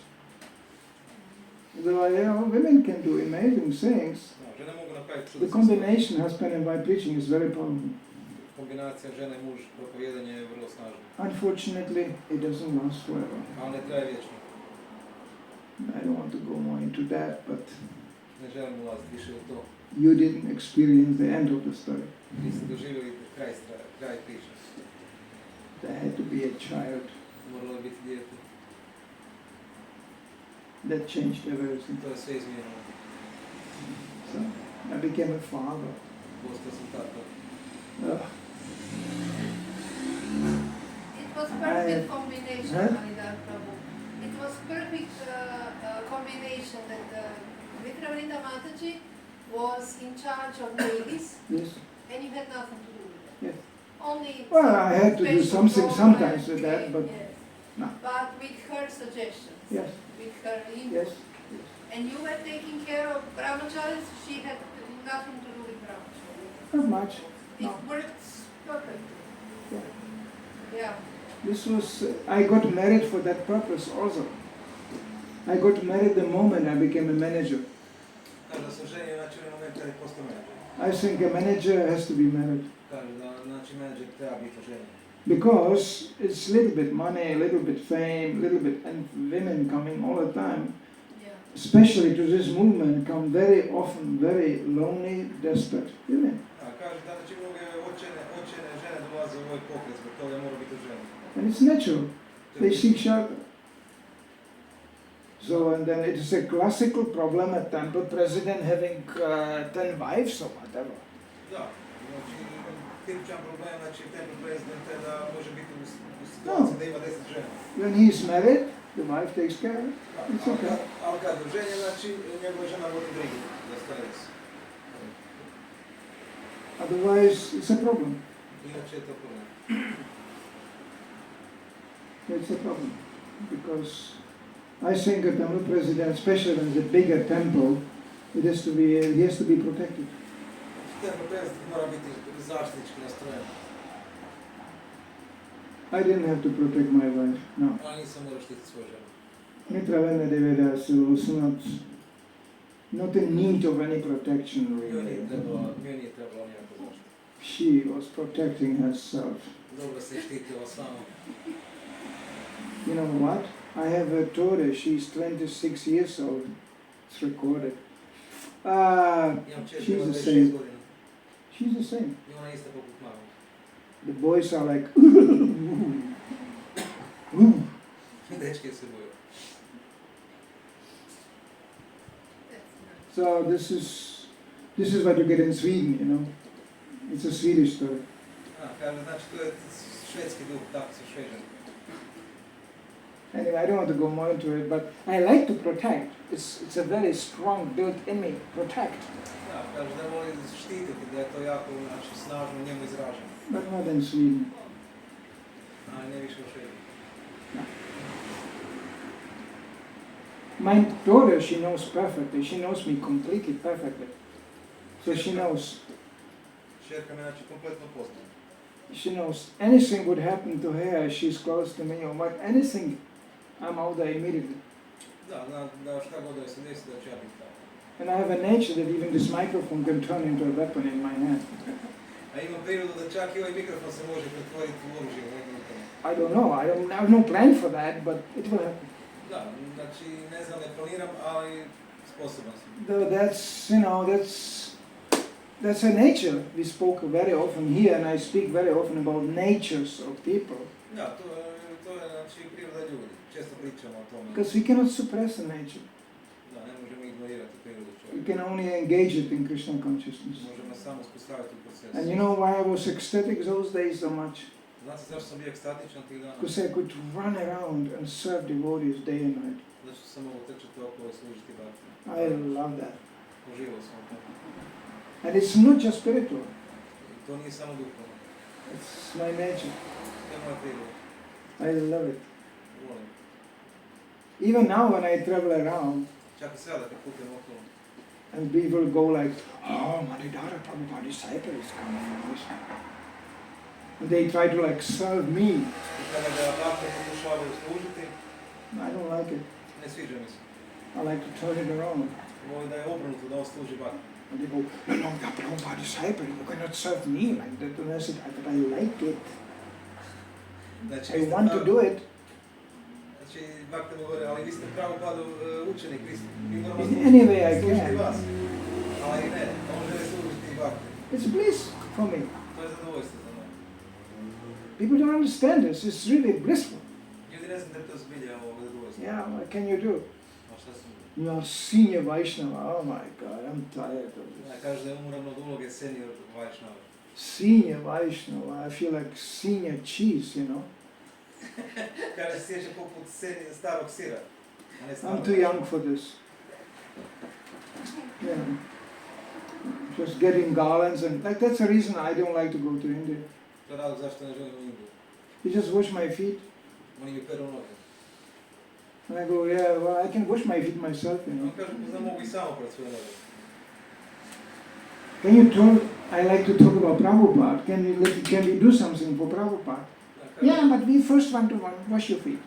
So, you know, women can do amazing things. No, žene mogu napraviti The čudo. combination husband and wife preaching is very powerful. Kombinacija žene i muž propovijedanje je vrlo snažna. Unfortunately, it doesn't last forever. Ali ne traje vječno. I don't want to go more into that, but Ne želim ulaziti više u to. you didn't experience the end of the story. Vi ste doživjeli kraj priče. There had to be a child Moralo je biti dijete. that changed everything. To je sve izmijenilo. So I became a father. Postao sam tata. It was perfect combination, Huh? Manidhara Prabhu. It was perfect combination that Vikravinda Mataji was in charge of ladies Yes. and you had nothing to do with it. Yes. Only Well, I had to do special something program, sometimes with that, but yes. no. But with her suggestions, Yes. with her input. Yes. And you were taking care of brahmacharis, she had nothing to do with brahmacharis. Not much. It No. works perfectly. Yeah. Yeah. This was, I got married for that purpose also. I got married the moment I became a manager. Kaže da se ženio, znači u moment kada je postao menadžer. I think a manager has to be married. Kaže da, znači menadžer treba biti oženjen. Because it's a little bit money, a little bit fame, a little bit, and women coming all the time, Yeah. especially to this movement, come very often very lonely, desperate women. A kaže da znači mnoge očene žene dolaze u ovaj pokret, zbog toga mora biti oženjen. And it's natural. They seek shelter. So, and then it is a classical problem, a temple president having 10 wives or whatever. Da, znači tipičan problem, znači temple president je da može biti u situaciji da ima 10 žena. When he is married, the wife takes care of it. It's okay. Ali kad je oženjen, znači njegova žena vodi brigu za starec. Otherwise, it's a problem. Inače je to problem. It's a problem. Because I think a temple president, especially when it's a bigger temple, he has to be protected. Temple president mora biti zaštitnički nastrojen. I didn't have to protect my wife, no. Ali nisam morao štititi svoju ženu. Mitra Vene Devedas was not in need of any protection Njoj really. nije trebalo nikakvu zaštitu. She was protecting herself. Dobro se štitila sama. You know what? I have her daughter, she's 26 years old. It's recorded. Imam čerku, She's ima the 26 same. godina. She's the same. I ona je ista poput mama. The boys are like, Dečke se boju. That's nice. so this is what you get in Sweden, you know. It's a Swedish story. Kaže, znači to je švedski duh, tako su Šveđani. Anyway, I don't want to go more into it, but I like to protect. It's a very strong built in me. Protect, Da, kaže da voli štititi, da je to jako znači, snažno u njemu izraženo. but not in Sweden. A ne više u Švediji. My daughter, she knows perfectly. She knows me completely perfectly. So she knows. Šerka me znači kompletno poznaje. She knows anything would happen to her. She's close to me, or what anything, I'm out there immediately. Da, da šta god da se desi da će ja biti tamo. And I have a nature that even this microphone can turn into a weapon in my hand. A imam prirodu da čak i ovaj mikrofon se može pretvoriti u oružje u nekom rukama. I don't know. I have no plan for that, but it will happen. Da, znači ne znam, ne planiram, ali sposoban sam. That's a nature. We spoke very often here, and I speak very often about natures of people. Da, to je znači priroda ljudi. Često pričamo o tome. Because we cannot suppress a nature. Da, ne možemo ignorirati prirodu We čovjeka. can only engage it in Krishna consciousness. Možemo samo uspostaviti u procesu. And you know why I was ecstatic those days so much? Znate zašto sam bio ekstatičan tih dana? Because I could run around and serve devotees day and night. Zato sam mogu trčati okolo i služiti bhakti. I love that. Uživao sam u tome. And it's not just spiritual. I to nije samo duhovno. It's my nature. To je moja priroda. I love it. Volim. Even now when I travel around, Čak i sada kad putujem okolo. and people go like, oh, Manidhara Prabhupada disciple is coming from this. And they try to like serve me. I kada ga bhakti pokušavaju služiti, I don't like it. ne sviđa mi se. I like to turn it around. Volim da je obrnuto, da on služi bhakti. And they go, no, you're Prabhupada disciple, you cannot serve me like that. And I said, but I like it. Znači, I want to do it. Znači, bhakti mu govore, ali vi ste Prabhupadu učenik, vi moramo In any way I služiti can. vas. Ali ne, on žele služiti i bhakti. It's bliss for me. To je zadovoljstvo za mene. People don't understand this. It's really blissful. Ljudi ne znam da je to zbilja ovo zadovoljstvo. Yeah, what can you do? A šta su? You are senior Vaishnava. Oh my God, I'm tired of Ja, this. kaže da je umoran od uloge senior Vaishnava. Senior Vaishnava. I feel like senior cheese, you know. Kaže se sjeća poput starog sira. a ne I'm starog. too young for this. Yeah. Just getting garlands and like that's the reason I don't like to go to India. To je razlog zašto ne želim u Indiju. You just wash my feet. Oni mi peru noge. And I go, yeah, well, I can wash my feet myself, you know. On kaže, da mogu i samo pred svoje noge. Can you talk? I like to talk about Prabhupada. Can we do something for Prabhupada? Yeah, but we first want to wash your feet.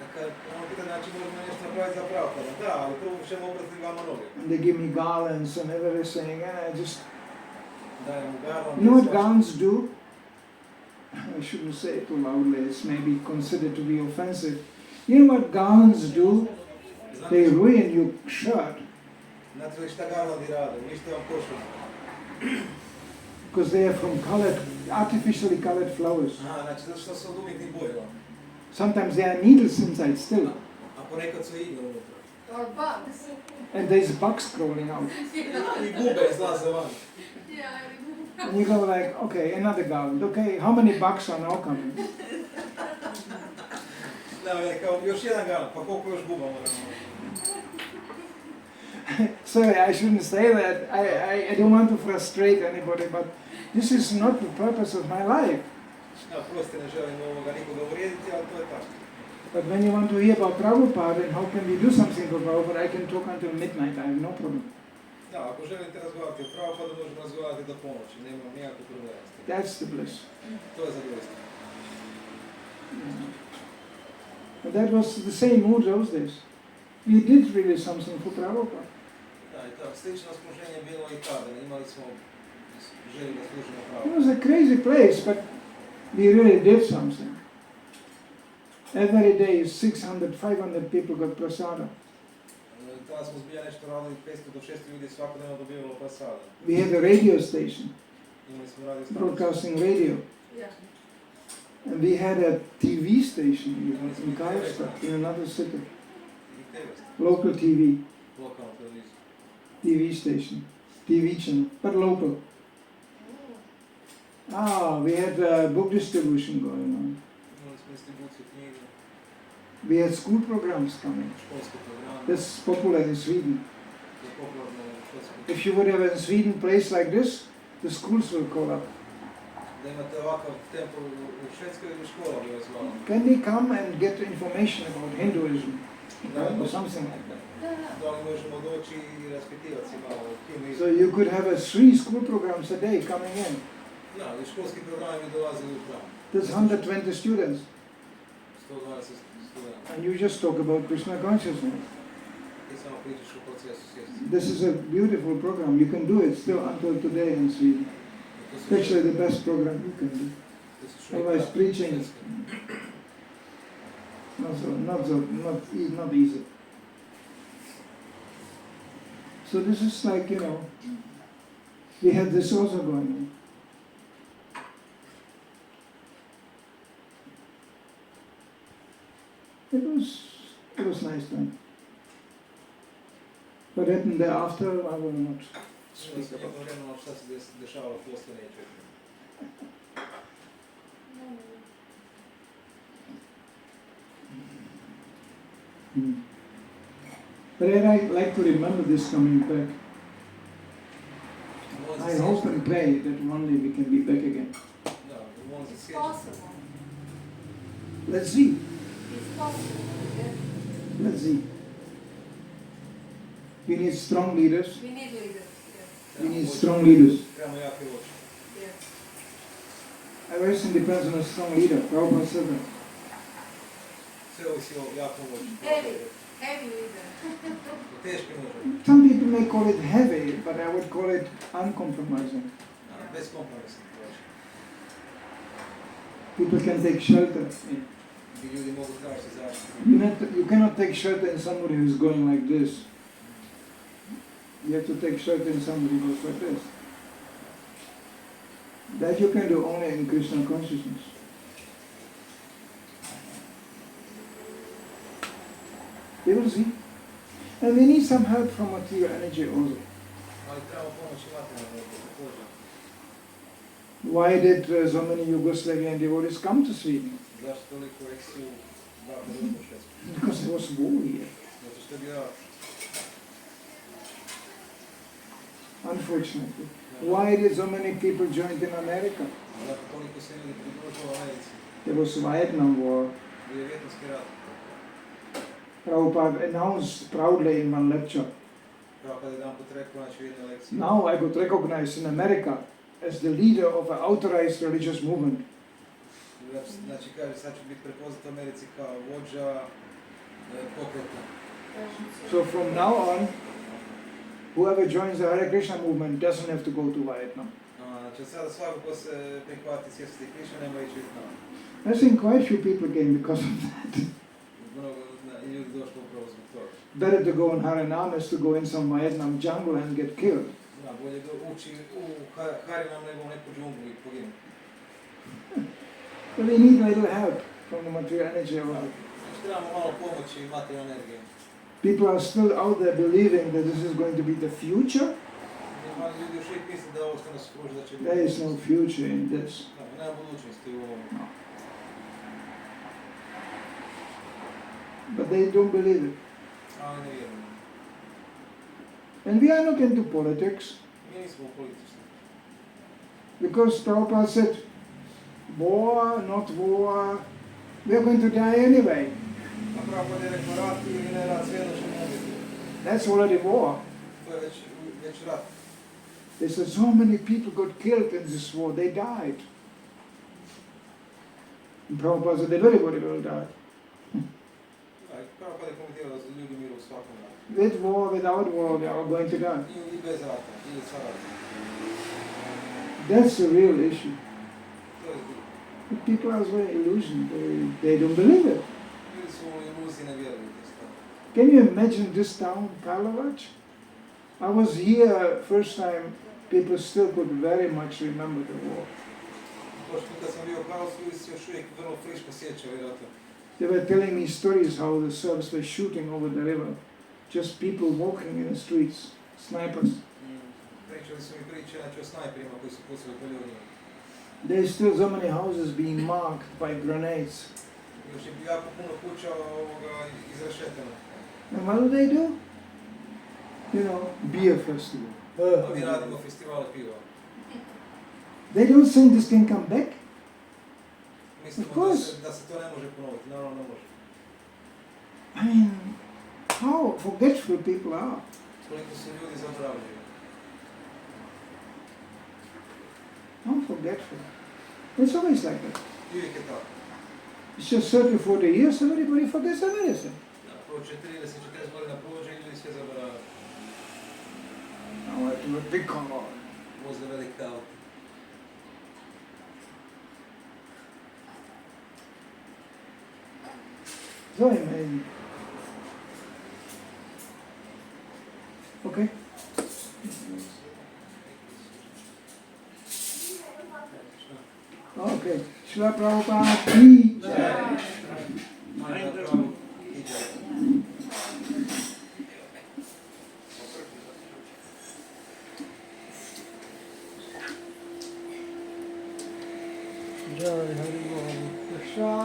Dakle, ono pita, znači možemo nešto napraviti za Prabhupada. Da, ali prvo ćemo obrati vama noge. And they give me garlands and everything, and I just... Dajem mu garland. You know what garlands do? I shouldn't say it too loudly, it's maybe considered to be offensive. You know what garlands do? They ruin your shirt. Znate li šta garlandi rade? Unište vam košulju. Because they are from artificially colored flowers. Aha, znači zato što su od umjetnih bojeva. Sometimes there are needles inside still. A ponekad su igle unutra. Or bugs. And there's bugs crawling out. I bube izlaze van. Yeah, I remember. And you go like, okay, another garland. Okay, how many bugs are now coming? Da, kao još jedan garland, pa koliko još buba moramo? Sorry, I shouldn't say that. I don't want to frustrate anybody, but this is not the purpose of my life. Ja, prosti, ne želim ovoga nikoga uvrijediti, ali to je tako. But when you want to hear about Prabhupada and how can we do something for Prabhupada, I can talk until midnight, I have no problem. Da, ako želite razgovarati o Prabhupada, možemo razgovarati do ponoći, nemam nikakve problema s tim. That's the bliss. To je zadovoljstvo. But that was the same mood those days. We did really something for Prabhupada. Da, i tako, slično skruženje bilo i tada, imali smo želju da služimo It Prabhupada. was a crazy place, but we really did something. Every day 600, 500 people got prasada. Tada smo zbilja nešto radili, 500 do 600 ljudi svakodnevno dobivalo prasada. We had a radio station, Imali smo radio stanicu. broadcasting radio. Yeah. And we had a TV station in Karlstad, in another city. I TV, Local TV, lokalnu televiziju. TV station, TV channel, but local. We had book distribution going on. Imali smo distribuciju knjiga, We had school programs coming. školske programe. That's popular in Sweden. To je popularno u Švedskoj. If you would have in Sweden a place like this, the schools will call up. Da imate ovakav tempo u Švedskoj ili škola bi vas zvala. Can we come and get information about Hinduism or something like that? Da li možemo doći i raspitivati se malo o So hinduizmu? you could have 3 school programs a day coming in. Da, i školski programi bi dolazili u hram. There's 120 students, 120 studenta. and you just talk about Krishna consciousness. Ti samo pričaš o procesu svijesti. This is a beautiful program. You can do it still until today in Sweden. To su It's actually the best program you can do. to su šve- Otherwise, preaching is švedske. not easy. So this is like, you know, we had this also going on. It was nice time. What happened thereafter, I will not speak Jedno about. vremeno šta se dešavalo poslije neću. But I like to remember this coming back. Molim I za hope sjećanje. and pray that one day we can be back again. Da, molim za It's sjećanje. possible. Let's see. It's possible. Yeah. Let's see. We need strong leaders. We need leaders. We need strong leaders. Trebamo jake voće. Yeah. Everything depends on a strong leader. Prabhupada said that. Sve ovisi o jakom voću. Heavy leader. Teški može. Some people may call it heavy, but I would call it uncompromising. Bez kompromisa. People can take shelter. Ti ljudi mogu tražiti zaštitu. You cannot take shelter in somebody who is going like this. You have to take shelter in somebody who goes like this. That you can do only in Krishna consciousness. You will see. And we need some help from material energy also. Ali trebamo pomoći materijalno također. Why did so many Yugoslavian devotees come to Sweden? Zašto toliko eksiju Bhagavad u Švedsku? Because there was war here. Zato što je bio rat. Unfortunately. Why did so many people join in America? Zato toliko se ljudi pridružilo u Americi. There was Vietnam War. Bio je Vjetnamski rat. Prabhupada announced proudly in one lecture. Kao kada je jedan put rekao, znači u jednoj lekciji. Now I got recognized in America as the leader of an authorized religious movement. Znači kaže, sad ću biti prepoznat u Americi kao vođa pokreta. So from now on, whoever joins the Hare Krishna movement doesn't have to go to Vietnam. Znači od sada svako ko se prihvati svijesti Krišna nema ići u Vietnam. I think quite few people came because of that. Mnogo ljudi došlo upravo zbog toga. Better to go in Harinam as to go in some Vietnam jungle and get killed. Da, bolje ući u Harinam nego u neku džunglu i poginuti. But we need a little help from the material energy of it. Znači trebamo malo pomoći i materijalne energije. People are still out there believing that this is going to be the future. Mali ljudi još uvijek misle da ovo što nas okruži da će biti. There is no future in this. Nema budućnosti u ovom. But they don't believe it. Ali ne vjerujem. And we are not into politics. Mi nismo u politici. Because Prabhupada said, war, not war, we are going to die anyway. A Prabhupada je rekao rat ili ne rat, svejedno ćemo umjeti. That's already war. To je već rat. They said so many people got killed in this war, they died. And Prabhupada said, everybody will die. Prabhupada je komentirao da su ljudi umiru u svakom ratu. With war, without war, they are going to die. I bez rata, ili sa ratom. That's the real issue. To je zbog. But people are very illusioned, they don't believe it. Ljudi su u iluziji, ne vjeruju te stvari. Can you imagine this town, Karlovac? I was here first time, people still could very much remember the war. Prošli put kad sam bio u Karlovcu, ljudi se još uvijek vrlo friško sjećaju rata. They were telling me stories how the Serbs were shooting over the river. Just people walking in the streets, snipers. Pričali su mi priče, znači o snajperima koji su pucali po ljudima. There's still so many houses being marked by grenades. Još je jako puno kuća izrešeteno. And what do they do? You know, beer festival. A mi radimo festivale piva. They don't think this can come back? Mislimo da se to ne može ponoviti, naravno ne može. I mean, how forgetful people are. Koliko su ljudi zaboravljaju. How forgetful. It's always like that. Uvijek je tako. It's just 30, 40 years, everybody forgets everything. Prođe 30-40 godina prođe i ljudi sve zaboravaju. Now I do a big call. Vozle velike aute. So amazing. Okay. Okay. Shila Prabhupada ki jai. Prabhu ki jai. Jai Hari Krishna.